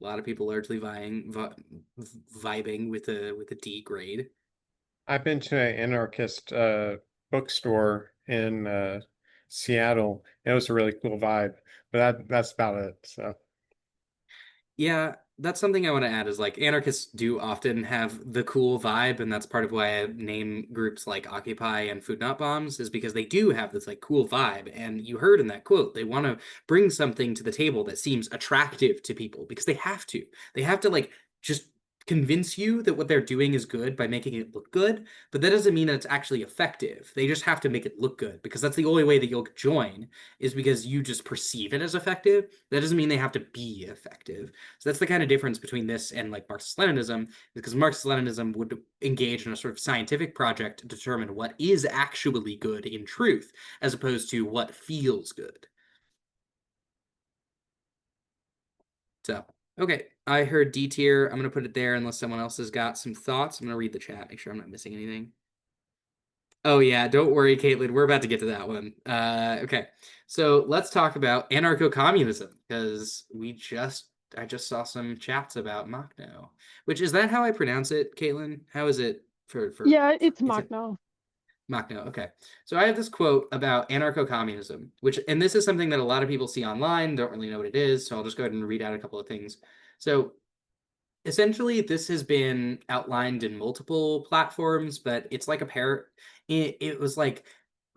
A lot of people largely vibing with a D grade. I've been to an anarchist bookstore in Seattle. It was a really cool vibe, but that's about it. So Yeah, that's something I want to add is like anarchists do often have the cool vibe, and that's part of why I name groups like Occupy and Food Not Bombs is because they do have this like cool vibe. And you heard in that quote, they want to bring something to the table that seems attractive to people because they have to. They have to like just convince you that what they're doing is good by making it look good, but that doesn't mean that it's actually effective. They just have to make it look good, because that's the only way that you'll join, is because you just perceive it as effective. That doesn't mean they have to be effective. So that's the kind of difference between this and like Marxist-Leninism, because Marxist-Leninism would engage in a sort of scientific project to determine what is actually good in truth, as opposed to what feels good. So, okay, I heard D tier. I'm going to put it there unless someone else has got some thoughts. I'm going to read the chat, make sure I'm not missing anything. Oh, yeah, don't worry, Caitlin. We're about to get to that one. Okay, so let's talk about anarcho-communism, because I just saw some chats about Machno. Which, is that how I pronounce it, Caitlin? How is it for Yeah, it's is it- Machno. Machno, okay. So I have this quote about anarcho-communism, and this is something that a lot of people see online, don't really know what it is, so I'll just go ahead and read out a couple of things. So essentially, this has been outlined in multiple platforms, but it's like it was like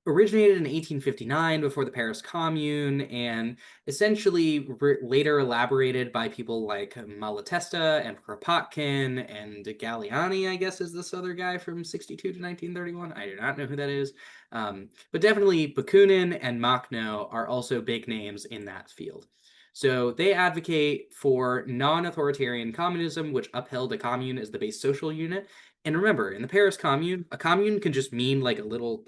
originated in 1859 before the Paris Commune, and essentially later elaborated by people like Malatesta and Kropotkin and Galliani, I guess is this other guy from 62 to 1931. I do not know who that is. But definitely Bakunin and Machno are also big names in that field. So they advocate for non-authoritarian communism, which upheld a commune as the base social unit. And remember, in the Paris Commune, a commune can just mean like a little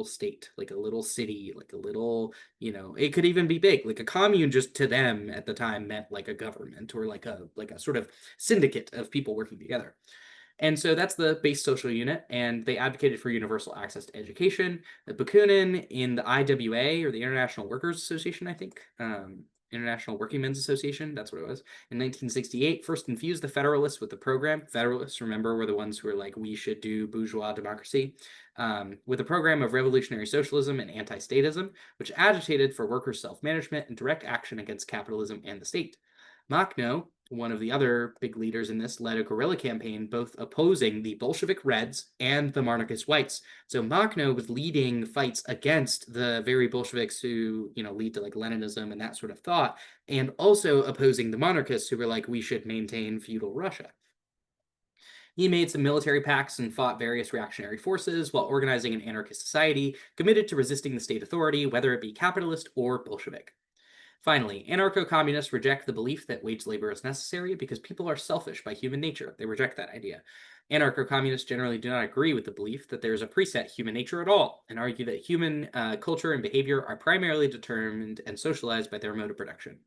state, like a little city, like a little, it could even be big. Like a commune just to them at the time meant like a government, or like a sort of syndicate of people working together. And so that's the base social unit, and they advocated for universal access to education. Bakunin in the IWA, or the International Workers Association, I think, International Working Men's Association, that's what it was, in 1968, first infused the Federalists with the program. Federalists, remember, were the ones who were like, we should do bourgeois democracy, with a program of revolutionary socialism and anti-statism, which agitated for workers' self-management and direct action against capitalism and the state. Machno, one of the other big leaders in this, led a guerrilla campaign both opposing the Bolshevik Reds and the monarchist Whites. So Machno was leading fights against the very Bolsheviks who, lead to like Leninism and that sort of thought, and also opposing the monarchists who were like, we should maintain feudal Russia. He made some military pacts and fought various reactionary forces while organizing an anarchist society committed to resisting the state authority, whether it be capitalist or Bolshevik. Finally, anarcho-communists reject the belief that wage labor is necessary because people are selfish by human nature. They reject that idea. Anarcho-communists generally do not agree with the belief that there is a preset human nature at all, and argue that human culture and behavior are primarily determined and socialized by their mode of production.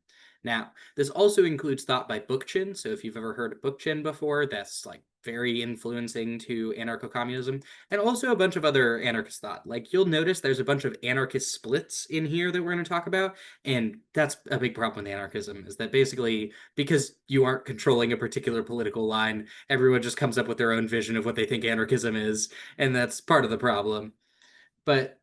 Now, this also includes thought by Bookchin. So if you've ever heard of Bookchin before, that's like very influencing to anarcho-communism, and also a bunch of other anarchist thought. Like you'll notice there's a bunch of anarchist splits in here that we're going to talk about, and that's a big problem with anarchism, is that basically because you aren't controlling a particular political line, everyone just comes up with their own vision of what they think anarchism is, and that's part of the problem. But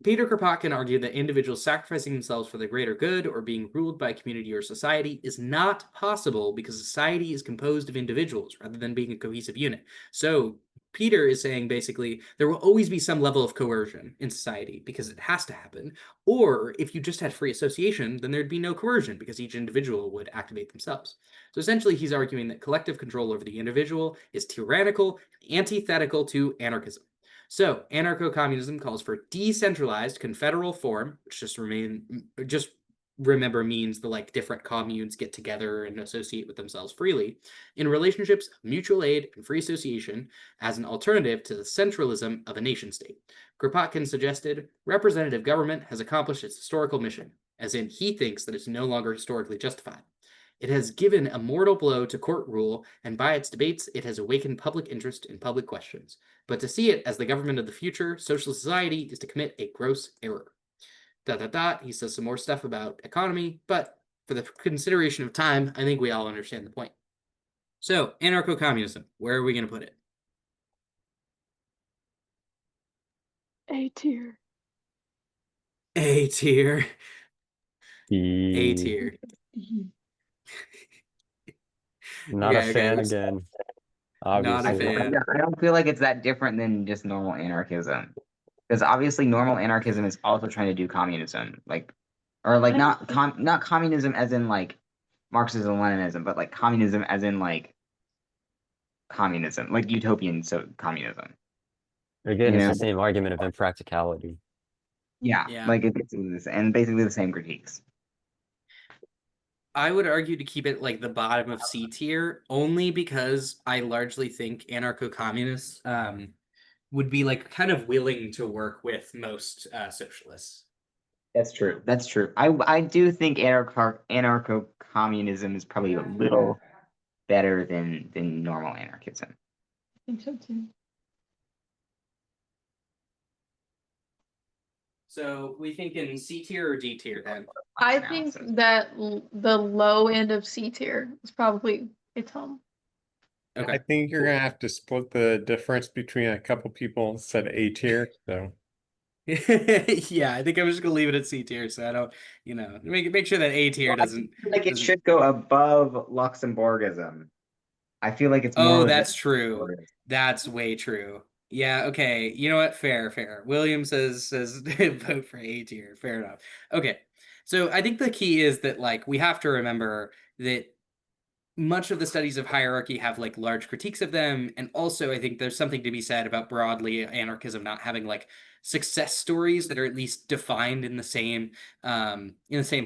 Peter Kropotkin argued that individuals sacrificing themselves for the greater good or being ruled by a community or society is not possible because society is composed of individuals rather than being a cohesive unit. So Peter is saying basically there will always be some level of coercion in society because it has to happen. Or if you just had free association, then there'd be no coercion because each individual would activate themselves. So essentially, he's arguing that collective control over the individual is tyrannical, antithetical to anarchism. So anarcho-communism calls for decentralized confederal form, which just remember means the like different communes get together and associate with themselves freely, in relationships, mutual aid, and free association as an alternative to the centralism of a nation state. Kropotkin suggested representative government has accomplished its historical mission, as in he thinks that it's no longer historically justified. It has given a mortal blow to court rule, and by its debates, it has awakened public interest in public questions. But to see it as the government of the future, socialist society is to commit a gross error. ... He says some more stuff about economy, but for the consideration of time, I think we all understand the point. So, anarcho-communism, where are we going to put it? A tier. A tier. A E. tier. Not Okay, a fan let's- again. Not a Obviously. fan. I don't feel like it's that different than just normal anarchism. Because obviously normal anarchism is also trying to do communism. Not communism as in like Marxism Leninism, but like communism as in like communism, like utopian communism. Again, You it's know? the same argument of impracticality. Yeah, Yeah. like it's this, and basically the same critiques. I would argue to keep it like the bottom of C tier only because I largely think anarcho-communists would be like kind of willing to work with most socialists. That's true. That's true. I do think anarcho communism is probably a little better than normal anarchism. I think so too. So we think in C tier or D tier then? I think that the low end of C tier is probably its home. I Okay. think you're gonna have to split the difference between a couple people said A tier, so Yeah, I think I'm just gonna leave it at C tier, so I don't, make sure that A tier doesn't. Like it should go above Luxembourgism. I feel like it's more. Oh, that's true. That's way true. Yeah, okay. You know what? Fair. William says vote for A tier. Fair enough. Okay. So I think the key is that like we have to remember that much of the studies of hierarchy have like large critiques of them, and also I think there's something to be said about broadly anarchism not having like success stories that are at least defined in the same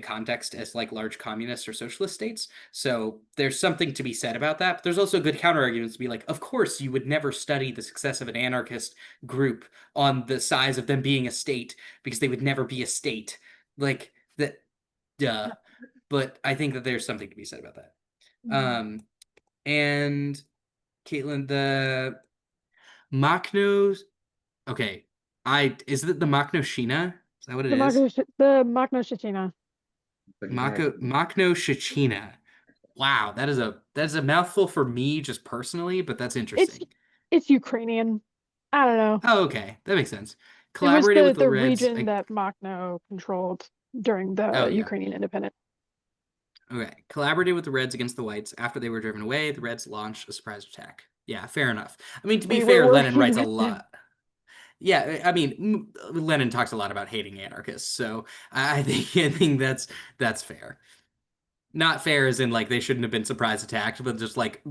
context as like large communist or socialist states. So there's something to be said about that, but there's also good counter arguments to be like, of course you would never study the success of an anarchist group on the size of them being a state, because they would never be a state, like that. Duh. But I think that there's something to be said about that. And Caitlin, the Machnos. Okay, is it the Machnoshina? Is that what it is? The Magna Shechina. Machnoshina. Wow, that is a mouthful for me just personally, but that's interesting. It's Ukrainian. I don't know. Oh, okay, that makes sense. It was Collaborated with the Reds. region that Machno controlled during the Oh, yeah. Ukrainian independence. Okay, collaborated with the Reds against the Whites. After they were driven away, the Reds launched a surprise attack. Yeah, fair enough. I mean, to be fair, Lenin writes a lot. Yeah, I mean, Lenin talks a lot about hating anarchists, so I think that's fair. Not fair as in like they shouldn't have been surprise attacked, but just like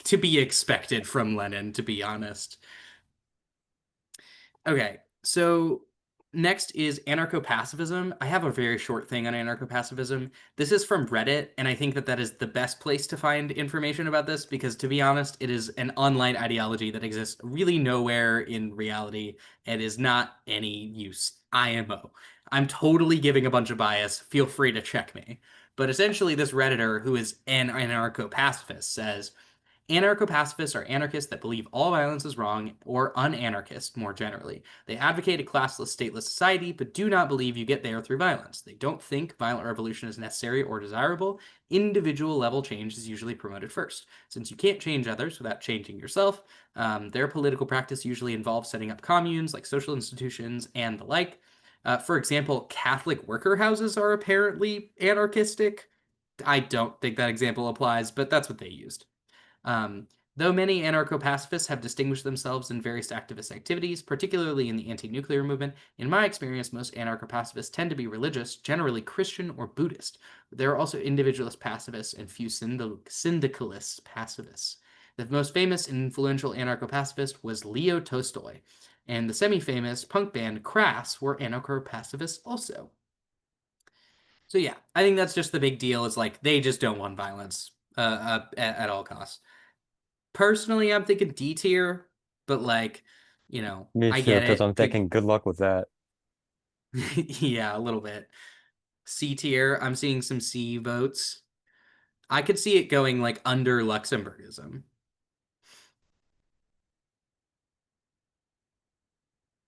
to be expected from Lenin, to be honest. Okay, so next is anarcho-pacifism. I have a very short thing on anarcho-pacifism. This is from Reddit, and I think that is the best place to find information about this because, to be honest, it is an online ideology that exists really nowhere in reality and is not any use. IMO. I'm totally giving a bunch of bias. Feel free to check me. But essentially, this Redditor, who is an anarcho-pacifist, says, anarcho-pacifists are anarchists that believe all violence is wrong, or unanarchists more generally. They advocate a classless, stateless society, but do not believe you get there through violence. They don't think violent revolution is necessary or desirable. Individual level change is usually promoted first. Since you can't change others without changing yourself, their political practice usually involves setting up communes, like social institutions, and the like. For example, Catholic worker houses are apparently anarchistic. I don't think that example applies, but that's what they used. Though many anarcho-pacifists have distinguished themselves in various activist activities, particularly in the anti-nuclear movement, in my experience, most anarcho-pacifists tend to be religious, generally Christian or Buddhist. There are also individualist pacifists and few syndicalist pacifists. The most famous and influential anarcho-pacifist was Leo Tolstoy, and the semi-famous punk band Crass were anarcho-pacifists also. So yeah, I think that's just the big deal. Is like they just don't want violence at all costs. Personally, I'm thinking D tier, but like, Me I too, get because it. I'm thinking good luck with that. Yeah, a little bit. C tier, I'm seeing some C votes. I could see it going like under Luxembourgism.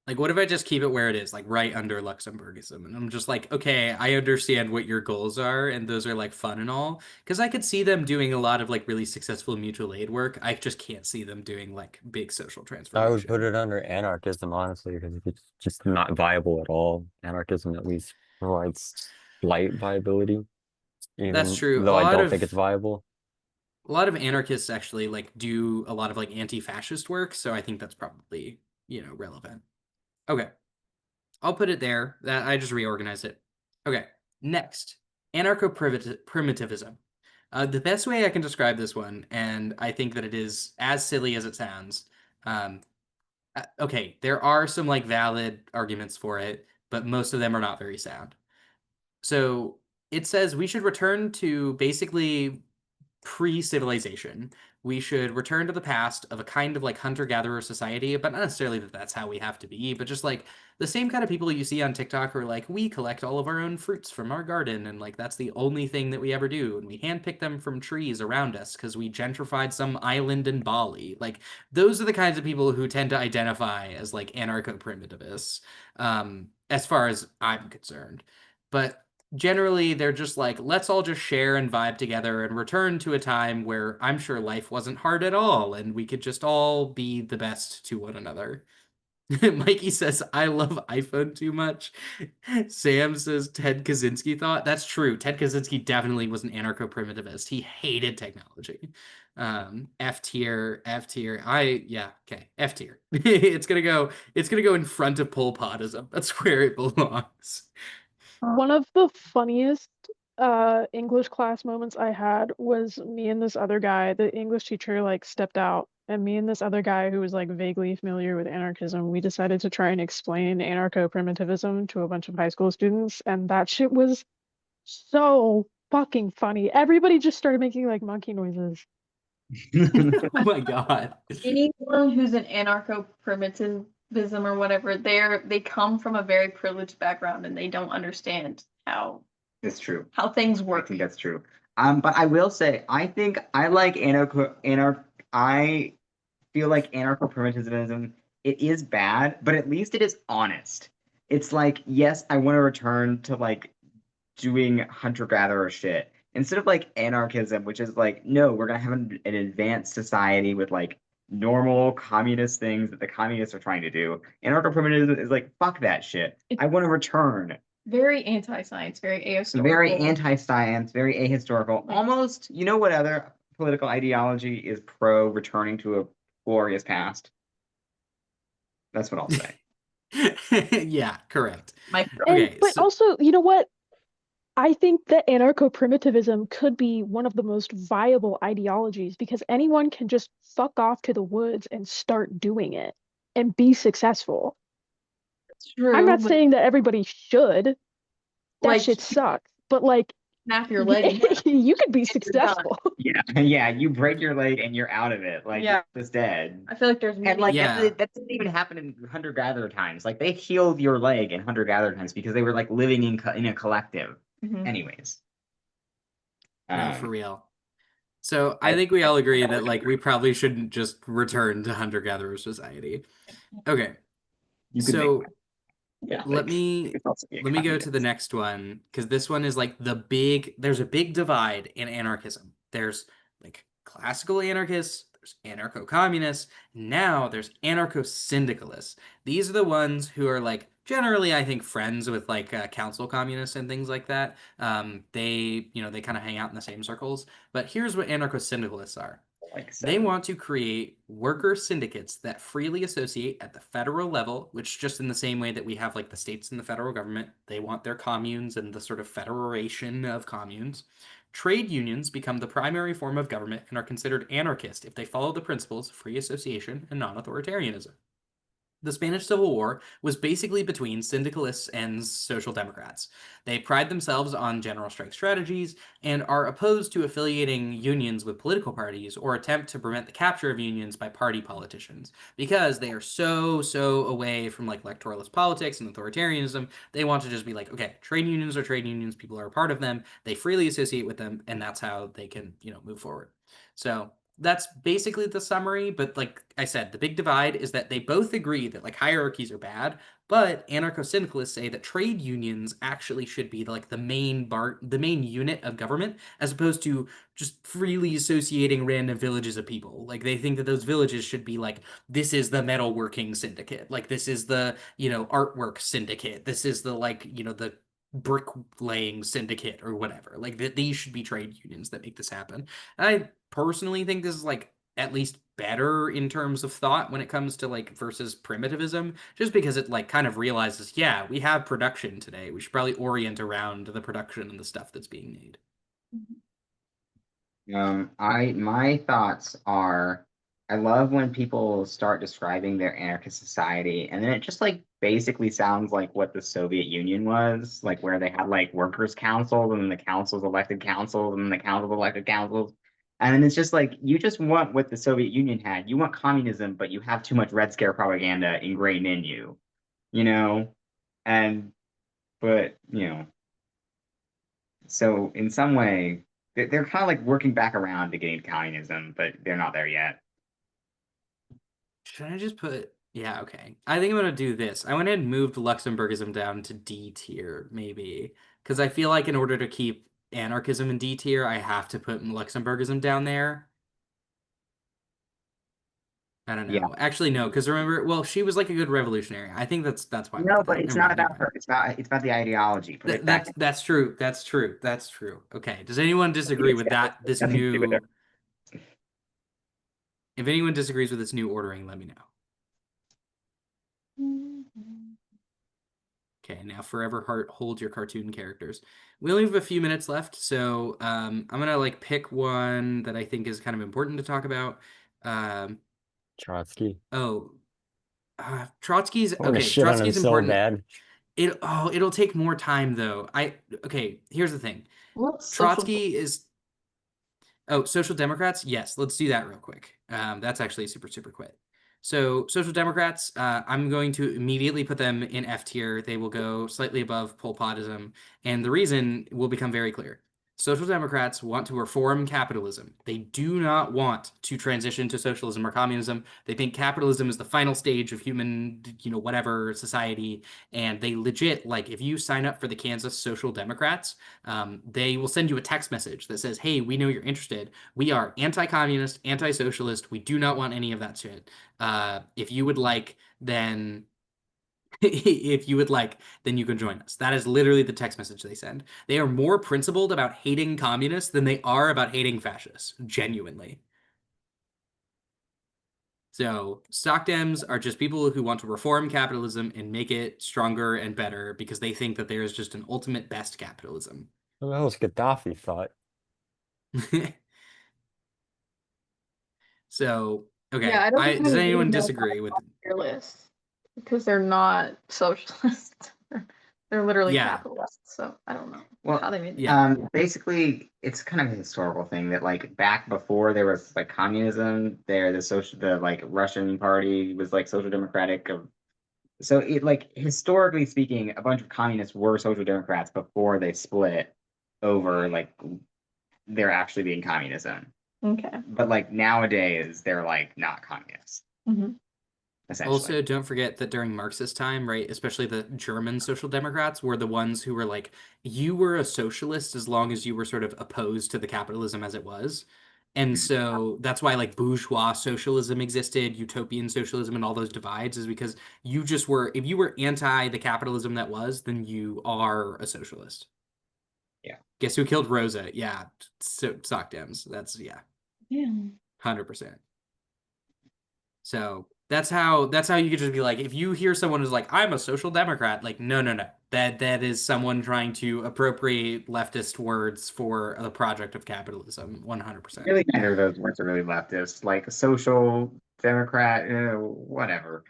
Like, what if I just keep it where it is, like right under Luxembourgism? And I'm just like, okay, I understand what your goals are, and those are like fun and all. Because I could see them doing a lot of like really successful mutual aid work. I just can't see them doing like big social I would transformation. put it under anarchism, honestly, because it's just not viable at all. Anarchism at least provides slight viability, That's even true. though I don't think it's viable. A lot of anarchists actually like do a lot of like anti-fascist work, so I think that's probably, relevant. Okay. I'll put it there. That I just reorganized it. Okay. Next, anarcho-primitivism. The best way I can describe this one, and I think that it is as silly as it sounds. Um, okay, there are some like valid arguments for it, but most of them are not very sound. So it says we should return to basically pre-civilization. We should return to the past of a kind of like hunter-gatherer society, but not necessarily that that's how we have to be, but just like the same kind of people you see on TikTok who are like, we collect all of our own fruits from our garden, and like that's the only thing that we ever do, and we handpick them from trees around us because we gentrified some island in Bali. Like those are the kinds of people who tend to identify as like anarcho-primitivists, as far as I'm concerned. But generally they're just like, let's all just share and vibe together and return to a time where I'm sure life wasn't hard at all and we could just all be the best to one another. Mikey says, I love iPhone too much. Sam says Ted Kaczynski thought. That's true. Ted Kaczynski definitely was an anarcho-primitivist. He hated technology. F tier, F tier. Yeah, okay. F tier. It's gonna go in front of Pol Potism. That's where it belongs. One of the funniest English class moments I had was me and this other guy. The English teacher like stepped out, and me and this other guy who was like vaguely familiar with anarchism, we decided to try and explain anarcho-primitivism to a bunch of high school students, and that shit was so fucking funny. Everybody just started making like monkey noises. Oh my god. Anyone who's an anarcho-primitivism or whatever, they come from a very privileged background and they don't understand It's true. how things I work. think that's true. But I will say, I think I like I feel like anarcho-primitivism, it is bad, but at least it is honest. It's like, yes, I want to return to like doing hunter-gatherer shit. Instead of like anarchism, which is like, no, we're gonna have an advanced society with like normal communist things that the communists are trying to do. Anarcho-primitivism is like, fuck that shit. I want to return. Very anti-science, very ahistorical. Very anti-science, very ahistorical. Like- Almost, you know what other political ideology is pro returning to a glorious past? That's what I'll say. Yeah, correct. Micro. Okay, But so- also, you know what? I think that anarcho-primitivism could be one of the most viable ideologies because anyone can just fuck off to the woods and start doing it and be successful. True, I'm not but saying that everybody should. That Like- shit sucks. But like, snap your leg. and- you could be You're done. successful. Yeah, you break your leg and you're out of it. Like, Yeah. you're just dead. I feel like there's And like Yeah. that didn't even happen in hunter-gatherer times. Like they healed your leg in hunter-gatherer times because they were like living in a collective. Mhm. Anyways. No, Um, for real. So I think we all agree that like we probably shouldn't just return to hunter-gatherer society. Okay, you could so make, yeah, let like, me it could also be a let me go to the communist. next one because this one is like there's a big divide in anarchism. There's like classical anarchists, there's anarcho-communists, and now there's anarcho-syndicalists. These are the ones who are like generally, I think, friends with like council communists and things like that. They kind of hang out in the same circles. But here's what anarcho-syndicalists are. Like They seven. want to create worker syndicates that freely associate at the federal level, which just in the same way that we have like the states and the federal government, they want their communes and the sort of federation of communes. Trade unions become the primary form of government and are considered anarchist if they follow the principles of free association and non-authoritarianism. The Spanish Civil War was basically between syndicalists and social democrats. They pride themselves on general strike strategies and are opposed to affiliating unions with political parties or attempt to prevent the capture of unions by party politicians because they are so away from like electoralist politics and authoritarianism. They want to just be like, okay, trade unions are trade unions, people are a part of them, they freely associate with them, and that's how they can, move forward. So that's basically the summary, but like I said, the big divide is that they both agree that like hierarchies are bad, but anarcho-syndicalists say that trade unions actually should be like the main unit of government as opposed to just freely associating random villages of people. Like they think that those villages should be like, this is the metalworking syndicate, like this is the, artwork syndicate, this is the like, the bricklaying syndicate or whatever. Like these should be trade unions that make this happen. I personally think this is like at least better in terms of thought when it comes to like versus primitivism, just because it like kind of realizes, yeah, we have production today. We should probably orient around the production and the stuff that's being made. My thoughts are, I love when people start describing their anarchist society, and then it just like basically sounds like what the Soviet Union was, like where they had like workers' councils, and then the councils elected councils, and then the councils elected councils. And then it's just like you just want what the Soviet Union had. You want communism, but you have too much Red Scare propaganda ingrained in you, you know? And but so in some way, they're kind of like working back around to getting to communism, but they're not there yet. Should I just put? Yeah, okay. I think I'm gonna do this. I went ahead and moved Luxemburgism down to D tier, maybe, because I feel like in order to keep anarchism in D tier, I have to put Luxemburgism down there. I don't Yeah. know. Actually, no, because remember, well, she was like a good revolutionary. I think that's why. I No, put but that. it's Never not mind, never about mind. her. It's about the ideology. Put it back. That's true. That's true. That's true. Okay. Does anyone disagree with that? This Nothing to do with new. it. If anyone disagrees with this new ordering, let me know. Okay, now forever hold your cartoon characters. We only have a few minutes left, so I'm gonna like pick one that I think is kind of important to talk about. Um, Trotsky. oh, Trotsky's I want to okay. shit on him Trotsky's so important. bad. It'll take more time though. Okay. Here's the thing. What's social? Trotsky is Social Democrats? Yes, let's do that real quick. That's actually super quick. So, Social Democrats, I'm going to immediately put them in F tier. They will go slightly above Pol Potism. And the reason will become very clear. Social Democrats want to reform capitalism. They do not want to transition to socialism or communism. They think capitalism is the final stage of human, whatever society. And they legit, like, if you sign up for the Kansas Social Democrats, they will send you a text message that says, hey, we know you're interested. We are anti-communist, anti-socialist. We do not want any of that shit. If you would like, then if you would like, then you can join us. That is literally the text message they send. They are more principled about hating communists than they are about hating fascists, genuinely. So stock Dems are just people who want to reform capitalism and make it stronger and better because they think that there is just an ultimate best capitalism. Well, that was Gaddafi thought. So, okay. Yeah, I don't Does really anyone know disagree with your list because they're not socialist. They're literally Yeah. capitalists. So I don't know Well, how they made it. Yeah. Basically, it's kind of a historical thing that like back before there was like communism, the like Russian party was like social democratic of. So it like historically speaking, a bunch of communists were social democrats before they split over like they're actually being communism. Okay. But like nowadays, they're like not communists, Mhm. essentially. Also, don't forget that during Marxist time, right, especially the German Social Democrats were the ones who were like, you were a socialist as long as you were sort of opposed to the capitalism as it was. And Mhm. so that's why like bourgeois socialism existed, utopian socialism, and all those divides is because you just were, if you were anti the capitalism that was, then you are a socialist. Yeah. Guess who killed Rosa? Yeah. So sock Dems. That's, yeah. Yeah. 100%. So that's how you could just be like, if you hear someone who's like, I'm a social democrat, like, no. That is someone trying to appropriate leftist words for the project of capitalism, 100%. Really, neither of those words are really leftist. Like social democrat, whatever.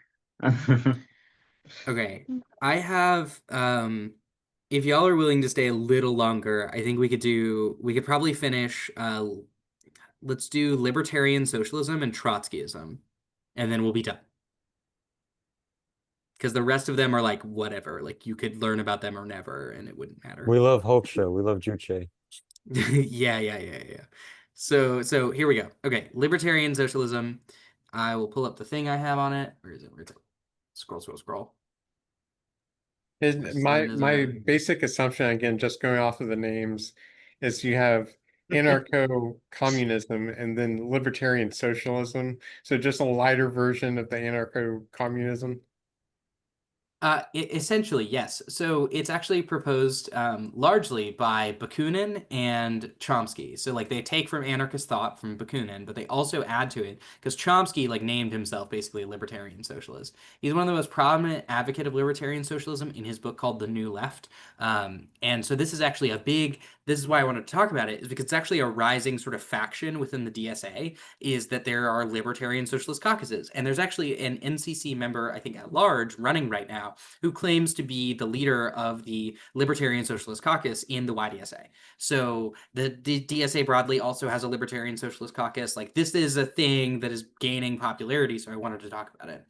Okay. I have if y'all are willing to stay a little longer, I think we could probably finish let's do libertarian socialism and Trotskyism, and then we'll be done. Because the rest of them are like whatever, like you could learn about them or never, and it wouldn't matter. We love Hope Show. We love Juche. Yeah. So here we go. Okay, libertarian socialism. I will pull up the thing I have on it. Where is it? Scroll. My basic assumption, again, just going off of the names, is you have anarcho-communism and then libertarian socialism. So just a lighter version of the anarcho-communism. Essentially, yes. So it's actually proposed largely by Bakunin and Chomsky. So like they take from anarchist thought from Bakunin, but they also add to it because Chomsky like named himself basically a libertarian socialist. He's one of the most prominent advocate of libertarian socialism in his book called The New Left. And so this is actually a big this is why I wanted to talk about it, is because it's actually a rising sort of faction within the DSA, is that there are libertarian socialist caucuses. And there's actually an NCC member, I think at large, running right now, who claims to be the leader of the Libertarian Socialist Caucus in the YDSA. So the DSA broadly also has a Libertarian Socialist Caucus. Like, this is a thing that is gaining popularity, so I wanted to talk about it.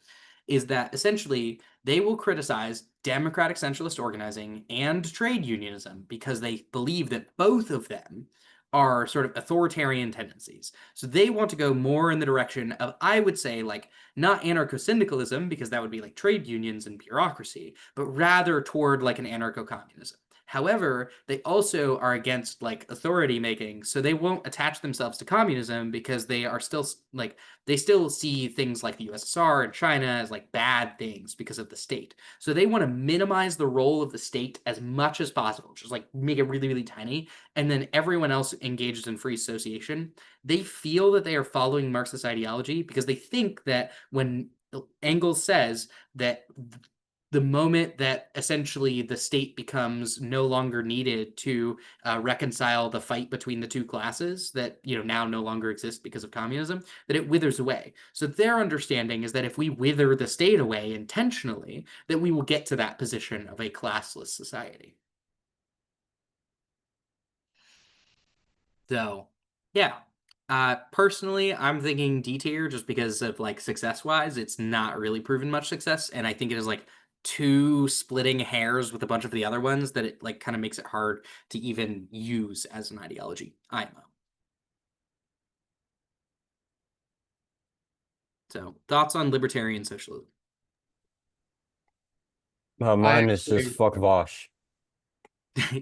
Is that essentially they will criticize democratic centralist organizing and trade unionism because they believe that both of them are sort of authoritarian tendencies. So they want to go more in the direction of, I would say, like, not anarcho-syndicalism, because that would be like trade unions and bureaucracy, but rather toward like an anarcho-communism. However, they also are against like authority making, so they won't attach themselves to communism because they are still like, they still see things like the USSR and China as like bad things because of the state. So they want to minimize the role of the state as much as possible, just like make it really, really tiny. And then everyone else engages in free association. They feel that they are following Marxist ideology because they think that when Engels says that the moment that essentially the state becomes no longer needed to reconcile the fight between the two classes that, you know, now no longer exist because of communism, that it withers away. So their understanding is that if we wither the state away intentionally, that we will get to that position of a classless society. So, yeah. Personally, I'm thinking D tier just because of like success wise, it's not really proven much success, and I think it is like too splitting hairs with a bunch of the other ones that it like kind of makes it hard to even use as an ideology. IMO. So, thoughts on libertarian socialism? Mine is just actually- fuck Vosh.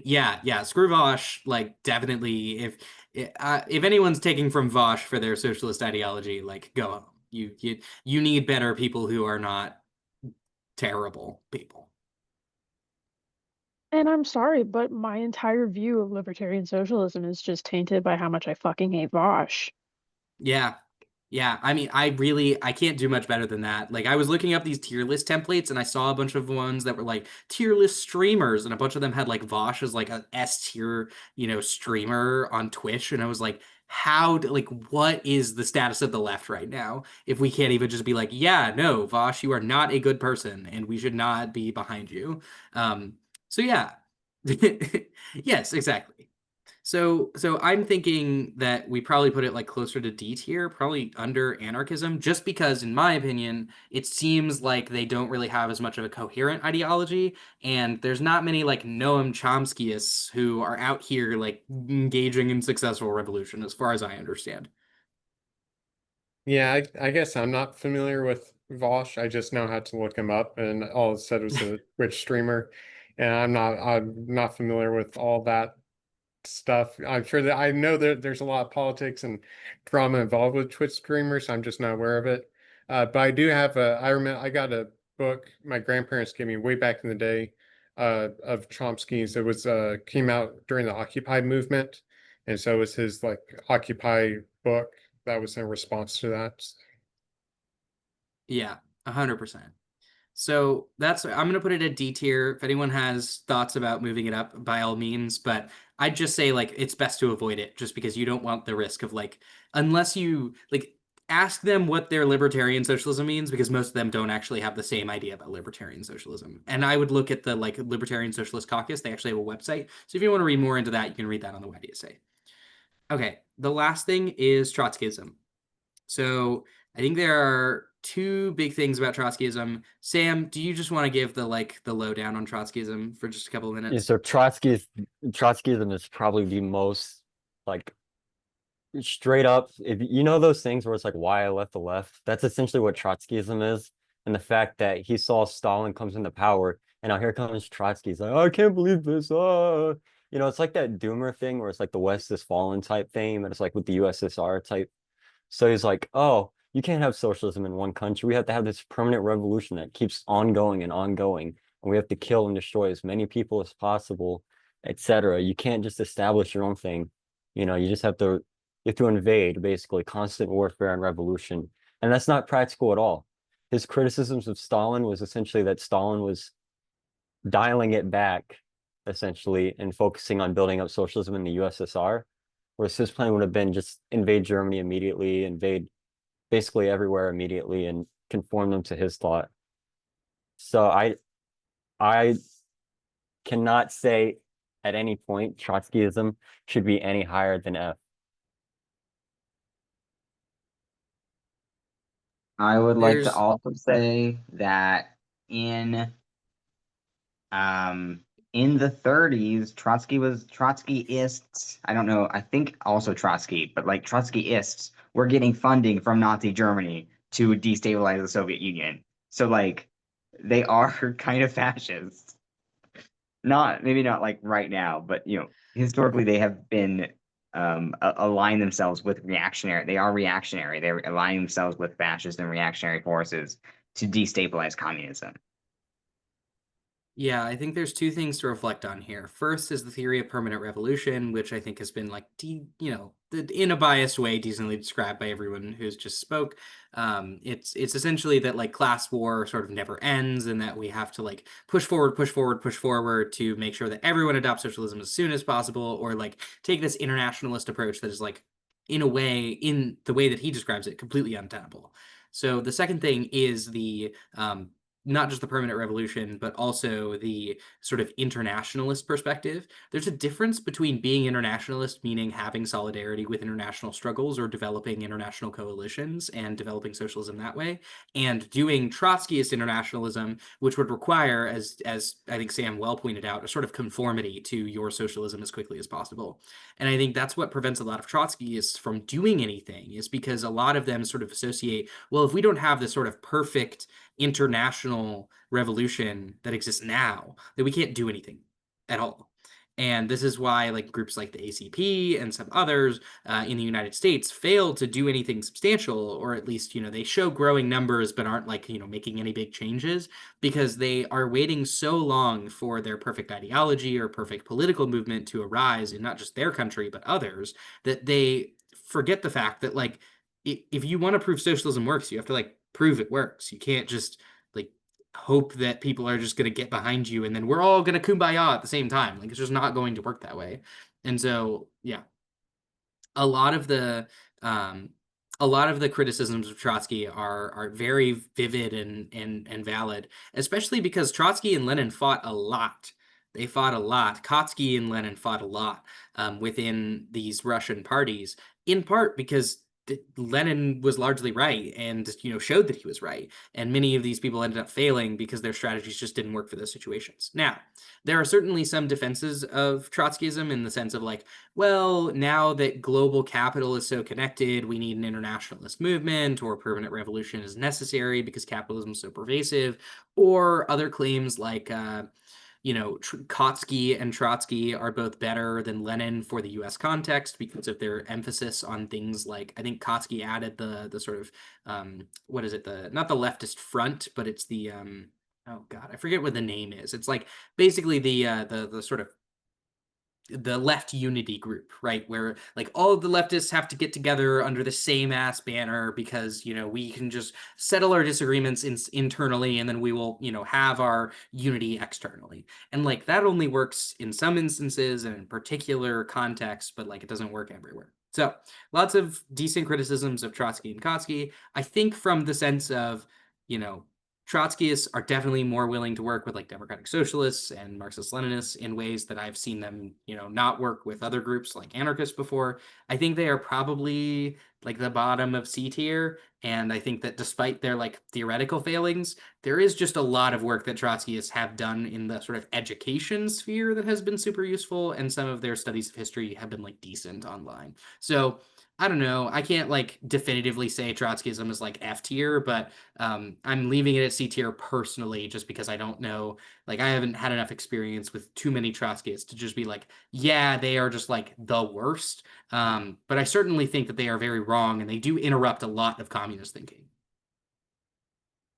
Yeah, screw Vosh. Like, definitely, if anyone's taking from Vosh for their socialist ideology, like, go home. You need better people who are not terrible people. And I'm sorry, but my entire view of libertarian socialism is just tainted by how much I fucking hate Vosh. Yeah. Yeah, I mean, I can't do much better than that. Like, I was looking up these tier list templates and I saw a bunch of ones that were like tier list streamers, and a bunch of them had like Vosh as like a S tier, streamer on Twitch. And I was like, like, what is the status of the left right now? If we can't even just be like, yeah, no, Vosh, you are not a good person and we should not be behind you. So yeah. Yes, exactly. So I'm thinking that we probably put it like closer to D tier, probably under anarchism, just because, in my opinion, it seems like they don't really have as much of a coherent ideology, and there's not many like Noam Chomskyists who are out here like engaging in successful revolution, as far as I understand. Yeah, I guess I'm not familiar with Vosh. I just know how to look him up, and all it said was a Twitch streamer, and I'm not familiar with all that stuff. I'm sure that I know that there's a lot of politics and drama involved with Twitch streamers. I'm just not aware of it. But I do have I remember I got a book my grandparents gave me way back in the day of Chomsky's. It was came out during the Occupy movement, and so it was his like Occupy book that was in response to that. Yeah, 100%. So I'm gonna put it at D tier. If anyone has thoughts about moving it up, by all means. But I'd just say like it's best to avoid it, just because you don't want the risk of like, unless you like ask them what their libertarian socialism means, because most of them don't actually have the same idea about libertarian socialism. And I would look at the like Libertarian Socialist Caucus. They actually have a website. So if you want to read more into that, you can read that on the YDSA. Okay, the last thing is Trotskyism. So I think there are two big things about Trotskyism. Sam, do you just want to give the lowdown on Trotskyism for just a couple of Yeah, minutes? so Trotskyism is probably the most like straight up, if you know those things where it's like why I left the left, that's essentially what Trotskyism is. And the fact that he saw Stalin comes into power, and now here comes Trotsky. He's like, oh, I can't believe this. It's like that doomer thing where it's like the West is fallen type thing, and it's like with the USSR type. So he's like, oh, you can't have socialism in one country. We have to have this permanent revolution that keeps ongoing and ongoing. And we have to kill and destroy as many people as possible, etc. You can't just establish your own thing. You just have to invade, basically, constant warfare and revolution. And that's not practical at all. His criticisms of Stalin was essentially that Stalin was dialing it back essentially, and focusing on building up socialism in the USSR, whereas his plan would have been just invade Germany immediately, invade basically everywhere immediately, and conform them to his thought. So I cannot say at any point Trotskyism should be any higher than F. I would like to There's also say that in um in the 30s, Trotskyists, I don't know, I think also Trotsky, but like Trotskyists were getting funding from Nazi Germany to destabilize the Soviet Union. So like they are kind of fascists. Not maybe not like right now, but historically they have been align themselves with reactionary. They are reactionary. They're aligning themselves with fascist and reactionary forces to destabilize communism. Yeah, I think there's two things to reflect on here. First is the theory of permanent revolution, which I think has been like, in a biased way, decently described by everyone who's just spoke. It's essentially that like class war sort of never ends, and that we have to like push forward, push forward, push forward to make sure that everyone adopts socialism as soon as possible, or like take this internationalist approach that is like, in a way, in the way that he describes it, completely untenable. So the second thing is the not just the permanent revolution, but also the sort of internationalist perspective. There's a difference between being internationalist, meaning having solidarity with international struggles or developing international coalitions and developing socialism that way, and doing Trotskyist internationalism, which would require, as I think Sam well pointed out, a sort of conformity to your socialism as quickly as possible. And I think that's what prevents a lot of Trotskyists from doing anything, is because a lot of them sort of associate, well, if we don't have this sort of perfect international revolution that exists now, that we can't do anything at all. And this is why like groups like the ACP and some others in the United States fail to do anything substantial, or at least, they show growing numbers but aren't like, making any big changes, because they are waiting so long for their perfect ideology or perfect political movement to arise in not just their country but others, that they forget the fact that like if you want to prove socialism works, you have to like prove it works. You can't just like hope that people are just going to get behind you and then we're all going to kumbaya at the same time. Like it's just not going to work that way. And so, yeah, a lot of the um, a lot of the criticisms of Trotsky are very vivid and valid, especially because Trotsky and Lenin fought a lot. They fought a lot. Kautsky and Lenin fought a lot within these Russian parties, in part because Lenin was largely right and showed that he was right, and many of these people ended up failing because their strategies just didn't work for those situations. Now, there are certainly some defenses of Trotskyism in the sense of like, well, now that global capital is so connected, we need an internationalist movement, or permanent revolution is necessary because capitalism is so pervasive, or other claims like Kautsky and Trotsky are both better than Lenin for the U.S. context because of their emphasis on things like, I think Kautsky added the sort of what is it, the not the leftist front, but it's the oh God, I forget what the name is. It's like basically the sort of the left unity group, right? Where like all of the leftists have to get together under the same ass banner because, we can just settle our disagreements internally and then we will, have our unity externally. And like that only works in some instances and in particular contexts, but like it doesn't work everywhere. So lots of decent criticisms of Trotsky and Kautsky. I think from the sense of, Trotskyists are definitely more willing to work with like democratic socialists and Marxist Leninists in ways that I've seen them, not work with other groups like anarchists before. I think they are probably like the bottom of C tier. And I think that despite their like theoretical failings, there is just a lot of work that Trotskyists have done in the sort of education sphere that has been super useful. And some of their studies of history have been like decent online. So I don't know. I can't like definitively say Trotskyism is like F tier, but I'm leaving it at C tier personally, just because I don't know. Like, I haven't had enough experience with too many Trotskyists to just be like, yeah, they are just like the worst. But I certainly think that they are very wrong, and they do interrupt a lot of communist thinking.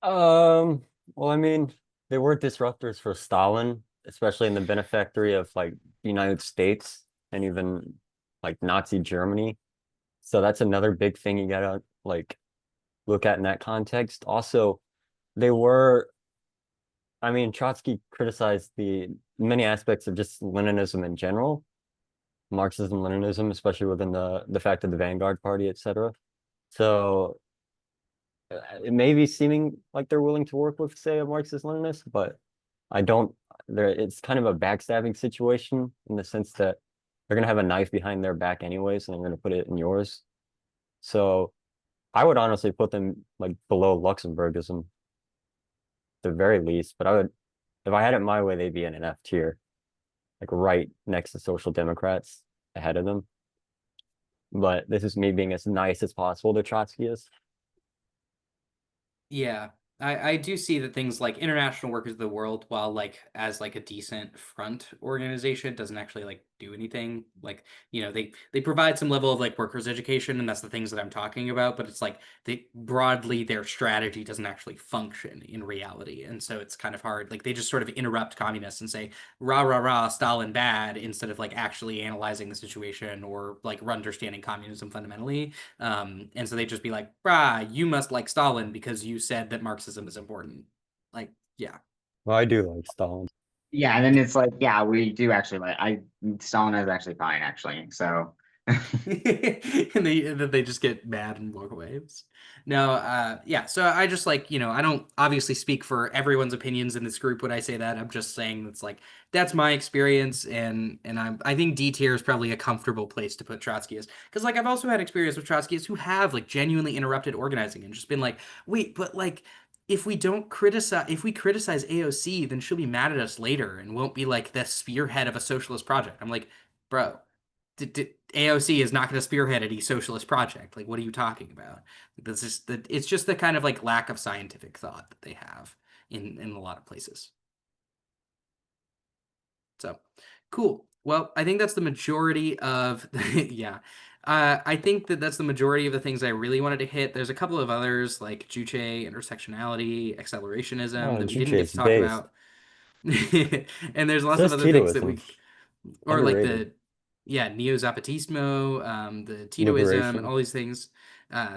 Well, I mean, they were disruptors for Stalin, especially in the benefactory of like the United States and even like Nazi Germany. So that's another big thing you gotta like look at in that context. Also, they were I mean, Trotsky criticized the many aspects of just Leninism in general, Marxism, Leninism, especially within the fact of the Vanguard Party, etc. So it may be seeming like they're willing to work with, say, a Marxist Leninist, but I don't. There, it's kind of a backstabbing situation in the sense that they're gonna have a knife behind their back anyways, and they're gonna put it in yours. So I would honestly put them like below Luxemburgism, the very least. But I would, if I had it my way, they'd be in an F tier, like right next to Social Democrats, ahead of them. But this is me being as nice as possible to Trotsky is. Yeah, I do see that things like International Workers of the World, while like as like a decent front organization, doesn't actually like do anything. Like, they provide some level of like workers' education, and that's the things that I'm talking about, but it's like they broadly their strategy doesn't actually function in reality. And so it's kind of hard. Like they just sort of interrupt communists and say, rah rah rah, Stalin bad, instead of like actually analyzing the situation or like understanding communism fundamentally. And so they'd just be like, brah, you must like Stalin because you said that Marxism is important. Like, yeah. Well, I do like Stalin. Yeah, and then it's like, yeah, we do actually Stalin is actually fine, actually. So And they just get mad and walk away. No, yeah. So I just like, I don't obviously speak for everyone's opinions in this group when I say that. I'm just saying that's my experience, and I think D tier is probably a comfortable place to put Trotskyists, because like I've also had experience with Trotskyists who have like genuinely interrupted organizing and just been like, wait, but like if we criticize AOC, then she'll be mad at us later and won't be like the spearhead of a socialist project. I'm like, bro, AOC is not going to spearhead any socialist project. Like, what are you talking about? It's just the kind of like lack of scientific thought that they have in a lot of places. So cool. Well, I think that's the majority of yeah. I think that's the majority of the things I really wanted to hit. There's a couple of others like Juche, intersectionality, accelerationism Oh, that we didn't get Juche's to talk based. about. And there's lots So of is other things that Titoism. or like Underrated. neo-Zapatismo, the Titoism, and Liberation. all these things.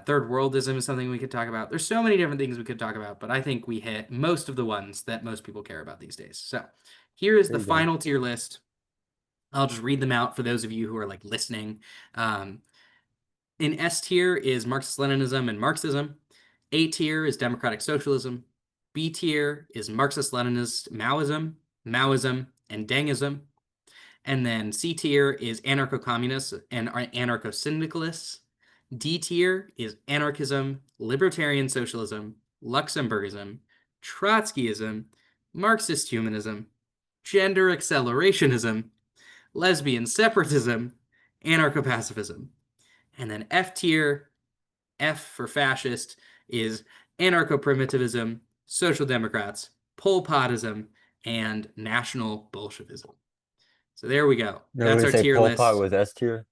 Third worldism is something we could talk about. There's so many different things we could talk about, but I think we hit most of the ones that most people care about these days. So here is There the you go. final tier list. I'll just read them out for those of you who are like listening. In S tier is Marxist-Leninism and Marxism. A tier is democratic socialism. B tier is Marxist-Leninist Maoism, Maoism, and Dengism. And then C tier is anarcho-communists and anarcho-syndicalists. D tier is anarchism, libertarian socialism, Luxemburgism, Trotskyism, Marxist humanism, gender accelerationism, lesbian separatism, anarcho-pacifism. And then F tier, F for fascist, is anarcho-primitivism, social democrats, Pol Potism, and national Bolshevism. So there we go. No, That's we our say tier Pol Pot list. was S tier.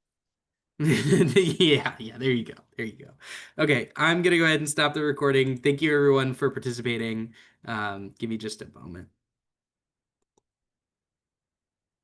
Yeah, there you go. There you go. Okay, I'm gonna go ahead and stop the recording. Thank you everyone for participating. Give me just a moment.